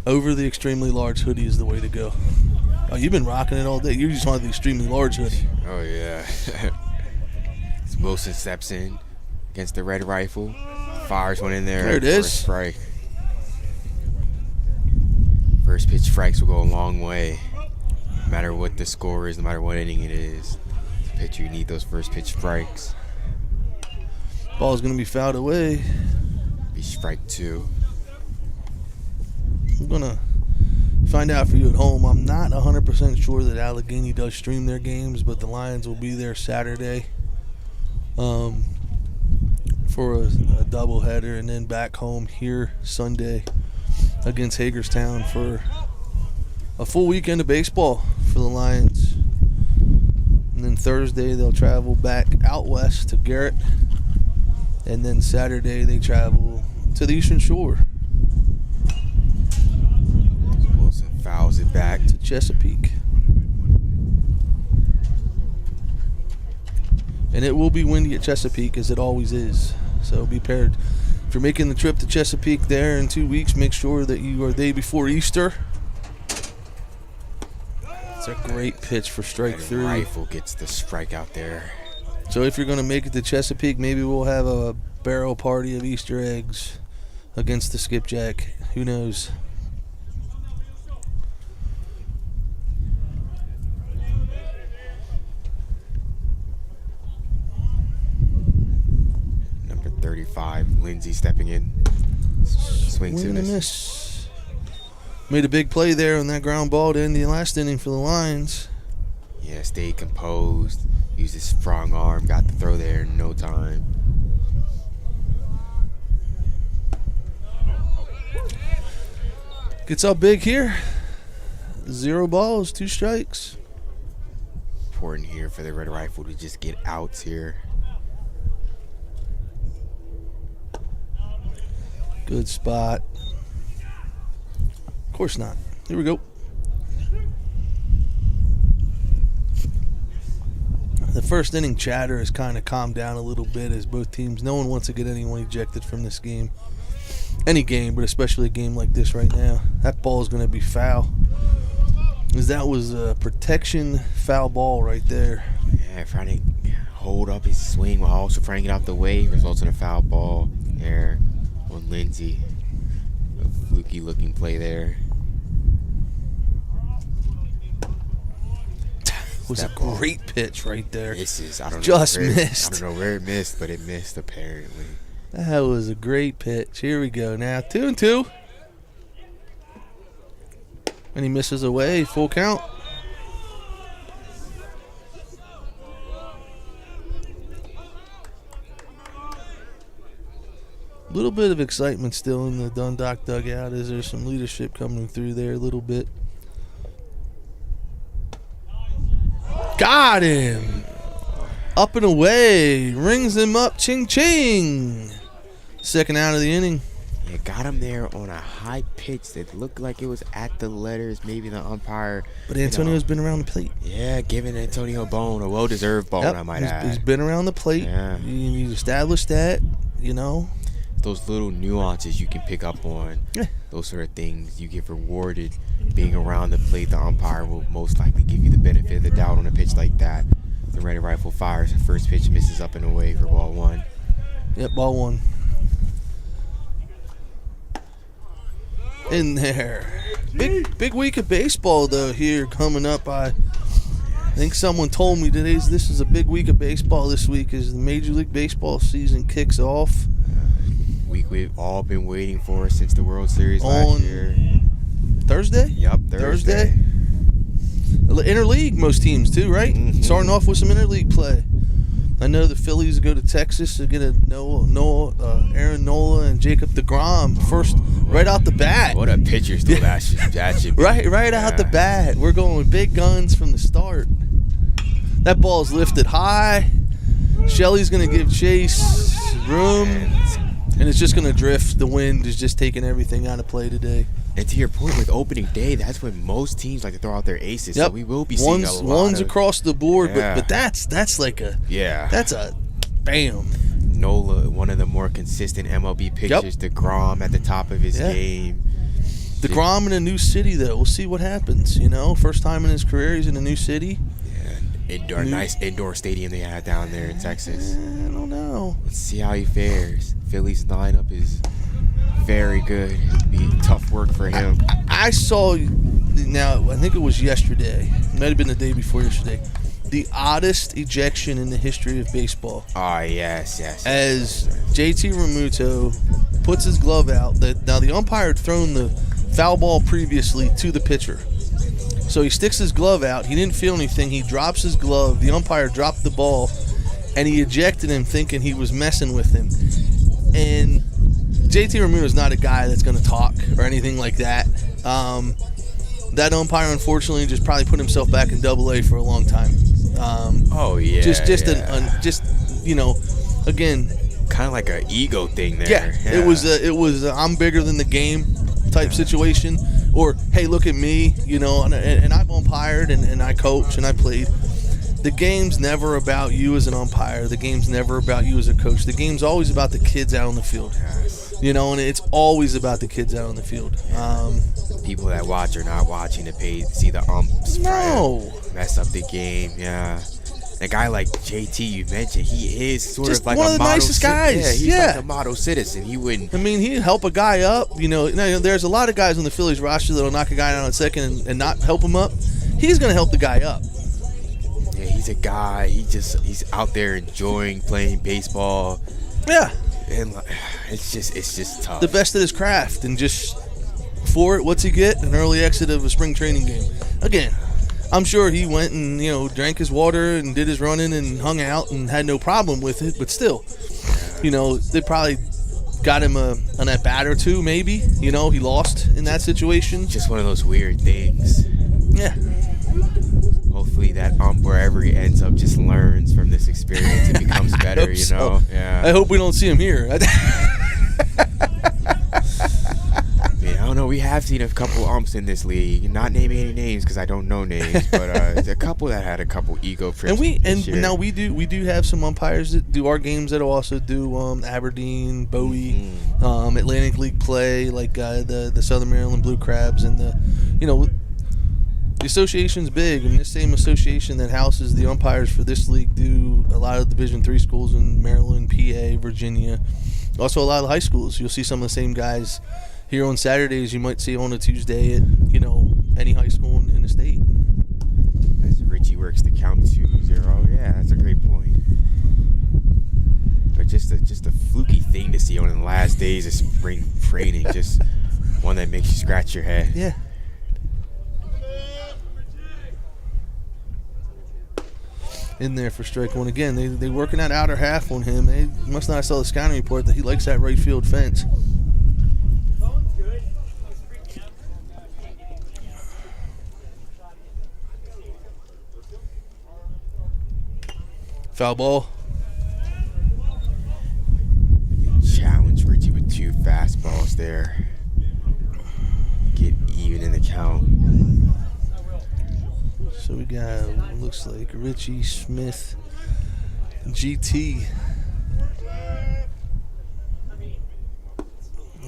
Over the extremely large hoodie is the way to go. Oh, you've been rocking it all day. You just wanted the extremely large hoodie. Oh, yeah. It's Wilson steps in against the red rifle. Fires one in there. There it is. First strike. First pitch strikes will go a long way. No matter what the score is, no matter what inning it is. As a pitcher, you need those first pitch strikes. Ball's going to be fouled away. Be strike 2. I'm going to find out for you at home. I'm not 100% sure that Allegheny does stream their games, but the Lions will be there Saturday for a doubleheader, and then back home here Sunday against Hagerstown for a full weekend of baseball for the Lions. And then Thursday they'll travel back out west to Garrett, and then Saturday they travel to the Eastern Shore. Wilson fouls it back to Chesapeake. And it will be windy at Chesapeake, as it always is. So be prepared. If you're making the trip to Chesapeake there in 2 weeks, make sure that you are there before Easter. It's a great pitch for strike 3. Rifle gets the strike out there. So if you're going to make it to Chesapeake, maybe we'll have a barrel party of Easter eggs against the skipjack. Who knows? Number 35, Lindsay stepping in. Swings and miss. Made a big play there on that ground ball to end the last inning for the Lions. Yeah, stayed composed. Used his strong arm. Got the throw there in no time. Gets up big here. 0 balls, 2 strikes. Important here for the Red Rifle to just get outs here. Good spot. Of course not. Here we go. The first inning chatter has kind of calmed down a little bit as both teams, no one wants to get anyone ejected from this game. Any game, but especially a game like this right now. That ball is going to be foul. Because that was a protection foul ball right there. Yeah, trying to hold up his swing while also trying to get out the way. Results in a foul ball there on Lindsay. A fluky looking play there. Was a great pitch right there. Misses. I don't Just know missed. I don't know where it missed, but it missed apparently. That was a great pitch. Here we go now. 2-2. And he misses away. Full count. A little bit of excitement still in the Dundalk dugout as there's some leadership coming through there a little bit. Got him. Up and away. Rings him up. Ching ching. Second out of the inning. Yeah, got him there on a high pitch that looked like it was at the letters, maybe the umpire. But Antonio's been around the plate. Yeah, giving Antonio Bone a well-deserved bone, I might add. He's been around the plate. Yeah. You established that, you know. Those little nuances you can pick up on. Yeah. Those sort of things you get rewarded being around the plate. The umpire will most likely give you the benefit of the doubt on a pitch like that. The Red Rifle fires. The first pitch misses up and away for ball 1. Yep, ball 1. In there. Big week of baseball, though, here coming up. I think someone told me today this is a big week of baseball this week as the Major League Baseball season kicks off. Week we've all been waiting for since the World Series last year. Thursday? Yep, Thursday. Interleague, most teams, too, right? Mm-hmm. Starting off with some interleague play. I know the Phillies go to Texas to get Aaron Nola and Jacob deGrom first right out the bat. What a pitcher still that should be. Right out the bat. We're going with big guns from the start. That ball is lifted high. Shelley's going to give Chase room, and it's just going to drift. The wind is just taking everything out of play today. And to your point, with opening day, that's when most teams like to throw out their aces. Yep. So we will be seeing ones across the board, Yeah. but that's like a Yeah. that's a bam. Nola, one of the more consistent MLB pitchers. DeGrom at the top of his game. DeGrom in a new city, though. We'll see what happens. First time in his career, he's in a new city. Yeah, nice indoor stadium they had down there in Texas. I don't know. Let's see how he fares. Philly's lineup is very good. It'd be tough work for him. I saw, now I think it was yesterday. It might have been the day before yesterday. The oddest ejection in the history of baseball. Oh, yes. As JT Realmuto puts his glove out. Now the umpire had thrown the foul ball previously to the pitcher. So he sticks his glove out. He didn't feel anything. He drops his glove. The umpire dropped the ball, and he ejected him thinking he was messing with him. And JT Realmuto is not a guy that's going to talk or anything like that. That umpire, unfortunately, just probably put himself back in Double-A for a long time. Again, kind of like an ego thing there. Yeah. It was I'm bigger than the game type situation, or hey, look at me, and I've umpired and I coach and I played. The game's never about you as an umpire. The game's never about you as a coach. The game's always about the kids out on the field. And it's always about the kids out on the field. People that watch are not watching to see the umps mess up the game. Yeah. A guy like JT you mentioned, he is sort just of like one a of the nicest guys. Yeah, he's like a model citizen. He wouldn't. He'd help a guy up. There's a lot of guys on the Phillies roster that'll knock a guy down on second and not help him up. He's going to help the guy up. Yeah, he's a guy. He's out there enjoying playing baseball. Yeah. And it's just tough. The best at his craft, and just for it, what's he get? An early exit of a spring training game. Again, I'm sure he went and drank his water and did his running and hung out and had no problem with it. But still, they probably got him an at bat or two, maybe. He lost in that situation. Just one of those weird things. Yeah. Hopefully that wherever he ends up just learns from this experience and becomes better. So. Yeah. I hope we don't see him here. I don't know. We have seen a couple umps in this league. Not naming any names because I don't know names, but there's a couple that had a couple ego trips. Now we do have some umpires that do our games that'll also do Aberdeen, Bowie, Atlantic League play, like the Southern Maryland Blue Crabs, and the association's big, and this same association that houses the umpires for this league do a lot of Division III schools in Maryland, PA, Virginia, also a lot of high schools. You'll see some of the same guys here on Saturdays you might see on a Tuesday at any high school in the state. As Richie works the count 2-0, yeah, that's a great point. But just a fluky thing to see on the last days of spring training, just one that makes you scratch your head. Yeah. In there for strike one again. They working that outer half on him. They must not saw the scouting report that he likes that right field fence. Foul ball. Challenge Richie with 2 fastballs there. Get even in the count. So we got, looks like Richie, Smith, GT.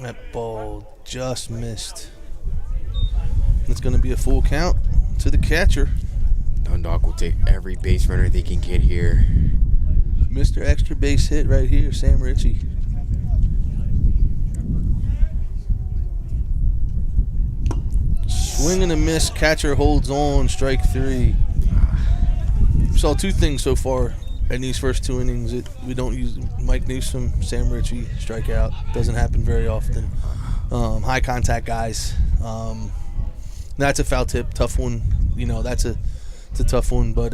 That ball just missed. It's going to be a full count to the catcher. Dundalk will take every base runner they can get here. Mr. Extra Base hit right here, Sam Ritchie. Swing and a miss, catcher holds on, strike 3. Saw 2 things so far in these first 2 innings. We don't use Mike Newsom, Sam Ritchie, strikeout. Doesn't happen very often. High contact guys. That's a foul tip, tough one. It's a tough one, but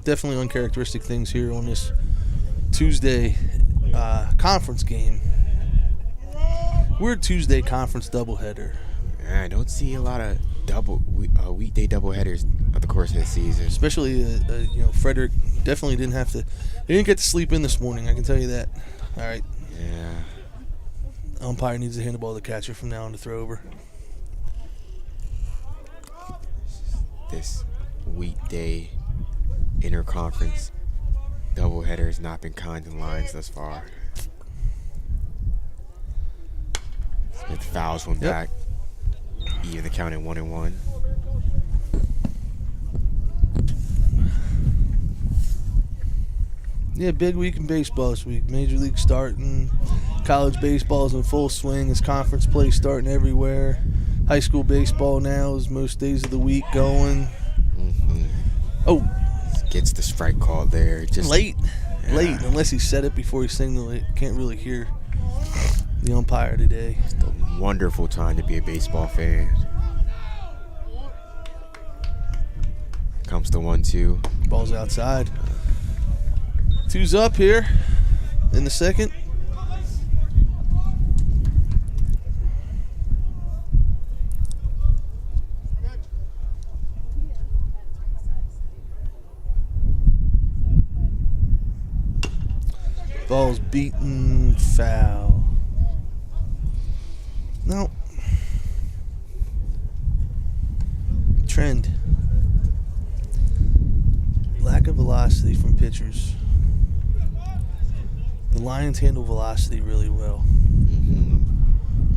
definitely uncharacteristic things here on this Tuesday conference game. Weird Tuesday conference doubleheader. I don't see a lot of weekday doubleheaders at the course of the season. Especially, Frederick definitely didn't have to. He didn't get to sleep in this morning. I can tell you that. All right. Yeah. Umpire needs to hand the ball to the catcher from now on to throw over. This weekday interconference Doubleheader has not been kind in lines thus far. Smith fouls one back. Even the count at 1-1. Yeah, big week in baseball this week. Major League starting. College baseball's in full swing. It's conference play starting everywhere. High school baseball now is most days of the week going. Oh. Gets the strike call there. Just late. Late. Unless he said it before he signaled it. Can't really hear the umpire today. It's a wonderful time to be a baseball fan. Comes the 1-2. Ball's outside. 2's up here in the second. Ball's beaten, foul. No. Trend. Lack of velocity from pitchers. The Lions handle velocity really well.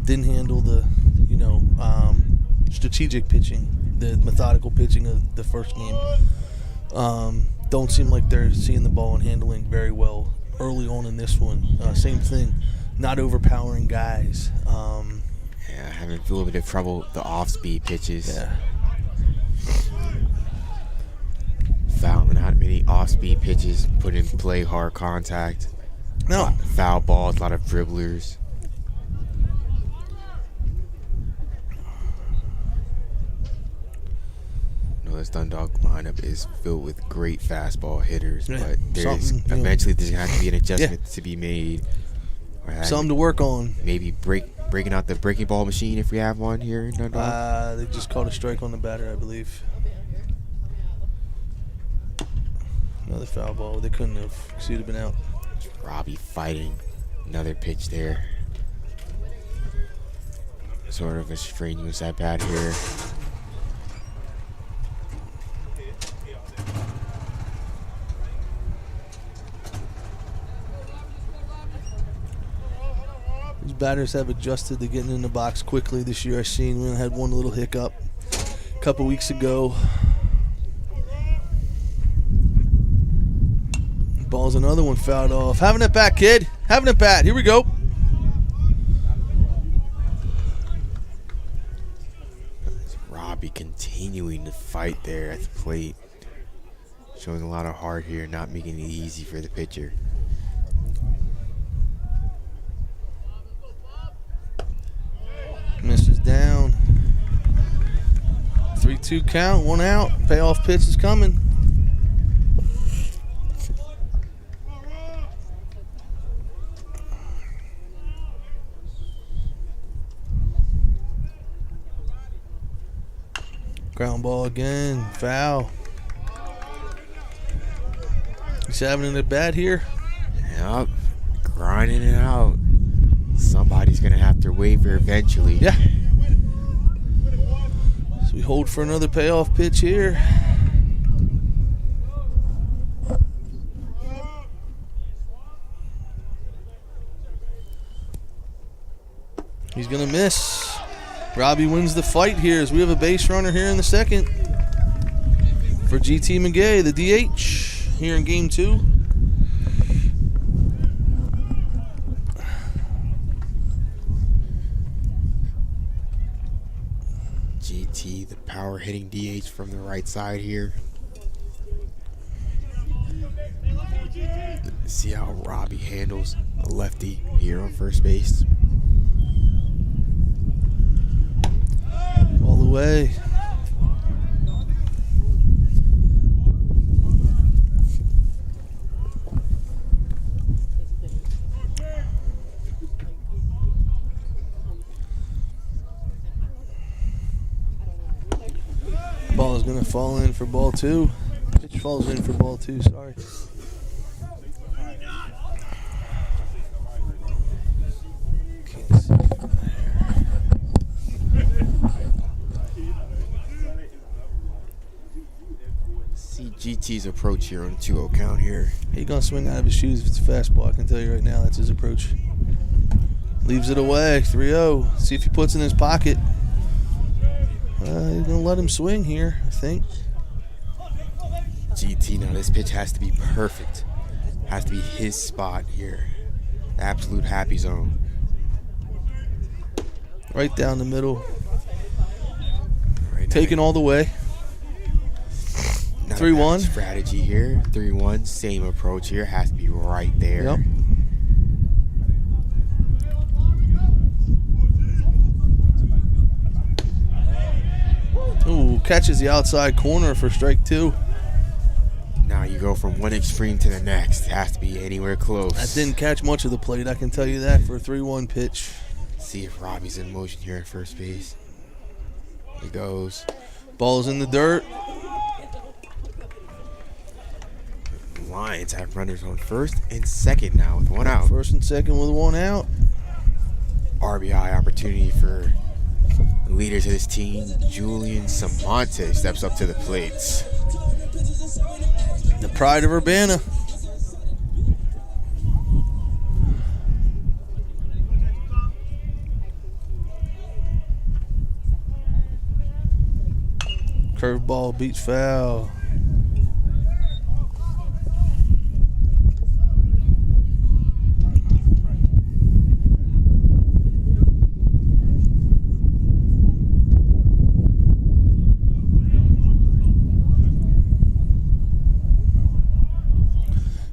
Didn't handle the, strategic pitching, the methodical pitching of the first game. Don't seem like they're seeing the ball and handling very well early on in this one. Same thing, not overpowering guys. Having a little bit of trouble with the off-speed pitches. Yeah. Fouling out many off-speed pitches, put in play hard contact. No. Foul balls, a lot of dribblers. This Dundalk lineup is filled with great fastball hitters, but eventually there's going to have to be an adjustment to be made. Something to work on. Maybe breaking out the breaking ball machine if we have one here in Dundalk. They just called a strike on the batter, I believe. Another foul ball. They couldn't have, because he'd have been out. Robbie fighting. Another pitch there. Sort of a strenuous at bat here. These batters have adjusted to getting in the box quickly this year. I've seen we had one little hiccup a couple weeks ago. Ball's another one fouled off. Having it back, kid. Having it back. Here we go. Robbie continuing to fight there at the plate. Showing a lot of heart here, not making it easy for the pitcher. Misses down. 3-2 count, 1 out. Payoff pitch is coming. Ground ball again, foul. He's having it at bat here. Yep, grinding it out. Somebody's going to have to waver eventually. Yeah. So we hold for another payoff pitch here. He's going to miss. Robbie wins the fight here as we have a base runner here in the second for GT McGay, the DH, here in game 2. GT, the power hitting DH from the right side here. See how Robbie handles a lefty here on first base. All the way. Ball is going to fall in for ball 2. Pitch falls in for ball 2, sorry. Can't see. GT GT's approach here on 2-0 count here. He's going to swing out of his shoes if it's a fastball. I can tell you right now that's his approach. Leaves it away, 3-0. See if he puts it in his pocket. He's going to let him swing here, I think. GT, now this pitch has to be perfect. Has to be his spot here. The absolute happy zone. Right down the middle. Right, Taken all the way. 3-1. Strategy here. 3-1. Same approach here. Has to be right there. Yep. Ooh, catches the outside corner for strike 2. Now you go from one extreme to the next. Has to be anywhere close. That didn't catch much of the plate, I can tell you that, for a 3-1 pitch. See if Robbie's in motion here at first base. He goes. Ball's in the dirt. Lions have runners on first and second now with 1 out. First and second with 1 out. RBI opportunity for the leaders of this team. Julian Samonte steps up to the plates. The pride of Urbana. Curveball beats foul.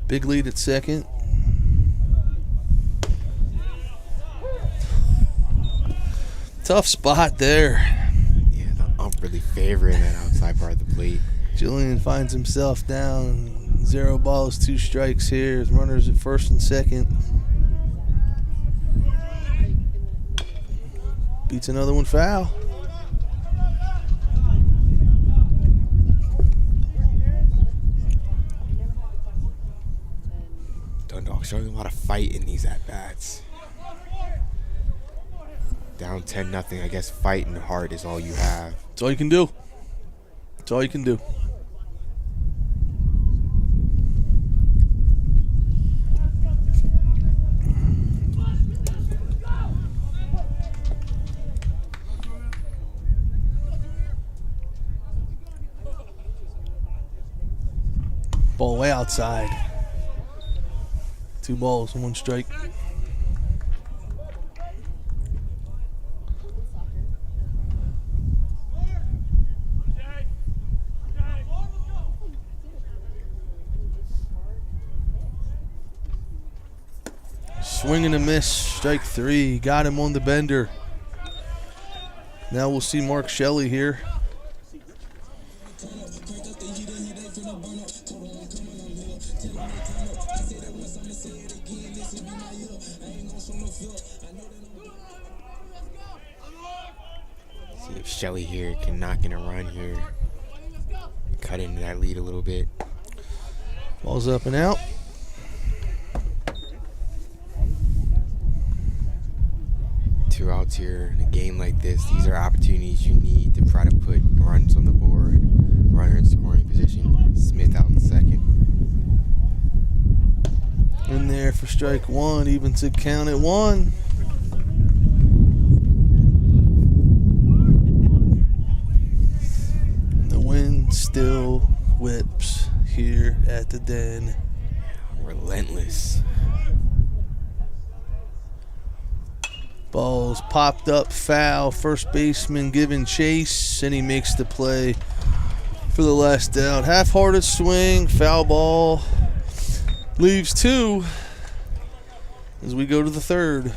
Big lead at second. Tough spot there. Yeah, the ump really favoring that outside part of the plate. Julian finds himself down 0 balls, 2 strikes here. His runners at first and second. Beats another one foul. Dundalk showing a lot of fight in these at-bats. Down 10-0, I guess fighting hard is all you have. That's all you can do. That's all you can do. Ball way outside. 2 balls and 1 strike. Swing and a miss, strike 3. Got him on the bender. Now we'll see Mark Shelley here. See if Shelley here can knock in a run here. Cut into that lead a little bit. Ball's up and out. Two outs here in a game like this. These are opportunities you need to try to put runs on the board. Runner in scoring position. Smith out in second. In there for strike 1. Evens it count at 1. The wind still whips here at the Den. Relentless. Ball's popped up, foul. First baseman giving chase, and he makes the play for the last out. Half-hearted swing, foul ball. Leaves 2 as we go to the 3rd.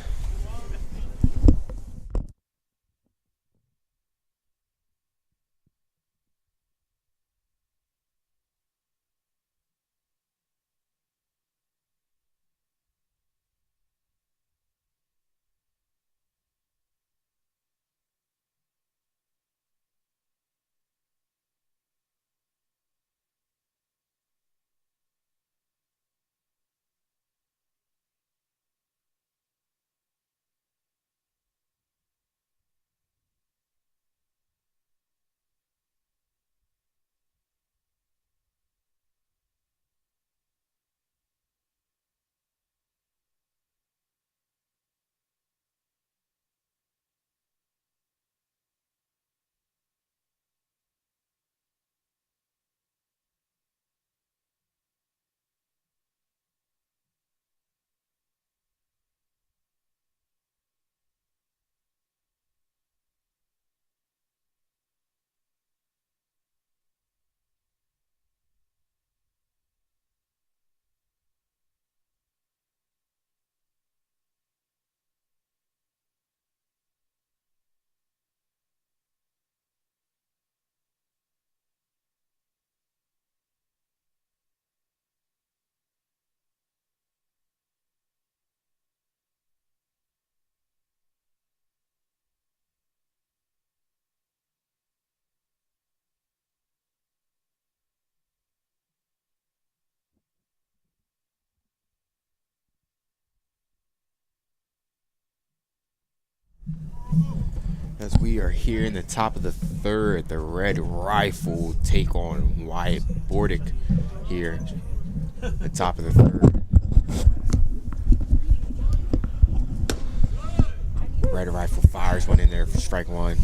As we are here in the top of the third, the Red Rifle take on Wyatt Bordick here. The top of the third. Red Rifle fires one in there for strike one.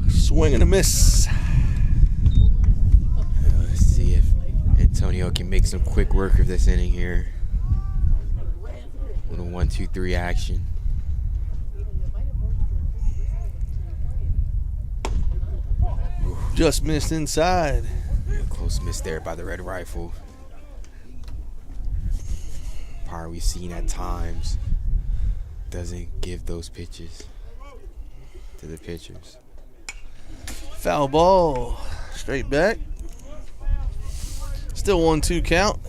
Swing and a miss. Let's see if Antonio can make some quick work of this inning here. Little 1-2-3 action. Just missed inside. Close miss there by the Red Rifle. Power we've seen at times doesn't give those pitches to the pitchers. Foul ball. Straight back. Still 1-2 count.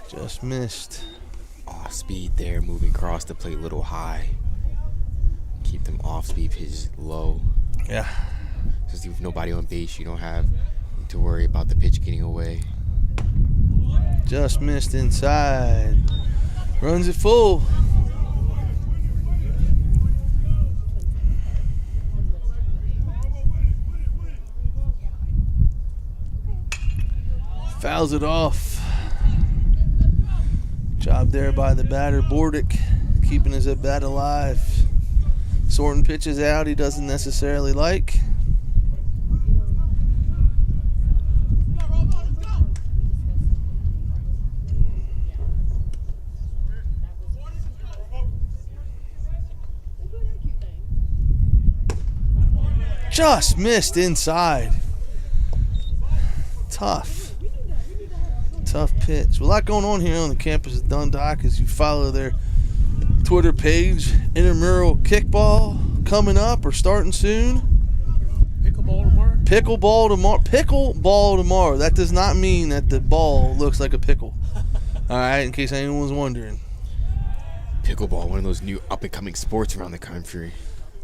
Just missed. Off speed there, moving across the plate a little high. Keep them off speed pitches low. Yeah. Just with nobody on base, you don't have to worry about the pitch getting away. Just missed inside. Runs it full. Fouls it off. Job there by the batter, Bordick, keeping his at bat alive. Sorting pitches out he doesn't necessarily like. Just missed inside. Tough pitch. A lot going on here on the campus of Dundalk as you follow their Twitter page. Intramural kickball coming up or starting soon. Pickleball tomorrow? Pickleball tomorrow. That does not mean that the ball looks like a pickle. All right, in case anyone's wondering. Pickleball, one of those new up-and-coming sports around the country.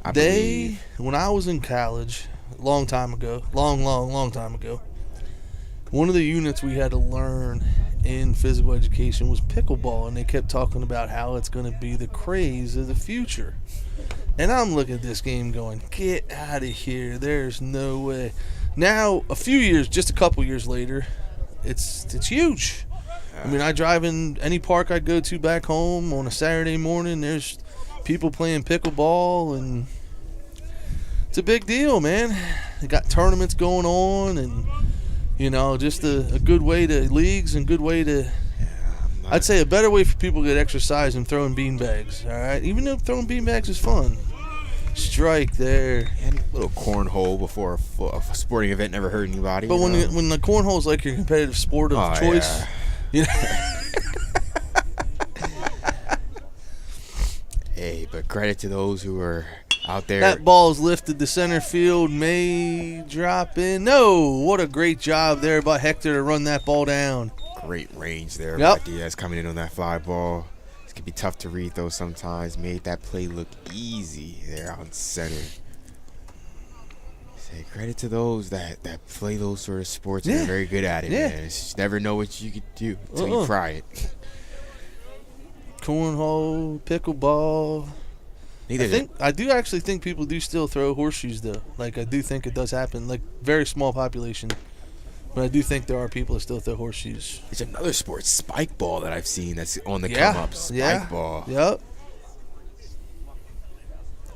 I believe. When I was in college, long time ago, one of the units we had to learn in physical education was pickleball, and they kept talking about how it's going to be the craze of the future. And I'm looking at this game going, get out of here. There's no way. Now, just a couple years later, it's huge. I mean, I drive in any park I go to back home on a Saturday morning, there's people playing pickleball, and it's a big deal, man. They got tournaments going on, and just a good way to leagues and good way to. I'd say a better way for people to get exercise than throwing beanbags. All right, even though throwing beanbags is fun. Strike there. And a little cornhole before a sporting event never hurt anybody. But when the cornhole is like your competitive sport of choice, Hey, but credit to those who are out there. That ball's lifted to center field, may drop in. No, what a great job there by Hector to run that ball down. Great range there by Diaz coming in on that fly ball. This could be tough to read though sometimes. Made that play look easy there out in center. Say credit to those that play those sort of sports and are very good at it, man. Just never know what you could do until you try it. Cornhole, pickleball. I do actually think people do still throw horseshoes, though. Like, I do think it does happen. Like, very small population. But I do think there are people that still throw horseshoes. There's another sport, spike ball, that I've seen that's on the come-up. Spike ball. Yep.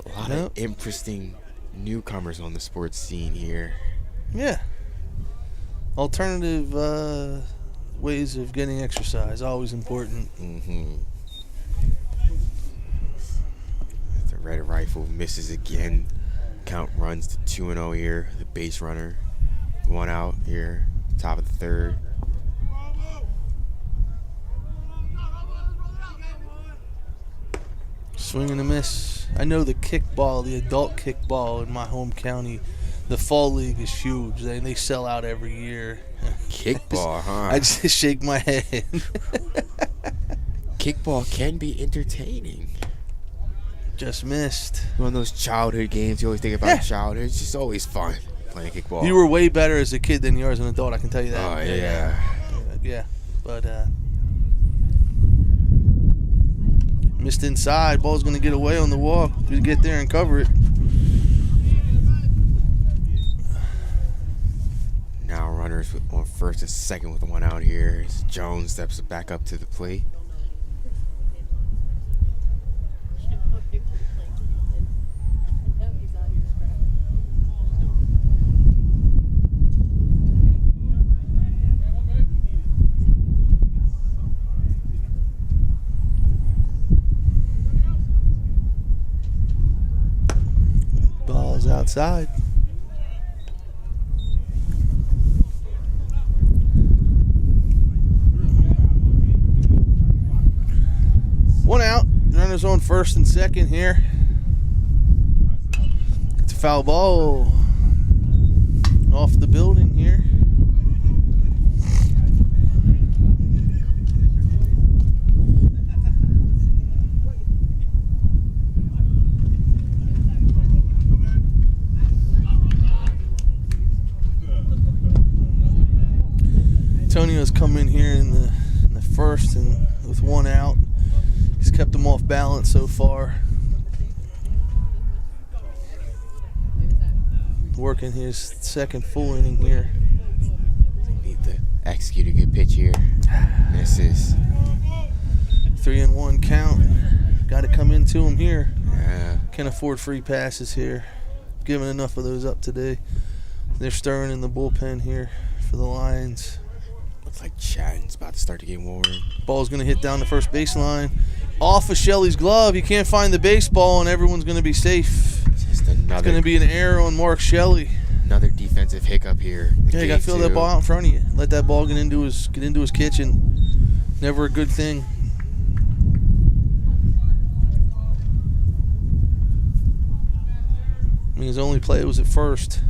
A lot of interesting newcomers on the sports scene here. Yeah. Alternative ways of getting exercise, always important. Mm-hmm. The Red Rifle misses again. Count runs to 2-0 here. The base runner, one out here, top of the third. Swing and a miss. I know the kickball, the adult kickball in my home county, the fall league is huge. They sell out every year. Kickball, huh? I just shake my head. kickball can be entertaining. Just missed. One of those childhood games you always think about. Childhood. It's just always fun playing kickball. You were way better as a kid than you are as an adult, I can tell you that. Oh, yeah. Yeah. But, missed inside. Ball's going to get away on the walk. You get there and cover it. Now runners on first and second with one out here. As Jones steps back up to the plate. Ball's outside. One out. Runners on first and second here. It's a foul ball off the building here. Antonio's come in here in the first and with one out. He's kept them off balance so far. Working his second full inning here. Need to execute a good pitch here. Misses. 3-1 count. Got to come into him here. Yeah. Can't afford free passes here. Giving enough of those up today. They're stirring in the bullpen here for the Lions. Looks like Chatton's about to start to get warm. Ball's going to hit down the first baseline. Off of Shelley's glove. You can't find the baseball, and everyone's going to be safe. Just another. It's going to be an error on Mark Shelley. Another defensive hiccup here. Yeah, you got to feel that ball out in front of you. Let that ball get into his kitchen. Never a good thing. I mean, his only play was at first.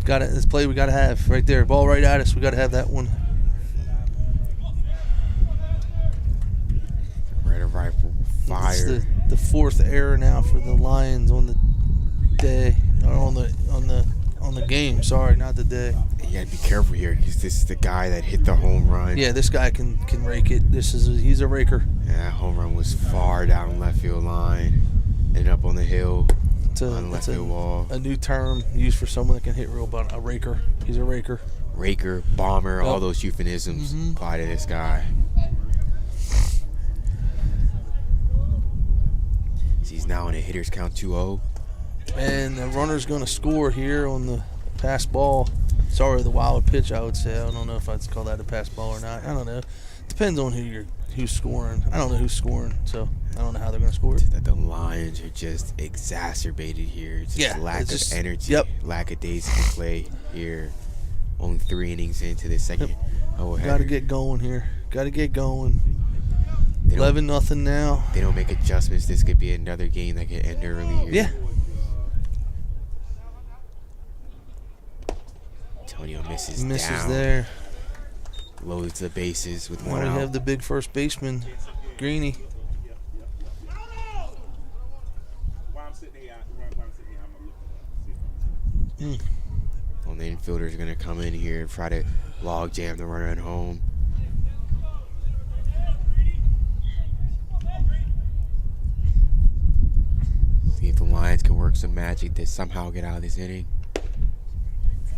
Got it. This play we got to have right there. Ball right at us. We got to have that one. Right of rifle fire. It's the fourth error now for the Lions on the day, or on the game. Sorry, not the day. You got to be careful here because this is the guy that hit the home run. Yeah, this guy can rake it. He's a raker. Yeah, that home run was far down the left field line, ended up on the hill. On the left field wall. A new term used for someone that can hit real ball. A raker. He's a raker. Raker, bomber, all those euphemisms apply to this guy. He's now in a hitter's count 2-0. And the runner's going to score here on the pass ball. Sorry, the wild pitch, I would say. I don't know if I'd call that a pass ball or not. I don't know. Depends on who's scoring. I don't know who's scoring, so I don't know how they're going to score it. That the Lions are just exacerbated here. Just lack of energy, lack of days to play here. Only 3 innings into the second. Got to get going here. Got to get going. 11-0 now. They don't make adjustments. This could be another game that could end early here. Yeah. Antonio misses down. There. Loads the bases with one out. We out. have the big first baseman, Greeny. Well, the infielder's going to come in here and try to log jam the runner at home. See if the Lions can work some magic to somehow get out of this inning.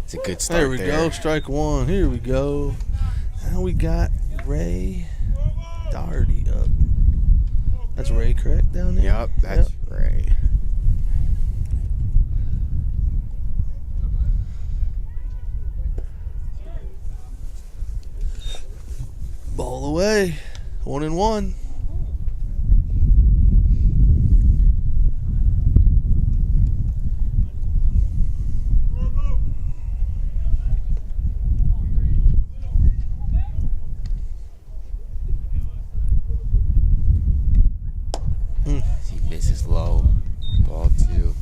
It's a good start there. There we go. Strike one. Here we go. Now we got Ray Doherty up. That's Ray, correct, down there? Yep, that's Ray. Ball away. 1-1. He misses low. Ball 2.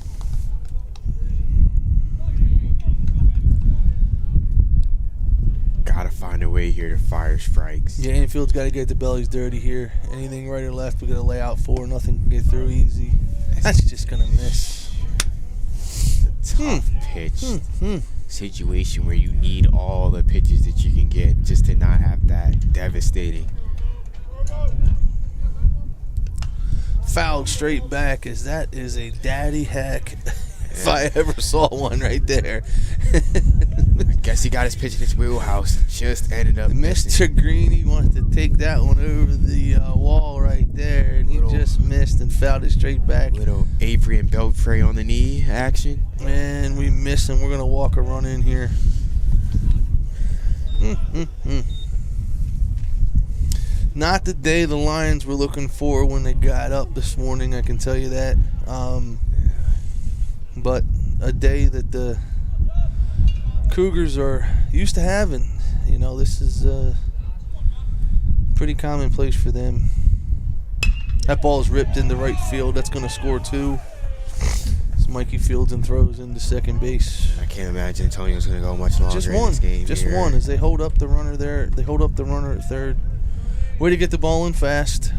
Gotta find a way day here to fire strikes. Yeah, Anfield's got to get the bellies dirty here. Anything right or left, we got to lay out for. Nothing can get through easy. That's just going to miss. It's a tough pitch situation where you need all the pitches that you can get just to not have that devastating. Fouled straight back, as that is a daddy hack if I ever saw one right there. I guess he got his pitch in his wheelhouse. Just ended up missing. Mr. Greeny wanted to take that one over the wall right there, and he just missed and fouled it straight back. Little Avery and Beltray on the knee action. Man, we miss him. We're going to walk a run in here. Not the day the Lions were looking for when they got up this morning, I can tell you that. But a day that the Cougars are used to having. You know, this is pretty commonplace for them. That ball is ripped into right field. That's going to score 2. As Mikey fields and throws into second base. I can't imagine Antonio's going to go much longer in this game. Just one. As they hold up the runner there. They hold up the runner at third. Way to get the ball in fast.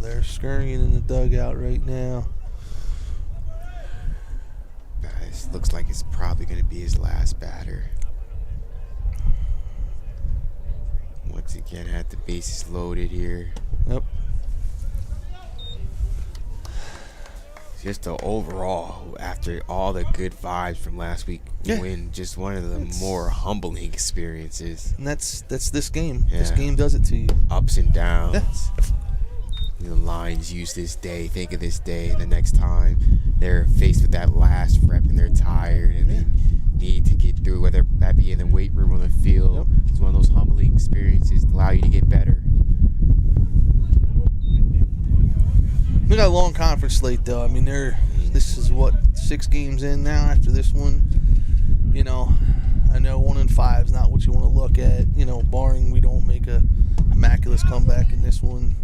They're scurrying in the dugout right now. Guys, looks like it's probably going to be his last batter. Once again, had the bases loaded here. Yep. Just the overall, after all the good vibes from last week, win just one of the more humbling experiences. And that's this game. Yeah. This game does it to you. Ups and downs. The Lions use this day, think of this day, the next time they're faced with that last rep and they're tired and they need to get through, whether that be in the weight room or the field. Yep. It's one of those humbling experiences that allow you to get better. We got a long conference slate, though. I mean, this is, 6 games in now after this one. You know, I know 1-5 is not what you want to look at, you know, barring we don't make a miraculous comeback in this one.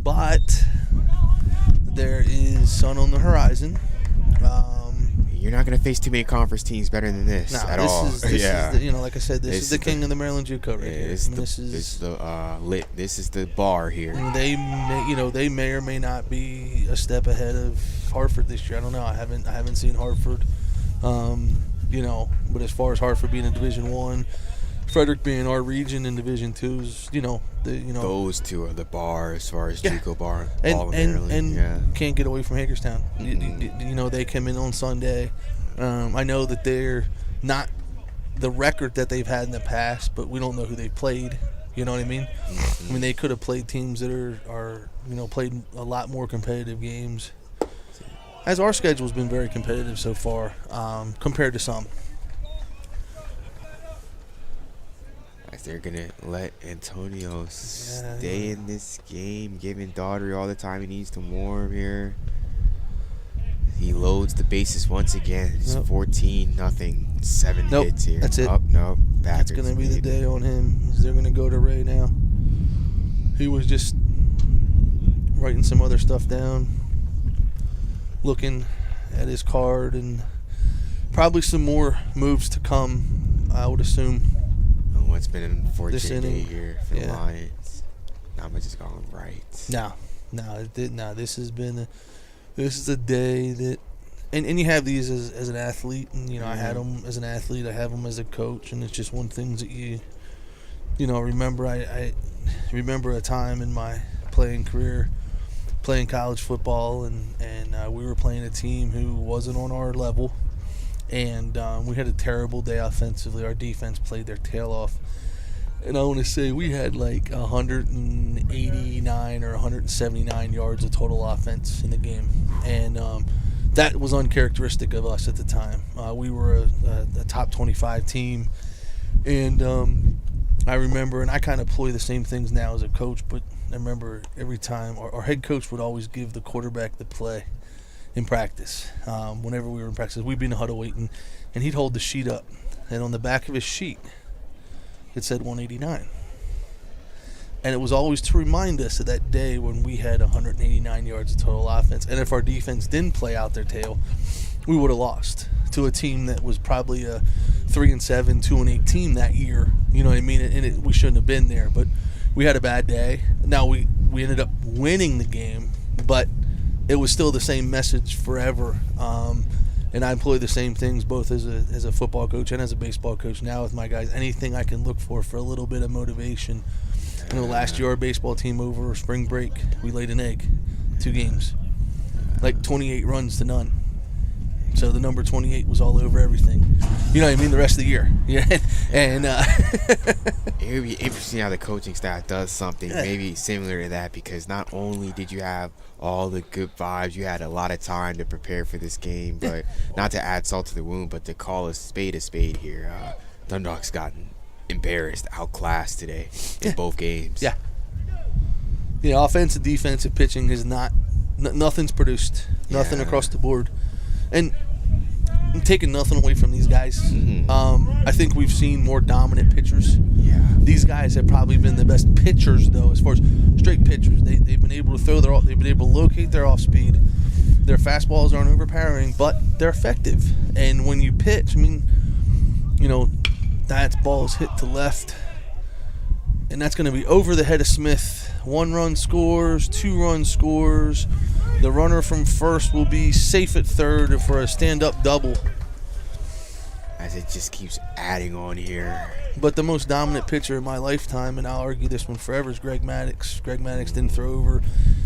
But there is sun on the horizon. You're not going to face too many conference teams better than this at all. This is the, you know, like I said, this is the king of the Maryland JUCO right here. This is the bar here. They may or may not be a step ahead of Hartford this year. I don't know. I haven't seen Hartford. You know, but as far as Hartford being in Division I, Frederick being our region in Division II's, those two are the bar as far as JUCO bar all of Maryland. And can't get away from Hagerstown. You know, they come in on Sunday. I know that they're not the record that they've had in the past, but we don't know who they've played. You know what I mean? I mean, they could have played teams that are played a lot more competitive games. As our schedule's been very competitive so far, compared to some. They're going to let Antonio stay in this game, giving Daughtry all the time he needs to warm here. He loads the bases once again. It's 14-0, 7 hits here. That's it. That's going to be the day on him. They're going to go to Ray now. He was just writing some other stuff down, looking at his card, and probably some more moves to come, I would assume. It's been an unfortunate day here for the Lions. Not much has gone right. No, this is a day that, and you have these as an athlete, and I had them as an athlete, I have them as a coach, and it's just one thing that you remember. I remember a time in my playing career, playing college football, and we were playing a team who wasn't on our level. And we had a terrible day offensively. Our defense played their tail off. And I want to say we had like 189 or 179 yards of total offense in the game. And that was uncharacteristic of us at the time. We were a top 25 team. And I remember, and I kind of employ the same things now as a coach, but I remember every time our head coach would always give the quarterback the play in practice. Whenever we were in practice, we'd be in the huddle waiting, and he'd hold the sheet up, and on the back of his sheet it said 189, and it was always to remind us of that day when we had 189 yards of total offense, and if our defense didn't play out their tail, we would have lost to a team that was probably a 3-7, 2-8 team that year. You know what I mean? And we shouldn't have been there, but we had a bad day. Now we ended up winning the game, but it was still the same message forever. And I employ the same things both as a football coach and as a baseball coach now with my guys. Anything I can look for a little bit of motivation. You know, last year our baseball team over spring break, we laid an egg, 2 games, like 28 runs to none. So the number 28 was all over everything. You know what I mean? The rest of the year. Yeah. And it would be interesting how the coaching staff does something maybe similar to that, because not only did you have all the good vibes, you had a lot of time to prepare for this game, but not to add salt to the wound, but to call a spade here. Dundalk's gotten embarrassed, outclassed today in both games. Yeah. Yeah, offensive, defensive pitching is nothing's produced. Nothing across the board. And I'm taking nothing away from these guys. I think we've seen more dominant pitchers. Yeah. These guys have probably been the best pitchers, though, as far as straight pitchers. They've been able to they've been able to locate their off speed. Their fastballs aren't overpowering, but they're effective. And when you pitch, I mean, you know, that ball's hit to left, and that's going to be over the head of Smith. 1 run scores, 2 run scores. The runner from first will be safe at third for a stand-up double. As it just keeps adding on here. But the most dominant pitcher in my lifetime, and I'll argue this one forever, is Greg Maddux. Greg Maddux didn't throw over,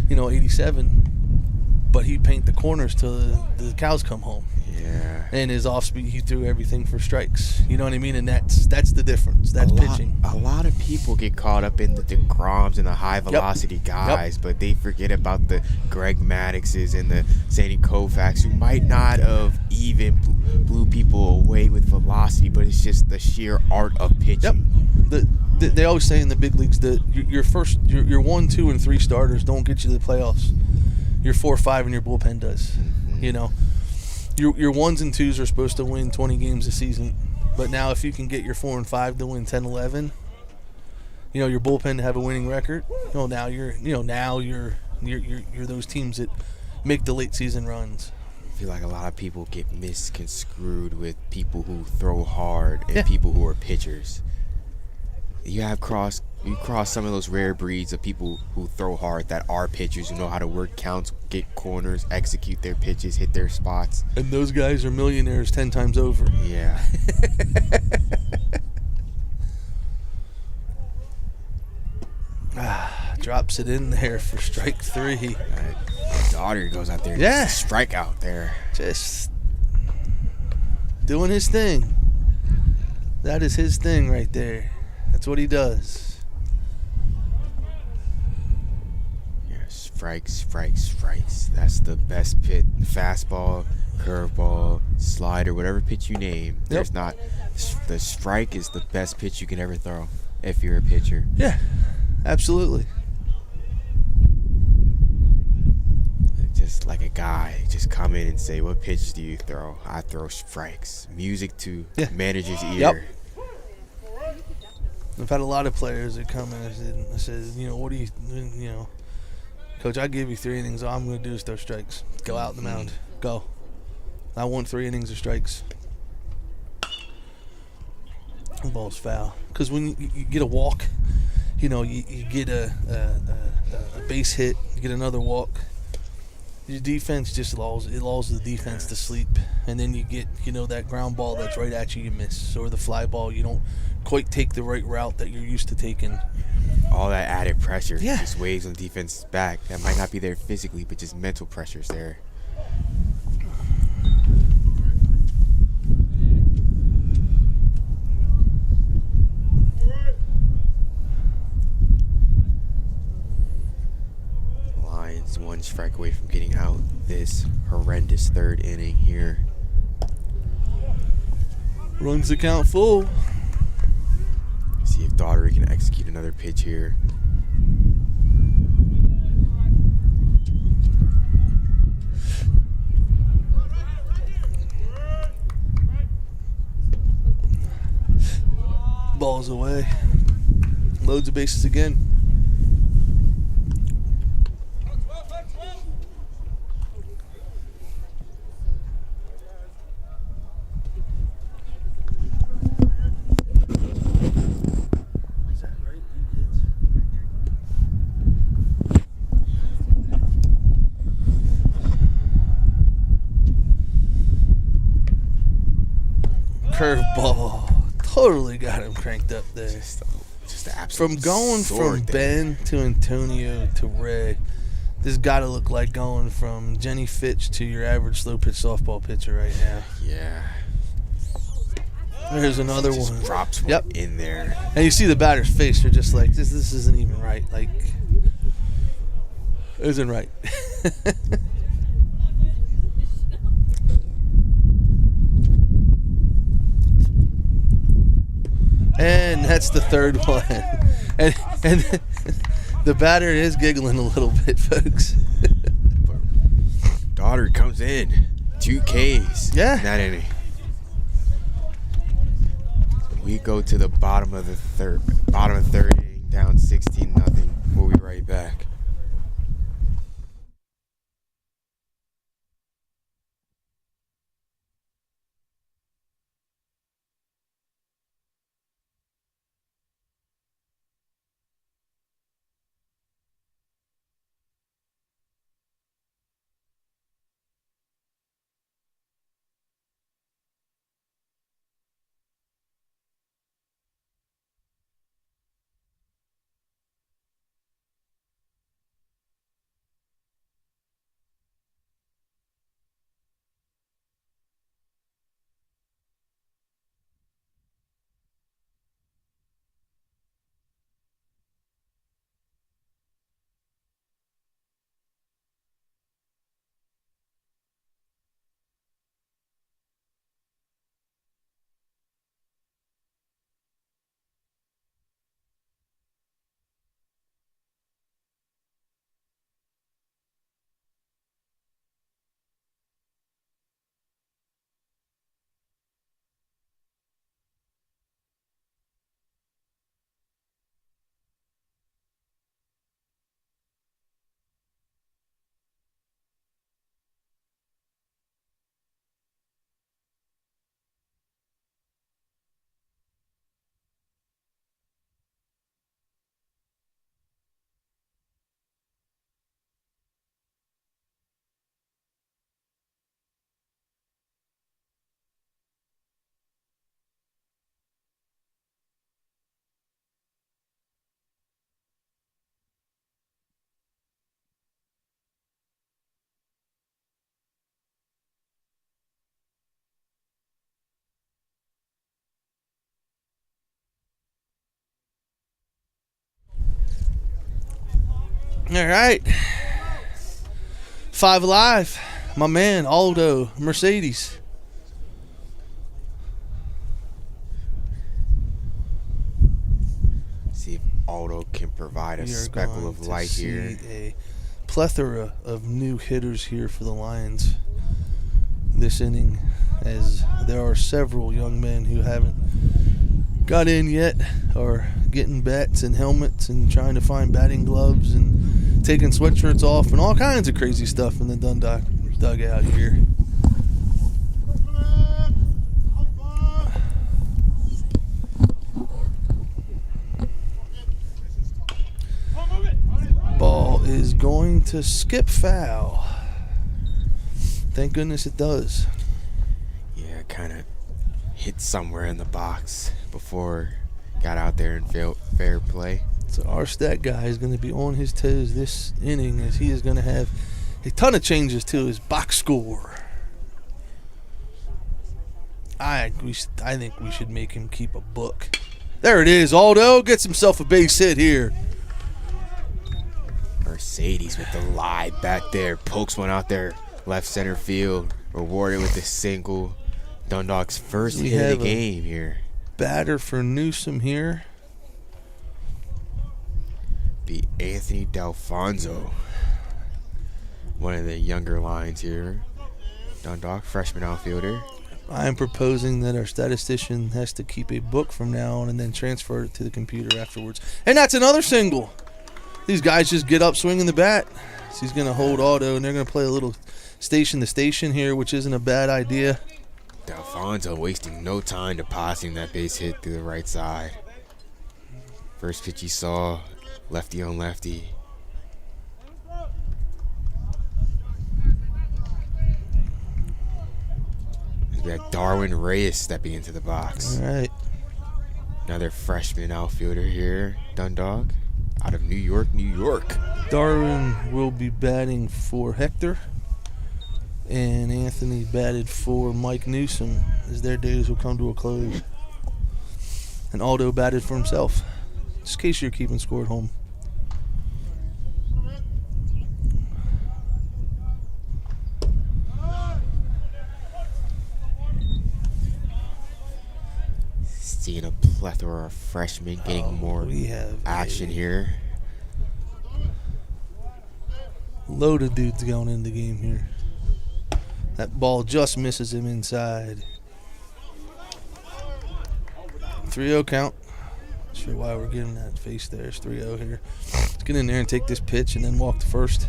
87, but he'd paint the corners till the cows come home. Yeah. And his off-speed, he threw everything for strikes. You know what I mean? And that's the difference. That's pitching. A lot of people get caught up in the DeGroms and the high-velocity guys, but they forget about the Greg Maddoxes and the Sandy Koufax, who might not have even blew people away with velocity, but it's just the sheer art of pitching. They always say in the big leagues that your 1, 2, and 3 starters don't get you to the playoffs. Your 4, 5, and your bullpen does. You know? Your 1s and 2s are supposed to win 20 games a season, but now if you can get your 4 and 5 to win 10, 11, your bullpen to have a winning record, now you're those teams that make the late season runs. I feel like a lot of people get misconstrued with people who throw hard and people who are pitchers. You cross some of those rare breeds of people who throw hard that are pitchers, who know how to work counts, get corners, execute their pitches, hit their spots. And those guys are millionaires 10 times over. Yeah. Drops it in there for strike 3. My daughter goes out there and strike out there. Just doing his thing. That is his thing right there. That's what he does. Yeah, strikes. That's the best pitch. Fastball, curveball, slider, whatever pitch you name. There's not. The strike is the best pitch you can ever throw if you're a pitcher. Yeah, absolutely. Just like a guy, just come in and say, "What pitch do you throw?" I throw strikes. Music to manager's ear. Yep. I've had a lot of players that come in and said, what do you, Coach, I give you 3 innings. All I'm going to do is throw strikes. Go out the mound. Go. I want 3 innings of strikes. The ball's foul. Because when you get a walk, you get a base hit, you get another walk. Your defense just lulls the defense to sleep. And then you get, that ground ball that's right at you miss. Or the fly ball, you don't quite take the right route that you're used to taking. All that added pressure just weighs on the defense's back. That might not be there physically, but just mental pressure's there. Lions 1 strike away from getting out this horrendous 3rd inning here. Runs the count full. See if Daughtery can execute another pitch here. Ball's away. Loads of bases again. curveball totally got him cranked up there. Just an absolute From going from Ben to Antonio to Ray, this got to look like going from Jenny Fitch to your average slow pitch softball pitcher right now. Yeah. There's another Just one. drops one in there. And you see the batter's face. They're just like, this isn't even right. Like, isn't right. And that's the third one. And the batter is giggling a little bit, folks. Daughter comes in. 2 Ks. Yeah. Not any. We go to the bottom of the third inning, down 16-0. We'll be right back. All right. 5 Alive. My man, Aldo Mercedes. See if Aldo can provide a speckle of light here. A plethora of new hitters here for the Lions this inning, as there are several young men who haven't got in yet, or getting bats and helmets and trying to find batting gloves and taking sweatshirts off and all kinds of crazy stuff in the Dundalk dugout here. Ball is going to skip foul. Thank goodness it does. Yeah, kind of hit somewhere in the box before got out there and felt fair play. So our stat guy is going to be on his toes this inning, as he is going to have a ton of changes to his box score. I think we should make him keep a book. There it is. Aldo gets himself a base hit here. Mercedes with the live back there, pokes one out there, left center field, rewarded with a single. Dundalk's first hit of the game here. Batter for Newsom here. Be Anthony D'Alfonso, one of the younger lines here. Dundalk, freshman outfielder. I am proposing that our statistician has to keep a book from now on and then transfer it to the computer afterwards. And that's another single. These guys just get up swinging the bat. So he's going to hold Aldo, and they're going to play a little station to station here, which isn't a bad idea. D'Alfonso wasting no time depositing that base hit through the right side. First pitch he saw, lefty on lefty. That Darwin Reyes stepping into the box. All right. Another freshman outfielder here, Dundalk, out of New York, New York. Darwin will be batting for Hector, and Anthony batted for Mike Newsom as their days will come to a close. And Aldo batted for himself, just in case you're keeping score at home. Seeing a plethora of freshmen getting more action here. Load of dudes going in the game here. That ball just misses him inside. 3-0 count. Not sure why we're getting that face there. It's 3-0 here. Let's get in there and take this pitch and then walk to first.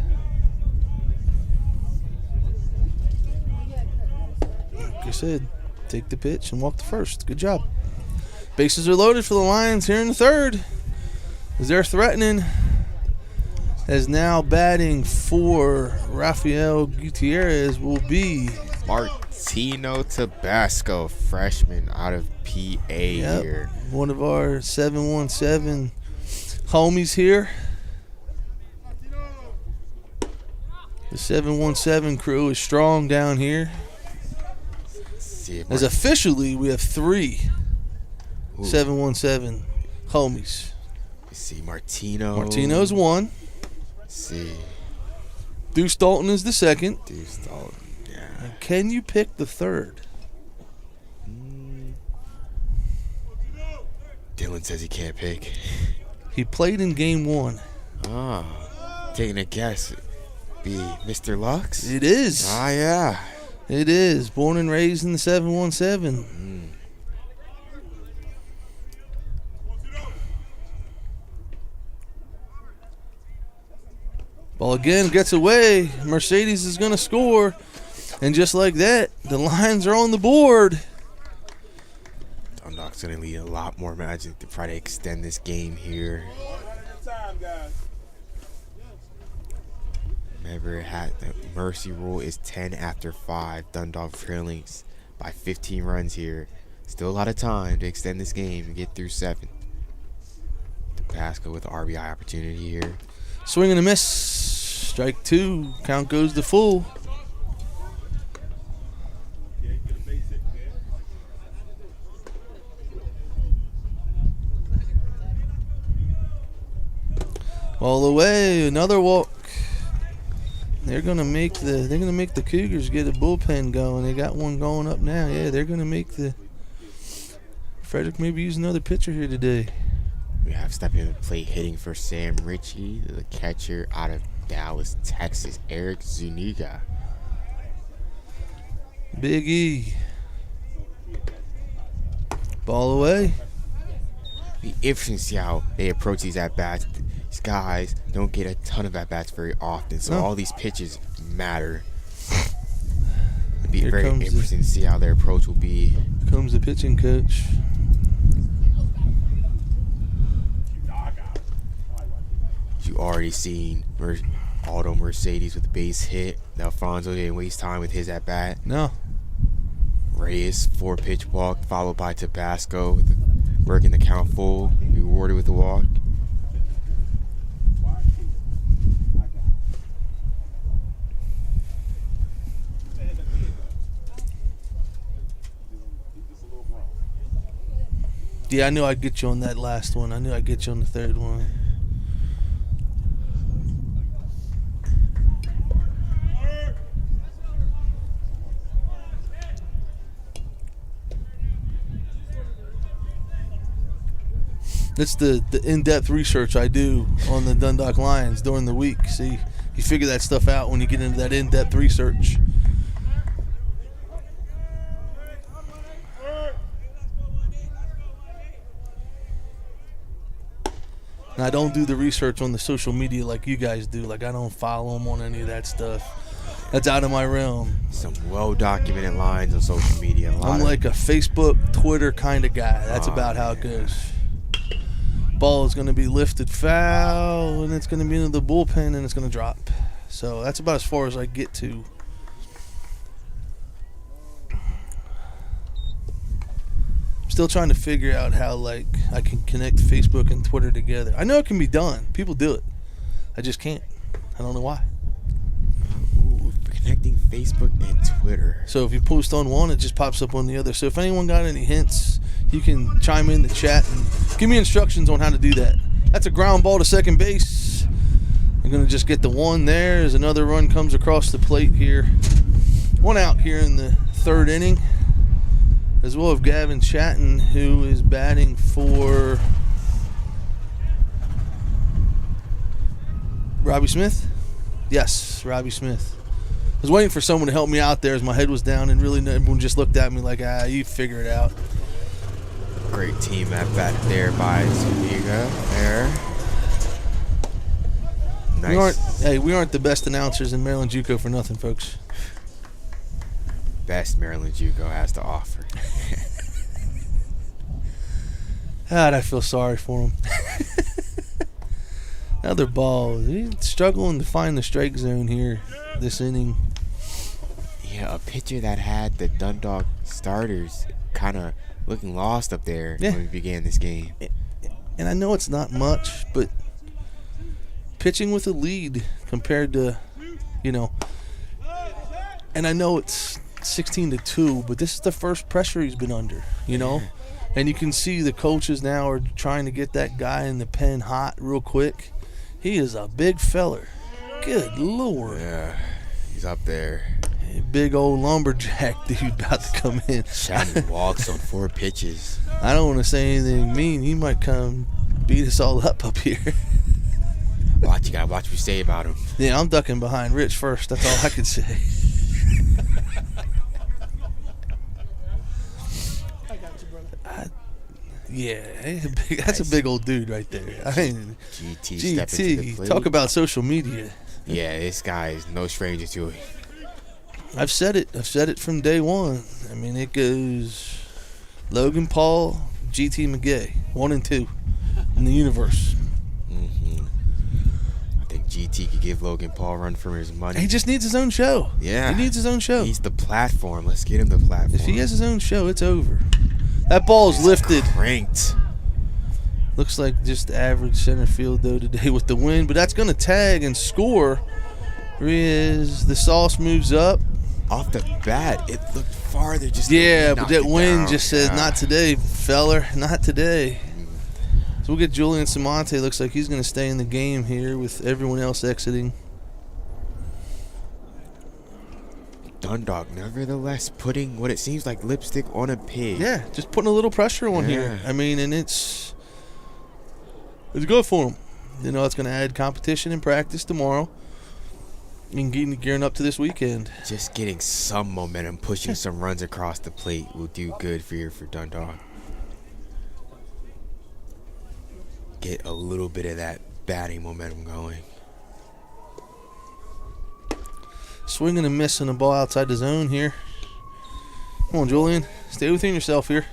Like I said, take the pitch and walk to first. Good job. Bases are loaded for the Lions here in the third. As they're threatening. As now batting for Rafael Gutierrez will be Martino Tabasco, freshman out of PA here. One of our 717 homies here. The 717 crew is strong down here. As officially we have 3 717 homies. Let's see, Martino. Martino's 1. Let's see. Deuce Dalton is the 2nd. Deuce Dalton, yeah. And can you pick the 3rd? Dylan says he can't pick. He played in game 1. Taking a guess. Be Mr. Lux? It is. Yeah. It is. Born and raised in the 717. Ball again gets away. Mercedes is going to score. And just like that, the Lions are on the board. Dundalk's going to lead a lot more magic to try to extend this game here. Remember, the mercy rule is 10 after 5. Dundalk trailing by 15 runs here. Still a lot of time to extend this game and get through 7. Tabasco with the RBI opportunity here. Swing and a miss. Strike 2. Count goes to full. All the way, another walk. They're gonna make the Cougars get a bullpen going. They got one going up now. Yeah, they're gonna make the Frederick maybe use another pitcher here today. We have stepping in the plate hitting for Sam Ritchie, the catcher out of Dallas, Texas, Eric Zuniga. Big E. Ball away. Be interesting to see how they approach these at-bats. These guys don't get a ton of at-bats very often, so all these pitches matter. It'd be very interesting to see how their approach will be. Here comes the pitching coach. You already seen Aldo Mercedes with the base hit. Alfonso didn't waste time with his at-bat. No. Reyes, 4-pitch walk, followed by Tabasco, working the count full, rewarded with the walk. Yeah, I knew I'd get you on that last one. I knew I'd get you on the 3rd one. That's the in-depth research I do on the Dundalk Lions during the week. See, you figure that stuff out when you get into that in-depth research. And I don't do the research on the social media like you guys do. Like, I don't follow them on any of that stuff. That's out of my realm. Some well-documented lines on social media. I'm like a Facebook, Twitter kind of guy. That's about how it goes. Ball is going to be lifted foul, and it's going to be into the bullpen, and it's going to drop. So that's about as far as I get to. Still trying to figure out how, like, I can connect Facebook and Twitter together. I know it can be done. People do it. I just can't. I don't know why. Ooh, connecting Facebook and Twitter. So if you post on one, it just pops up on the other. So if anyone got any hints, you can chime in the chat and give me instructions on how to do that. That's a ground ball to second base. I'm going to just get the one there as another run comes across the plate here. One out here in the third inning. As well as Gavin Chatton, who is batting for Robbie Smith? Yes, Robbie Smith. I was waiting for someone to help me out there as my head was down, and really everyone just looked at me like, you figure it out. Great team at bat there by Zuniga there. Nice. We aren't the best announcers in Maryland JUCO for nothing, folks. Best Maryland JUCO has to offer. God, I feel sorry for him. Another ball. He's struggling to find the strike zone here this inning. Yeah, a pitcher that had the Dundalk starters kind of looking lost up there when we began this game. And I know it's not much, but pitching with a lead compared to, and I know it's 16-2, but this is the first pressure he's been under, and you can see the coaches now are trying to get that guy in the pen hot real quick. He is a big feller. Good Lord. Yeah, he's up there. Big old lumberjack dude about to come in. Chatting walks on 4 pitches. I don't want to say anything mean. He might come beat us all up here. Watch, you gotta watch what you say about him. Yeah, I'm ducking behind Rich first. That's all I can say. I got you, brother. That's a big old dude right there. GT, talk about social media. Yeah, this guy is no stranger to it. I've said it from day one. I mean, it goes Logan Paul, GT McGay, 1 and 2 in the universe. Mm-hmm. I think GT could give Logan Paul a run for his money. He just needs his own show. Yeah. He needs his own show. He's the platform. Let's get him the platform. If he has his own show, it's over. That ball's lifted. Cranked. Looks like just average center field, though, today with the wind. But that's going to tag and score as the sauce moves up. Off the bat, it looked farther. But that wind just said, not today, feller, not today. So we'll get Julian Samante. Looks like he's going to stay in the game here with everyone else exiting. Dundalk, nevertheless, putting what it seems like lipstick on a pig. Yeah, just putting a little pressure on here. I mean, and it's good for him. It's going to add competition in practice tomorrow. And gearing up to this weekend. Just getting some momentum, pushing some runs across the plate will do good for Dundalk. Get a little bit of that batting momentum going. Swinging and missing a ball outside the zone here. Come on, Julian. Stay within yourself here.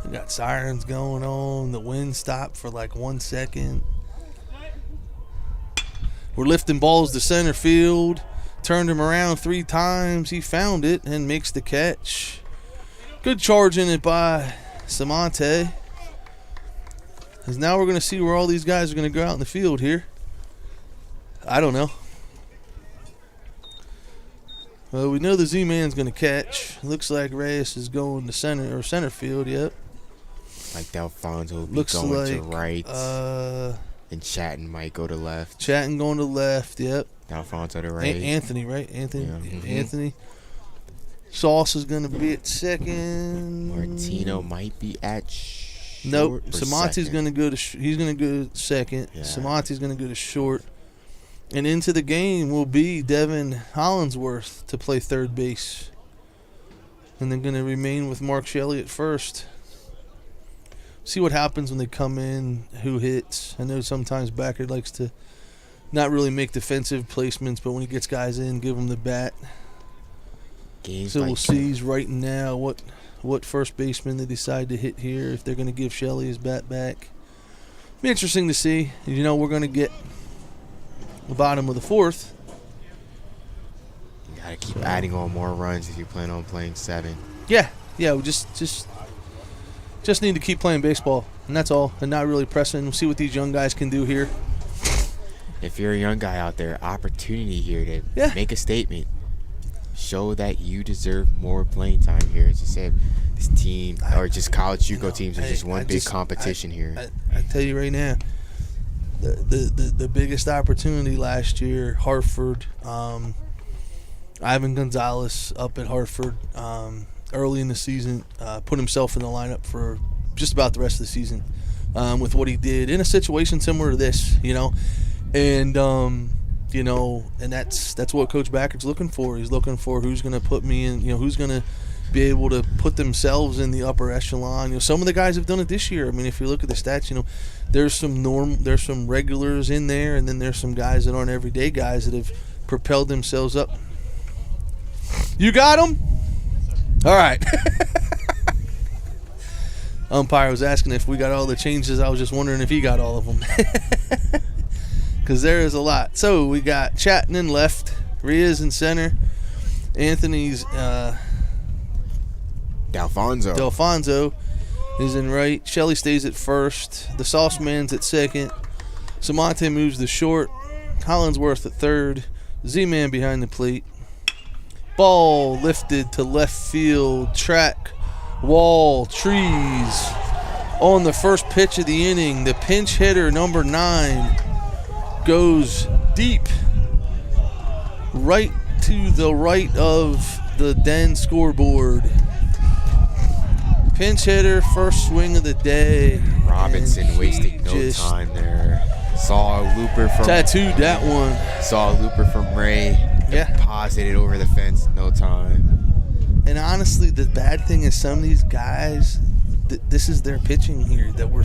We got sirens going on. The wind stopped for like 1 second. We're lifting balls to center field. Turned him around 3 times. He found it and makes the catch. Good charge in it by Samante. Because now we're going to see where all these guys are going to go out in the field here. I don't know. Well, we know the Z-Man's going to catch. Looks like Reyes is going to center field, yep. Like Alfonso will be Looks going like, to right. And Chatton might go to left. Chatton going to left, yep. Alfonso to right. Anthony, right? Anthony. Yeah. Mm-hmm. Anthony. Sauce is going to be at second. Martino might be at short. Nope. Samante's going to go to he's going to go second. Yeah. Samante's going to go to short. And into the game will be Devin Hollinsworth to play third base. And they're going to remain with Mark Shelley at first. See what happens when they come in, who hits. I know sometimes Backer likes to not really make defensive placements, but when he gets guys in, give them the bat. So we'll see right now what first baseman they decide to hit here, if they're going to give Shelley his bat back. Be interesting to see. We're going to get the bottom of the 4th. You got to keep adding on more runs if you plan on playing 7. Yeah, we just need to keep playing baseball, and that's all, and not really pressing. We'll see what these young guys can do here. If you're a young guy out there, opportunity here to make a statement. Show that you deserve more playing time here. As you said, this team, or just college JUCO teams, are just one big competition here. I tell you right now, the biggest opportunity last year, Hartford, Ivan Gonzalez up at Hartford early in the season, put himself in the lineup for just about the rest of the season with what he did in a situation similar to this, and and that's what Coach Backert's looking for. He's looking for who's going to put me in, who's going to be able to put themselves in the upper echelon. Some of the guys have done it this year. I mean, if you look at the stats, there's some regulars in there, and then there's some guys that aren't everyday guys that have propelled themselves up. You got them? All right. Umpire was asking if we got all the changes. I was just wondering if he got all of them. Because there is a lot. So we got Chatton in left, Riaz in center, Anthony's Delfonso is in right. Shelley stays at first. The Sauce Man's at second. Samante moves to short. Hollinsworth at third. Z-Man behind the plate. Ball lifted to left field. Track, wall, trees. On the first pitch of the inning, the pinch hitter, number 9, goes deep right to the right of the Den scoreboard. Pinch hitter, first swing of the day. Robinson wasting no time there. Saw a looper from tattooed that one. Saw a looper from Ray. Deposited over the fence, no time. And honestly, the bad thing is some of these guys, this is their pitching here. That we're,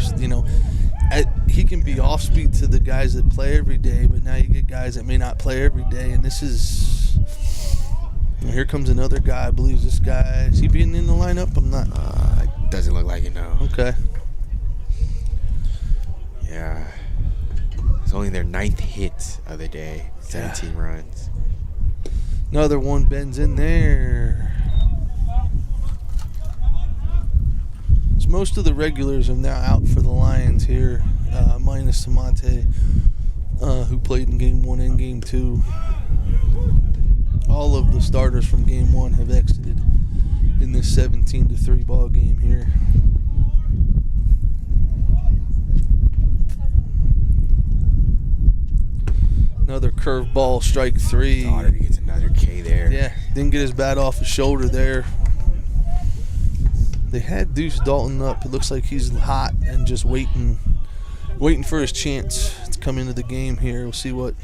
he can be off speed to the guys that play every day, but now you get guys that may not play every day, and this is. Here comes another guy. I believe this guy. Is he being in the lineup? I'm not. It doesn't look like it, no. Okay. Yeah. It's only their 9th hit of the day. 17 runs. Another one bends in there. So most of the regulars are now out for the Lions here, minus Samante, who played in Game 1 and Game 2. All of the starters from Game 1 have exited in this 17-3 ball game here. Another curveball, strike 3. Daugherty gets another K there. Yeah, didn't get his bat off his shoulder there. They had Deuce Dalton up. It looks like he's hot and just waiting for his chance to come into the game here. We'll see what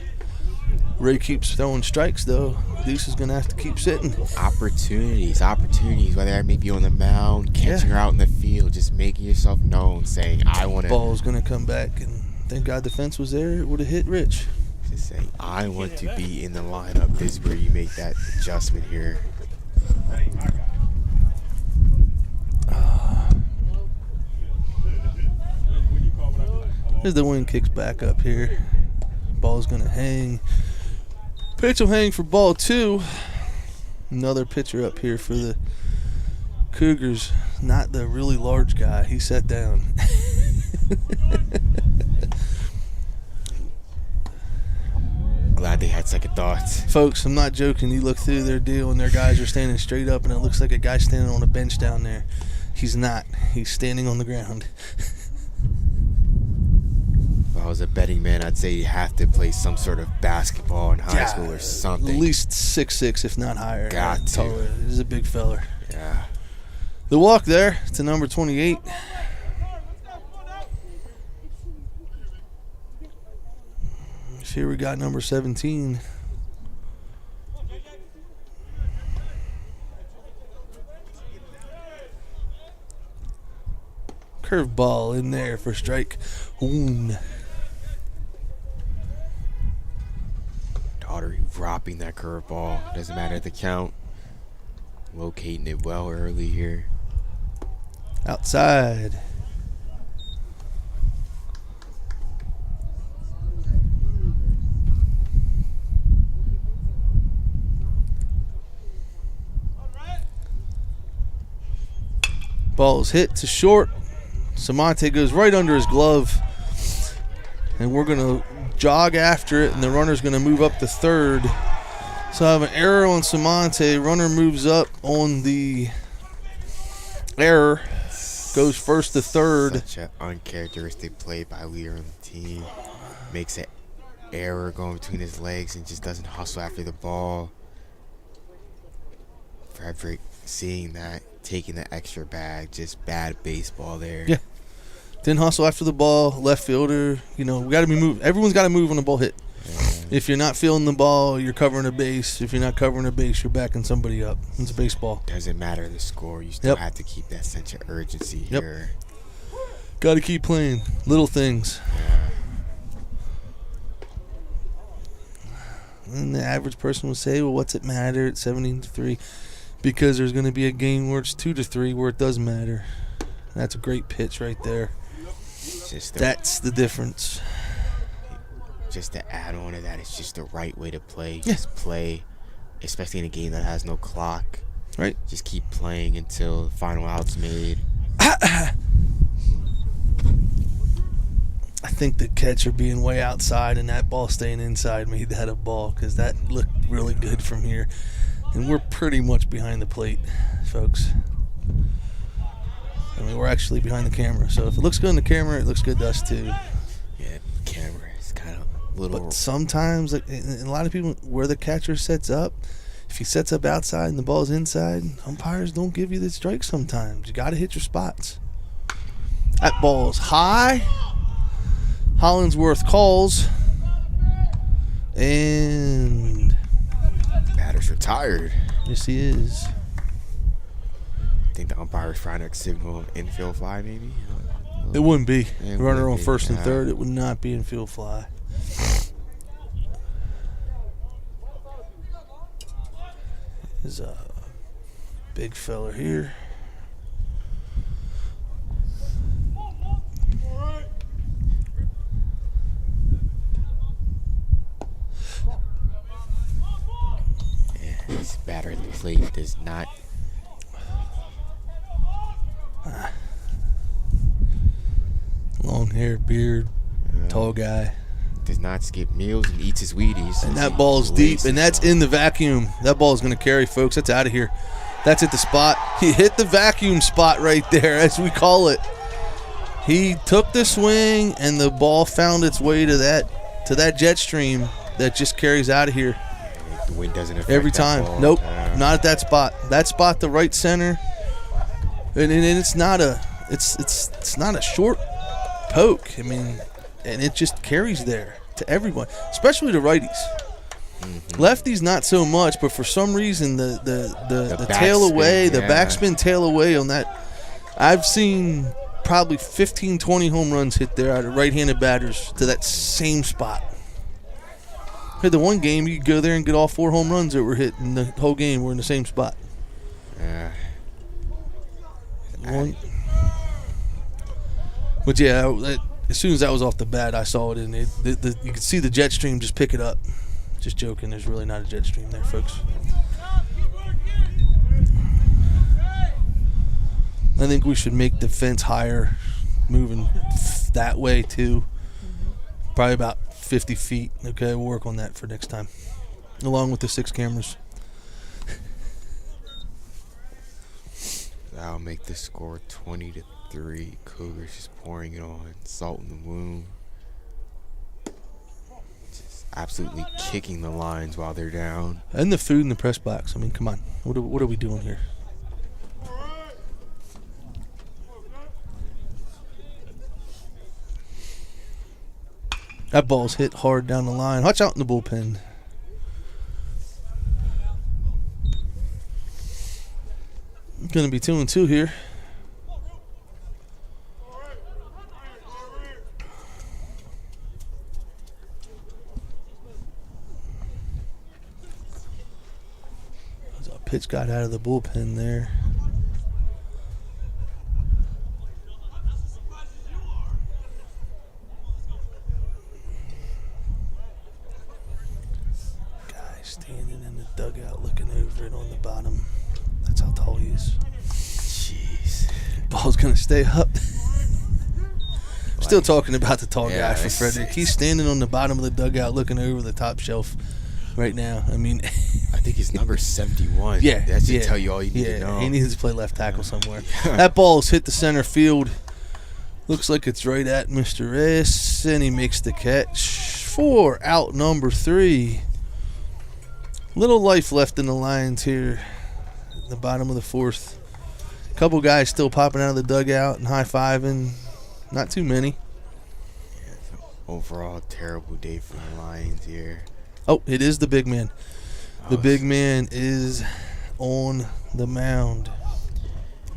Ray keeps throwing strikes, though. Deuce is going to have to keep sitting. Opportunities, whether that may be on the mound, catching her out in the field, just making yourself known, saying, I want to. Ball's going to come back, and thank God the fence was there. It would have hit Rich. Just saying, I want to be in the lineup. This is where you make that adjustment here. Here's the wind kicks back up here. Ball's going to hang. Pitch will hang for ball 2. Another pitcher up here for the Cougars. Not the really large guy. He sat down. Glad they had second thoughts. Folks, I'm not joking. You look through their deal and their guys are standing straight up and it looks like a guy standing on a bench down there. He's not. He's standing on the ground. If I was a betting man, I'd say you have to play some sort of basketball in high school or something. At least 6'6", if not higher. Got to. He's a big feller. Yeah. The walk there to number 28. Here we got number 17. Curveball in there for strike one. Daugherty dropping that curveball. Doesn't matter the count. Locating it well early here. Outside. Ball's hit to short. Samonte goes right under his glove. And we're going to jog after it, and the runner's going to move up to third. So I have an error on Samonte. Runner moves up on the error. Goes first to third. Such an uncharacteristic play by a leader on the team. Makes an error going between his legs and just doesn't hustle after the ball. Frederick seeing that, taking the extra bag, just bad baseball there. Yeah. Didn't hustle after the ball. Left fielder, we got to be moving. Everyone's got to move when the ball hit. Yeah. If you're not feeling the ball, you're covering a base. If you're not covering a base, you're backing somebody up. It's baseball. Doesn't matter the score. You still have to keep that sense of urgency here. Got to keep playing. Little things. Yeah. And the average person would say, well, what's it matter at 17-3? Because there's going to be a game where it's 2-3 where it does matter. That's a great pitch right there. That's the difference. Just to add on to that, it's just the right way to play. Yeah. Just play, especially in a game that has no clock. Right. Just keep playing until the final out's made. I think the catcher being way outside and that ball staying inside made that a ball, because that looked really good from here. And we're pretty much behind the plate, folks. I mean, we're actually behind the camera. So if it looks good in the camera, it looks good to us too. Yeah, the camera is kind of little. But sometimes, and a lot of people, where the catcher sets up, if he sets up outside and the ball's inside, umpires don't give you the strike sometimes. You got to hit your spots. That ball's high. Hollingsworth calls. And batter's retired. Yes, he is. I think the umpire's trying to signal infield fly, maybe. It wouldn't be. It Runner wouldn't on be, first and third, it would not be infield fly. There's a big fella here. This batter at the plate does not. Long hair, beard, tall guy. Does not skip meals and eats his Wheaties. And that ball's deep, and that's in the vacuum. That ball's going to carry, folks. That's out of here. That's at the spot. He hit the vacuum spot right there, as we call it. He took the swing, and the ball found its way to that jet stream that just carries out of here. The wind doesn't affect every that time. ball. Nope, not at that spot. That spot, the right center, and it's not a short poke. I mean, and it just carries there to everyone, especially the righties. Mm-hmm. Lefties not so much, but for some reason the tail away, the backspin tail away on that. I've seen probably 15, 20 home runs hit there out of right-handed batters to that same spot. Had the one game you could go there and get all 4 home runs that were hit in the whole game were in the same spot. Yeah. But yeah, as soon as that was off the bat, I saw it, and you could see the jet stream just pick it up. Just joking. There's really not a jet stream there, folks. I think we should make the fence higher, moving that way too. Probably about 50 feet. Okay, we'll work on that for next time, along with the 6 cameras. That'll make the score 20-3. Cougars just pouring it on, salt in the wound. Just absolutely kicking the lines while they're down. And the food in the press box. I mean, come on. What are we doing here? That ball's hit hard down the line. Watch out in the bullpen. Going to be 2-2 here. A pitch got out of the bullpen there. Standing in the dugout looking over it on the bottom. That's how tall he is. Jeez. Ball's going to stay up. Still talking about the tall guy for Frederick. He's standing on the bottom of the dugout looking over the top shelf right now. I mean, I think he's number 71. Yeah. That should tell you all you need to know. He needs to play left tackle somewhere. That ball's hit the center field. Looks like it's right at Mr. S, and he makes the catch for out number 3. Little life left in the Lions here at the bottom of the 4th. A couple guys still popping out of the dugout and high-fiving. Not too many. Yeah, overall, terrible day for the Lions here. Oh, it is the big man. The big man is on the mound.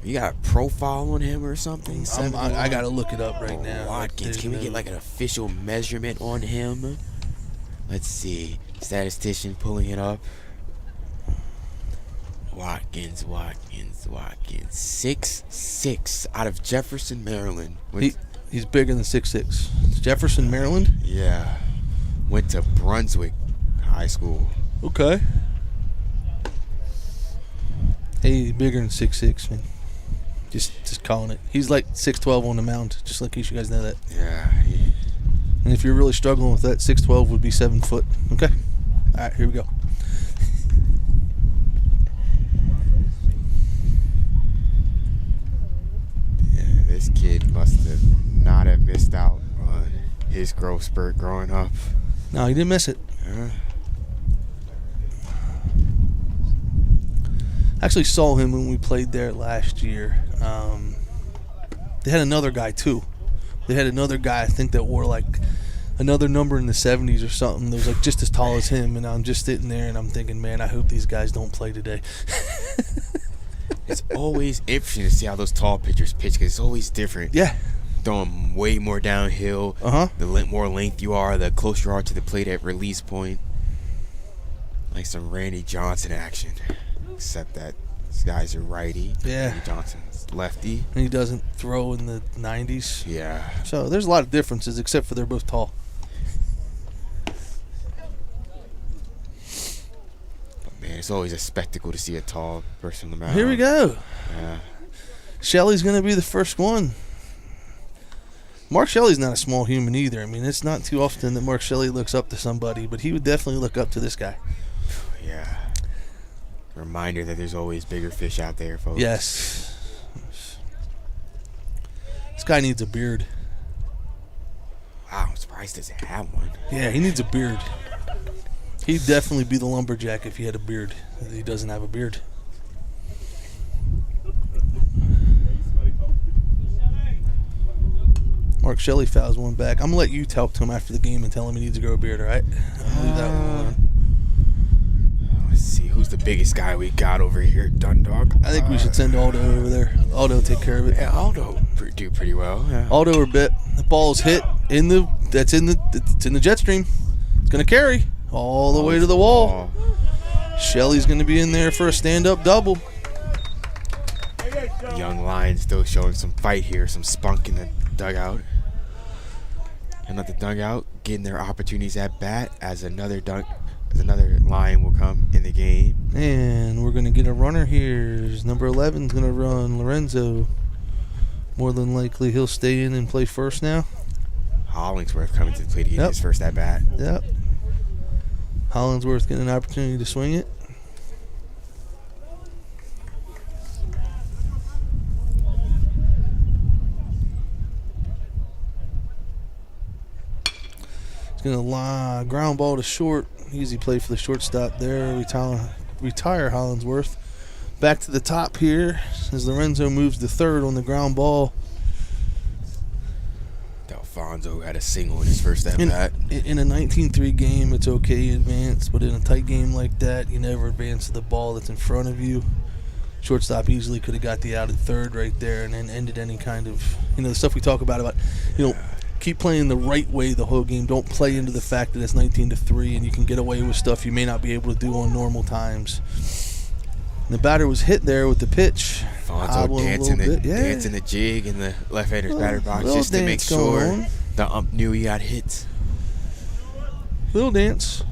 You got a profile on him or something? I got to look it up right now. Watkins, can we get like an official measurement on him? Let's see. Statistician pulling it up. Watkins. 6'6" out of Jefferson, Maryland. He's bigger than 6'6". It's Jefferson, Maryland? Yeah. Went to Brunswick High School. Okay. Hey, he's bigger than 6'6", man. Just calling it. He's like 6'12" on the mound, just in case you guys know that. Yeah. And if you're really struggling with that, 6'12" would be 7 foot. Okay? All right, here we go. Yeah, this kid must not have missed out on his growth spurt growing up. No, he didn't miss it. Actually saw him when we played there last year. They had another guy too. They had another guy, I think, that wore like another number in the 70s or something that was like just as tall as him, and I'm just sitting there and I'm thinking, man, I hope these guys don't play today. It's always interesting to see how those tall pitchers pitch because it's always different. Yeah. Throwing way more downhill. The more length you are, the closer you are to the plate at release point. Like some Randy Johnson action. Except that this guy's a righty. Yeah. Randy Johnson's lefty. And he doesn't throw in the 90s. Yeah. So there's a lot of differences, except for they're both tall. But man, it's always a spectacle to see a tall person on the mound. Here we go. Yeah. Shelley's going to be the first one. Mark Shelley's not a small human either. I mean, it's not too often that Mark Shelley looks up to somebody, but he would definitely look up to this guy. Yeah. Reminder that there's always bigger fish out there, folks. Yes. This guy needs a beard. Wow, I'm surprised he doesn't have one. Yeah, he needs a beard. He'd definitely be the lumberjack if he had a beard. He doesn't have a beard. Mark Shelley fouls one back. I'm going to let you talk to him after the game and tell him he needs to grow a beard, all right? I'll leave that one alone. Let's see who's the biggest guy we got over here at Dundalk. I think we should send Aldo over there. Aldo will take care of it. Yeah, Aldo do pretty well. Yeah. Aldo or Bit. The ball's hit in the it's in the jet stream. It's gonna carry all the way to the wall. Shelley's gonna be in there for a stand-up double. Young Lions still showing some fight here, some spunk in the dugout. And at the dugout, getting their opportunities at bat as another Lion will come in the game. And we're going to get a runner here. Number 11 is going to run Lorenzo. More than likely he'll stay in and play first now. Hollingsworth coming to the plate to get his first at bat. Yep. Hollingsworth getting an opportunity to swing it. He's going to ground ball to short. Easy play for the shortstop there. Retire Hollingsworth. Back to the top here as Lorenzo moves to third on the ground ball. Alfonso had a single in his first at bat. In a 19-3 game, it's okay you advance, but in a tight game like that, you never advance to the ball that's in front of you. Shortstop easily could have got the out at third right there and then ended any kind of, the stuff we talk about, keep playing the right way the whole game. Don't play into the fact that it's 19-3 and you can get away with stuff you may not be able to do on normal times. And the batter was hit there with the pitch. Alfonso dancing the jig in the left-hander's batter box just to make sure the ump knew he got hit. Little dance.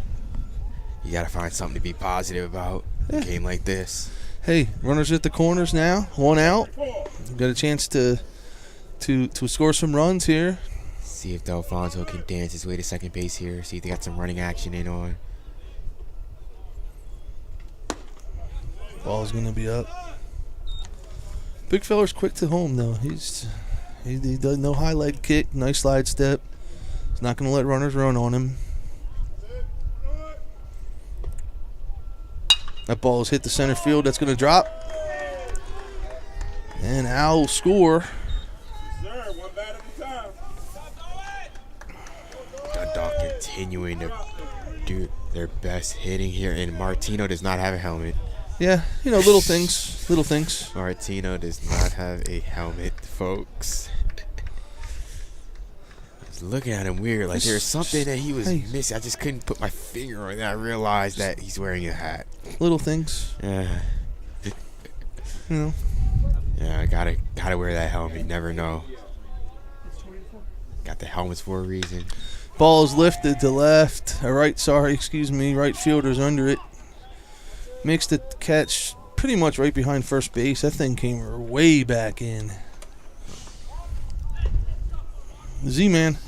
You got to find something to be positive about a game like this. Hey, runners at the corners now. 1 out. Got a chance to score some runs here. See if Delfonso can dance his way to second base here. See if they got some running action in on. Ball's gonna be up. Big feller's quick to home though. He does no high leg kick, nice slide step. He's not gonna let runners run on him. That ball is hit the center field. That's gonna drop. And Al will score. Dundalk continuing to do their best hitting here, and Martino does not have a helmet. Yeah, little things. Little things. Martino does not have a helmet, folks. I was looking at him weird, like there's something that he was missing. I just couldn't put my finger on it. I realized that he's wearing a hat. Little things. Yeah. Yeah, I gotta wear that helmet. You never know. Got the helmets for a reason. Ball is lifted to left. Right fielder's under it. Makes the catch pretty much right behind first base. That thing came way back in. Z-Man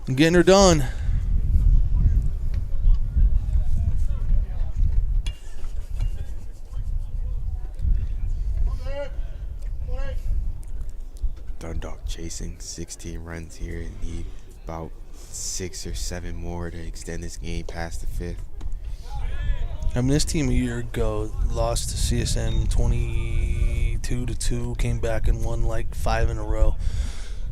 getting her done. Dundalk chasing 16 runs here. Need about 6 or 7 more to extend this game past the 5th. I mean, this team a year ago lost to CSM 22-2, came back and won like 5 in a row.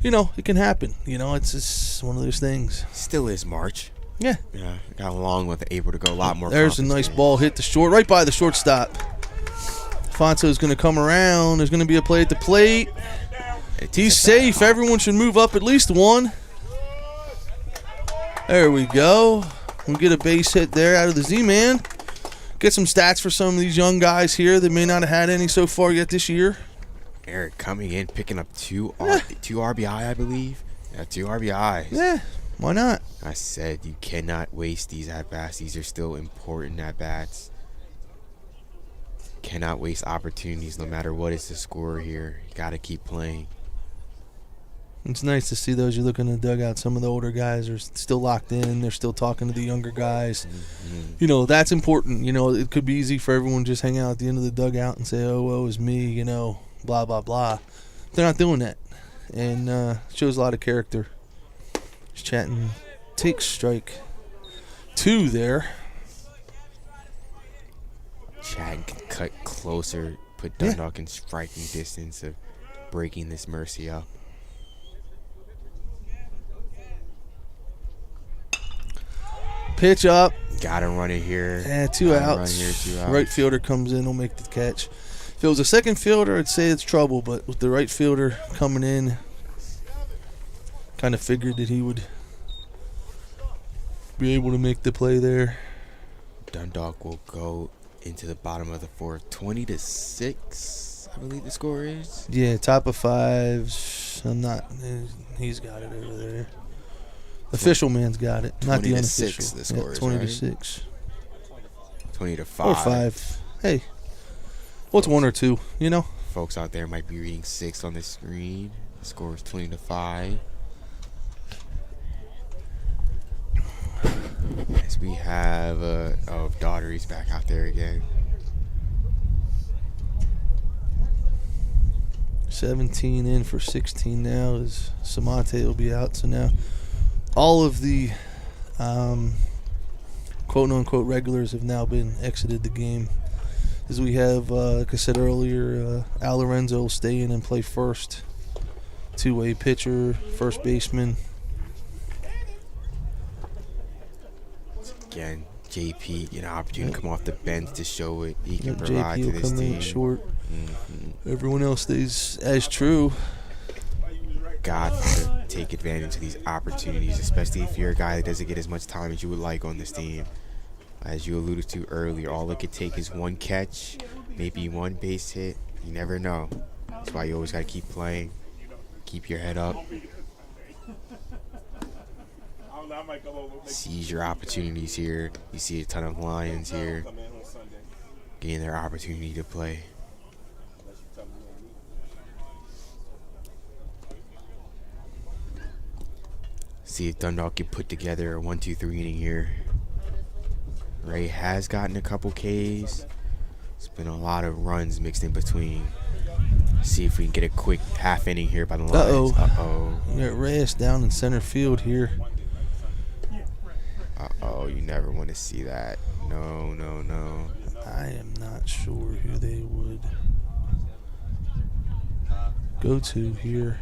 It can happen. It's just one of those things. Still is March. Yeah. Yeah, got along with able to go a lot more. There's a nice ball hit the short, right by the shortstop. Fonso's going to come around. There's going to be a play at the plate. He's safe. Everyone should move up at least one. There we go. We'll get a base hit there out of the Z-Man. Get some stats for some of these young guys here that may not have had any so far yet this year. Eric coming in, picking up two RBI, I believe. Yeah, 2 RBIs. Yeah, why not? I said you cannot waste these at-bats. These are still important at-bats. Cannot waste opportunities no matter what is the score here. You got to keep playing. It's nice to see those. You look in the dugout, some of the older guys are still locked in. They're still talking to the younger guys. Mm-hmm. That's important. It could be easy for everyone to just hang out at the end of the dugout and say, oh, woe is me, blah, blah, blah. They're not doing that. And it shows a lot of character. Just chatting. Takes strike 2 there. Chad can cut closer, put Dundalk in striking distance of breaking this mercy up. Pitch up. Got to run it here. Yeah, 2 outs. Right fielder comes in, will make the catch. If it was a second fielder, I'd say it's trouble, but with the right fielder coming in, kind of figured that he would be able to make the play there. Dundalk will go into the bottom of the 4th. 20-6, I believe the score is. Yeah, top of 5s. He's got it over there. Official man's got it, not the unofficial. 20-6 the score is, 20-6. 20-5. Or 5. Hey, what's 1 or 2, Folks out there might be reading 6 on the screen. The score is 20-5. As we have Daughtery's back out there again. 17 in for 16 now as Samante will be out. So now all of the quote-unquote regulars have now been exited the game. As we have, like I said earlier, Al Lorenzo will stay in and play first. 2-way pitcher, first baseman. Again, JP, an opportunity to come off the bench to show what he can provide JP to will this come team. in short. Everyone else stays as true. Got to take advantage of these opportunities, especially if you're a guy that doesn't get as much time as you would like on this team. As you alluded to earlier, all it could take is 1 catch, maybe 1 base hit. You never know. That's why you always got to keep playing, keep your head up. Seize your opportunities here. You see a ton of Lions here getting their opportunity to play. See if Dundalk can put together a 1-2-3 inning here. Ray has gotten a couple Ks. It's been a lot of runs mixed in between. See if we can get a quick half inning here by the Lions. You got Reyes down in center field here. You never want to see that. No. I am not sure who they would go to here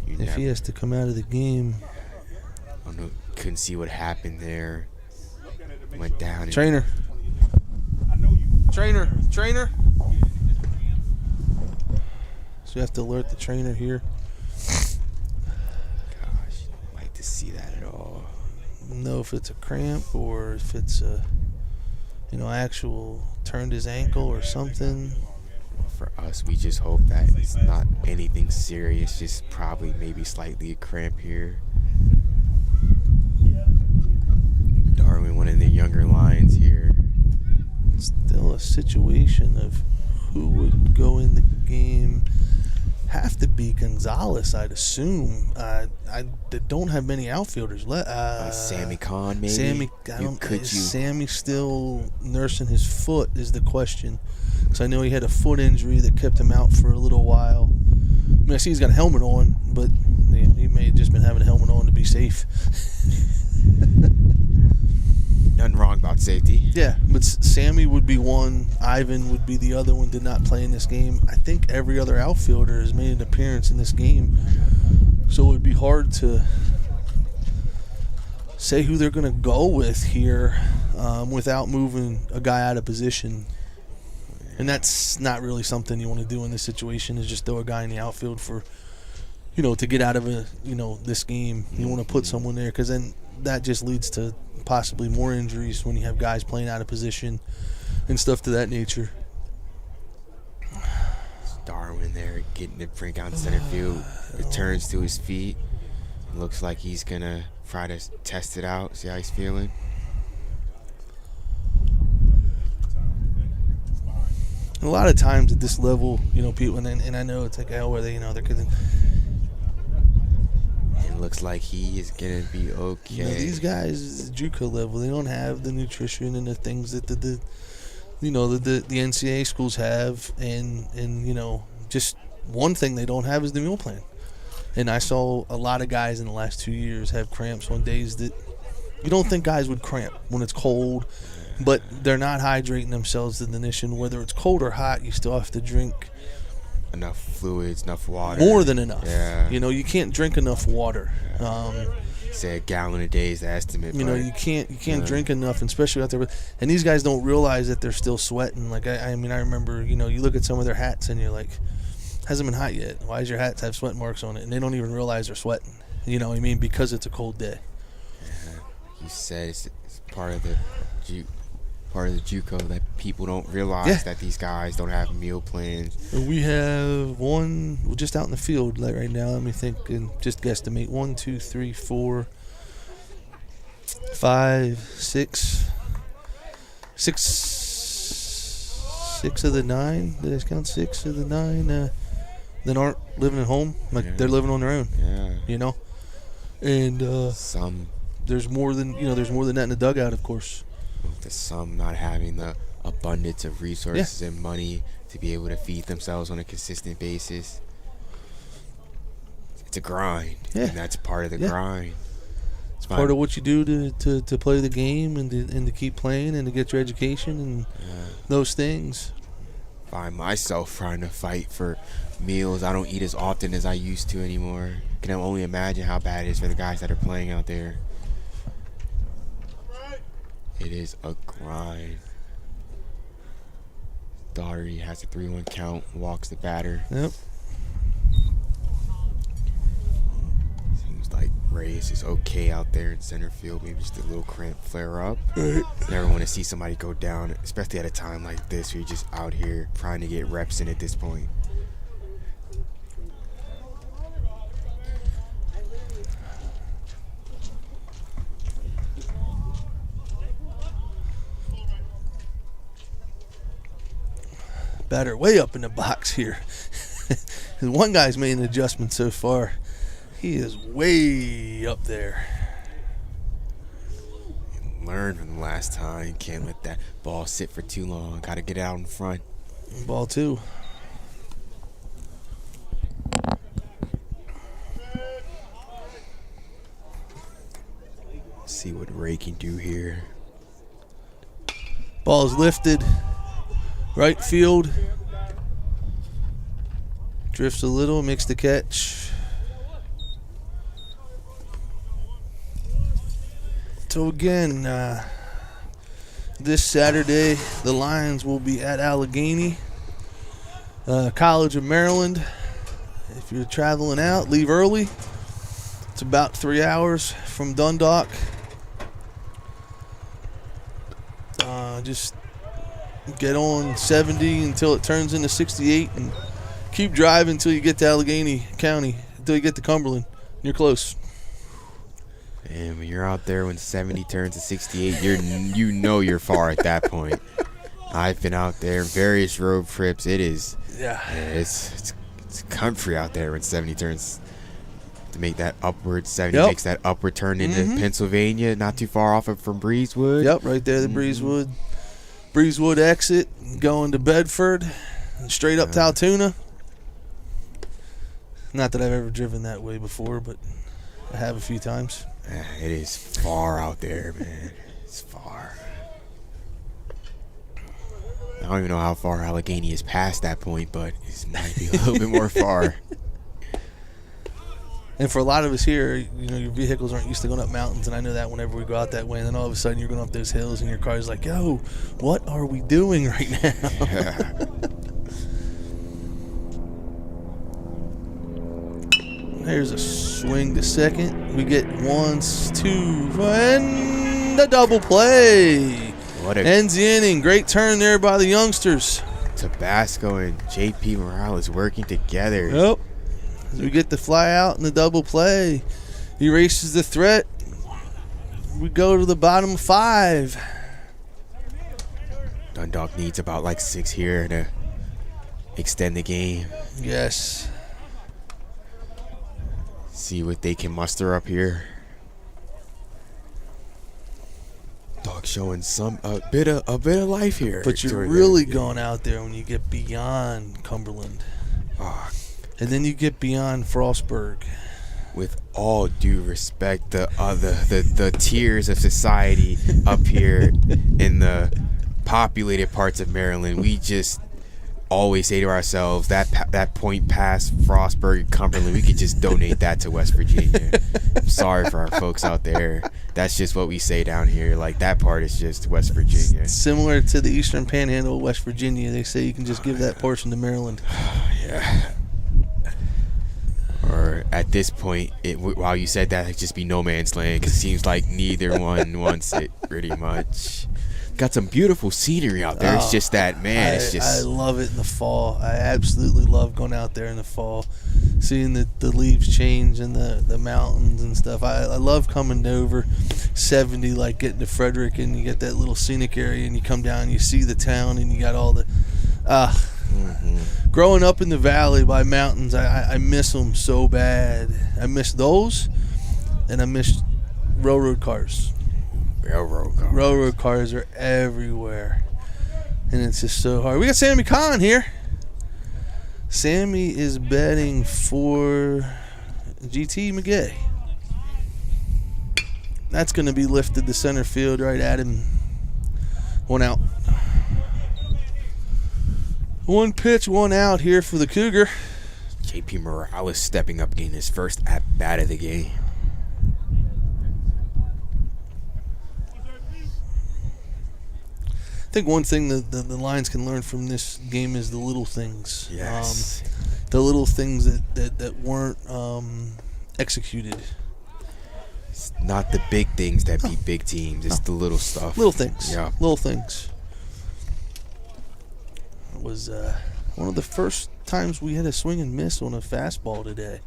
if he has to come out of the game. I don't know. Couldn't see what happened there. Went down. Trainer. So you have to alert the trainer here. Gosh, I'd like to see that at all. Know if it's a cramp or if it's a, actual turned his ankle or something. For us, we just hope that it's not anything serious, just probably maybe slightly a cramp here. Darwin, one of the younger Lions here. Still a situation of who would go in the game. Have to be Gonzalez, I'd assume. They don't have many outfielders left. Sammy Kahn, maybe? Is Sammy still nursing his foot is the question. Because I know he had a foot injury that kept him out for a little while. I mean, I see he's got a helmet on, but he may have just been having a helmet on to be safe. Nothing wrong about safety. Yeah, but Sammy would be one. Ivan would be the other one. Did not play in this game. I think every other outfielder has made an appearance in this game. So it would be hard to say who they're going to go with here without moving a guy out of position. And that's not really something you want to do in this situation, is just throw a guy in the outfield for, to get out of this game. You want to put someone there, because then that just leads to possibly more injuries when you have guys playing out of position and stuff to that nature. Darwin there getting the brink out in center field. Returns to his feet. Looks like he's going to try to test it out, see how he's feeling. A lot of times at this level, people, and I know it's like, where they, they're kidding. It looks like he is going to be okay. These guys, JUCO level, they don't have the nutrition and the things that the NCAA schools have, and just one thing they don't have is the meal plan. And I saw a lot of guys in the last 2 years have cramps on days that you don't think guys would cramp when it's cold, but they're not hydrating themselves in the nation. Whether it's cold or hot, you still have to drink enough fluids, enough water. More than enough. Yeah. You can't drink enough water. Say a gallon a day is the estimate. You can't drink enough, and especially out there. And these guys don't realize that they're still sweating. Like I remember, you look at some of their hats and you're like, hasn't been hot yet. Why does your hats have sweat marks on it? And they don't even realize they're sweating. You know what I mean? Because it's a cold day. Yeah. You said it's part of the JUCO that people don't realize that these guys don't have meal plans. We have one just out in the field right now. Let me think and just guesstimate. 1, 2, 3, 4, 5, 6. 6 of the 9. Did I count 6 of the 9 that aren't living at home? They're living on their own. Yeah. And some. There's more than that in the dugout, of course. Some not having the abundance of resources and money to be able to feed themselves on a consistent basis. It's a grind, and that's part of the grind. It's part of what you do to play the game and to keep playing and to get your education and those things. Find myself trying to fight for meals. I don't eat as often as I used to anymore. Can only imagine how bad it is for the guys that are playing out there. It is a grind. Daugherty has a 3-1 count, walks the batter. Yep. Seems like Reyes is okay out there in center field. Maybe just a little cramp flare up. Never want to see somebody go down, especially at a time like this where you're just out here trying to get reps in at this point. Batter way up in the box here. One guy's made an adjustment so far. He is way up there. Learn from the last time. Can't let that ball sit for too long. Got to get out in front. Ball 2. See what Ray can do here. Ball is lifted. Right field. Drifts a little, makes the catch. So again, this Saturday, the Lions will be at Allegheny, College of Maryland. If you're traveling out, leave early. It's about 3 hours from Dundalk. Just get on 70 until it turns into 68 and keep driving until you get to Allegheny County, until you get to Cumberland. You're close. And when you're out there when 70 turns to 68, you know you're far at that point. I've been out there, various road trips. It's country out there when 70 turns to make that upward. 70 makes that upward turn into Pennsylvania, not too far off from Breezewood. Yep, right there, the Breezewood exit, going to Bedford, and straight up to Altoona. Not that I've ever driven that way before, but I have a few times. It is far out there, man. It's far. I don't even know how far Allegheny is past that point, but it might be a little bit more far. And for a lot of us here, you know, your vehicles aren't used to going up mountains, and I know that whenever we go out that way, and then all of a sudden you're going up those hills, and your car's like, yo, what are we doing right now? Yeah. There's a swing to second. We get 1, 2, and a double play. Ends the inning. Great turn there by the youngsters. Tabasco and JP Morales working together. Yep. We get the fly out and the double play. Erases the threat. We go to the bottom of 5. Dundalk needs about like 6 here to extend the game. Yes. See what they can muster up here. Dog showing a bit of life here. But you're really going out there when you get beyond Cumberland. And then you get beyond Frostburg. With all due respect, the tiers of society up here in the populated parts of Maryland, we just always say to ourselves that point past Frostburg and Cumberland, we could just donate that to West Virginia. I'm sorry for our folks out there. That's just what we say down here. Like, that part is just West Virginia. Similar to the Eastern Panhandle of West Virginia, they say you can just give that portion to Maryland. Yeah. Or at this point, while you said that, it'd just be no man's land, because it seems like neither one wants it pretty much. Got some beautiful scenery out there. It's just that, man, I love it in the fall. I absolutely love going out there in the fall, seeing the leaves change and the mountains and stuff. I love coming over 70, like getting to Frederick, and you get that little scenic area, and you come down and you see the town, and you got all the growing up in the valley by mountains, I miss them so bad. I miss those, and I miss railroad cars. Railroad cars are everywhere, and it's just so hard. We got Sammy Kahn here. Sammy is betting for GT McGay. That's going to be lifted to center field right at him. 1 out. 1 pitch, 1 out here for the Cougar. JP Morales stepping up, getting his first at-bat of the game. I think one thing that the Lions can learn from this game is the little things. Yes. The little things that weren't executed. It's not the big things that beat big teams. It's the little stuff. Little things. Yeah. Little things. It was one of the first times we had a swing and miss on a fastball today.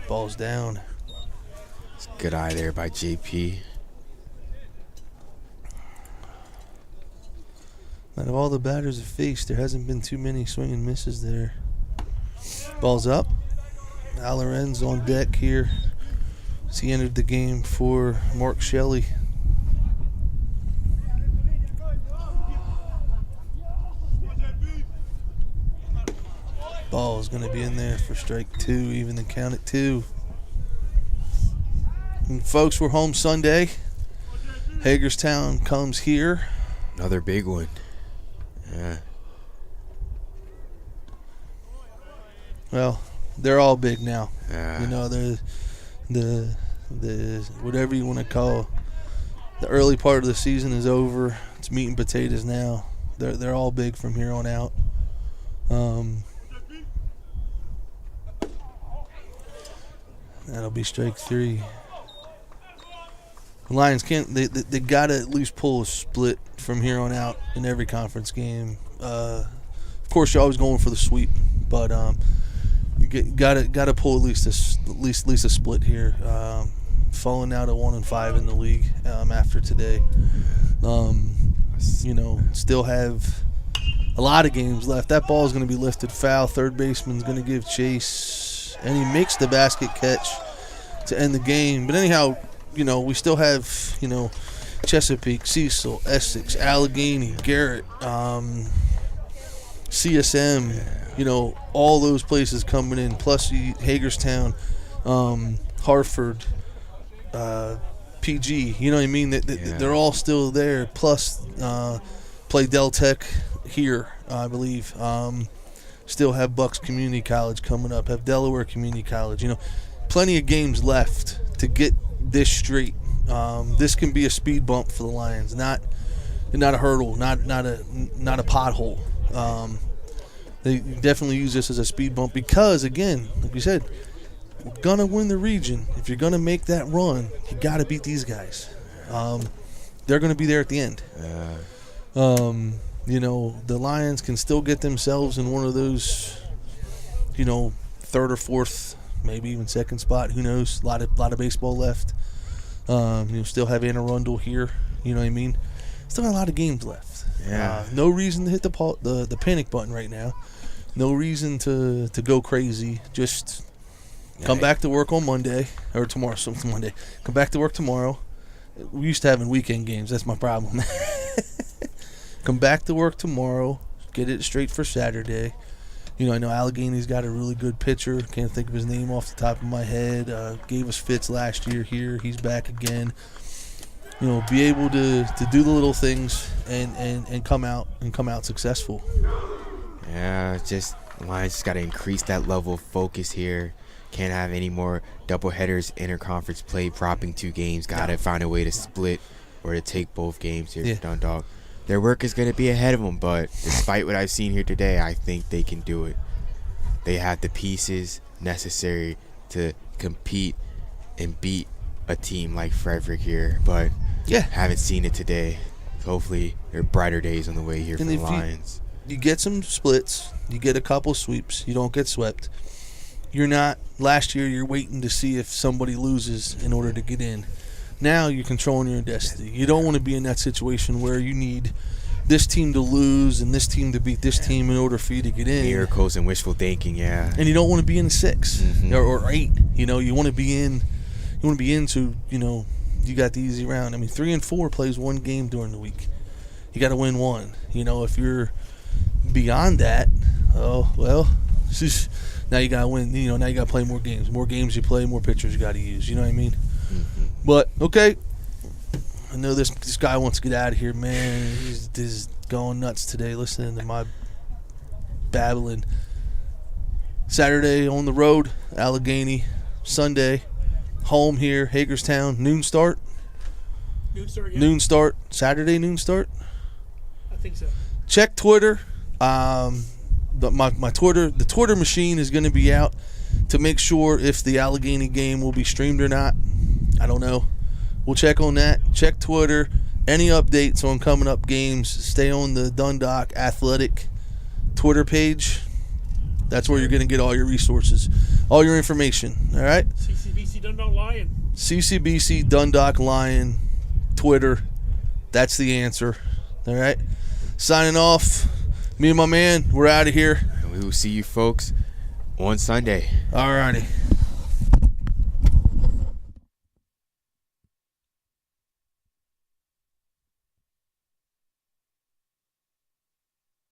Ball's down. It's a good eye there by JP. Out of all the batters have faced, there hasn't been too many swing and misses there. Ball's up. Lorenz on deck here as he entered the game for Mark Shelley. Ball is going to be in there for strike 2, even the count at 2. And folks, we're home Sunday. Hagerstown comes here. Another big one. Yeah. Well, they're all big now. Yeah. You know, the whatever you want to call the early part of the season is over. It's meat and potatoes now. They're all big from here on out. That'll be strike 3. The Lions can't. They got to at least pull a split from here on out in every conference game. Of course, you're always going for the sweep, but you got to pull at least a split here. Falling out at 1-5 in the league after today. Still have a lot of games left. That ball is going to be lifted foul. Third baseman's going to give chase, and he makes the basket catch to end the game. But anyhow, we still have, Chesapeake, Cecil, Essex, Allegheny, Garrett, CSM, all those places coming in, plus Hagerstown, Hartford, PG, you know what I mean? They're all still there, plus play Del Tech here, I believe. Still have Bucks Community College coming up, have Delaware Community College, plenty of games left to get this straight. This can be a speed bump for the Lions, not a hurdle, not a pothole. They definitely use this as a speed bump because, again, like we said, we're gonna win the region. If you're gonna make that run, you gotta beat these guys. They're gonna be there at the end. The Lions can still get themselves in one of those, third or fourth, maybe even second spot. Who knows? A lot of baseball left. Still have Anne Arundel here. You know what I mean? Still got a lot of games left. Yeah. No reason to hit the panic button right now. No reason to go crazy. Just come back to work on Monday or tomorrow. Monday. Come back to work tomorrow. We used to having weekend games. That's my problem. Come back to work tomorrow. Get it straight for Saturday. I know Allegheny's got a really good pitcher. Can't think of his name off the top of my head. Gave us fits last year here. He's back again. Be able to do the little things and come out successful. Yeah, Lions just got to increase that level of focus here. Can't have any more doubleheaders, interconference play, dropping 2 games. Got to find a way to split or to take both games here for Dundalk. Their work is going to be ahead of them, but despite what I've seen here today, I think they can do it. They have the pieces necessary to compete and beat a team like Frederick here, but haven't seen it today. Hopefully, there are brighter days on the way here for the Lions. You get some splits, you get a couple sweeps, you don't get swept. You're not, last year you're waiting to see if somebody loses in order to get in. Now you're controlling your own destiny. You don't want to be in that situation where you need this team to lose and this team to beat this team in order for you to get in. Miracles and wishful thinking, yeah. And you don't want to be in 6 or 8. You want to be in. You want to be into. You got the easy round. 3 and 4 plays 1 game during the week. You got to win 1. If you're beyond that, now you got to win. Now you got to play more games. More games you play, more pitchers you got to use. You know what I mean? But, okay, I know this guy wants to get out of here, man. He's going nuts today listening to my babbling. Saturday on the road, Allegheny. Sunday, home here, Hagerstown. Noon start? Noon start. Saturday noon start? I think so. Check Twitter. My Twitter, the Twitter machine is going to be out to make sure if the Allegheny game will be streamed or not. I don't know. We'll check on that. Check Twitter. Any updates on coming up games, stay on the Dundalk Athletic Twitter page. That's where you're going to get all your resources, all your information. All right? CCBC Dundalk Lion. CCBC Dundalk Lion Twitter. That's the answer. All right? Signing off. Me and my man, we're out of here. We will see you folks on Sunday. All righty.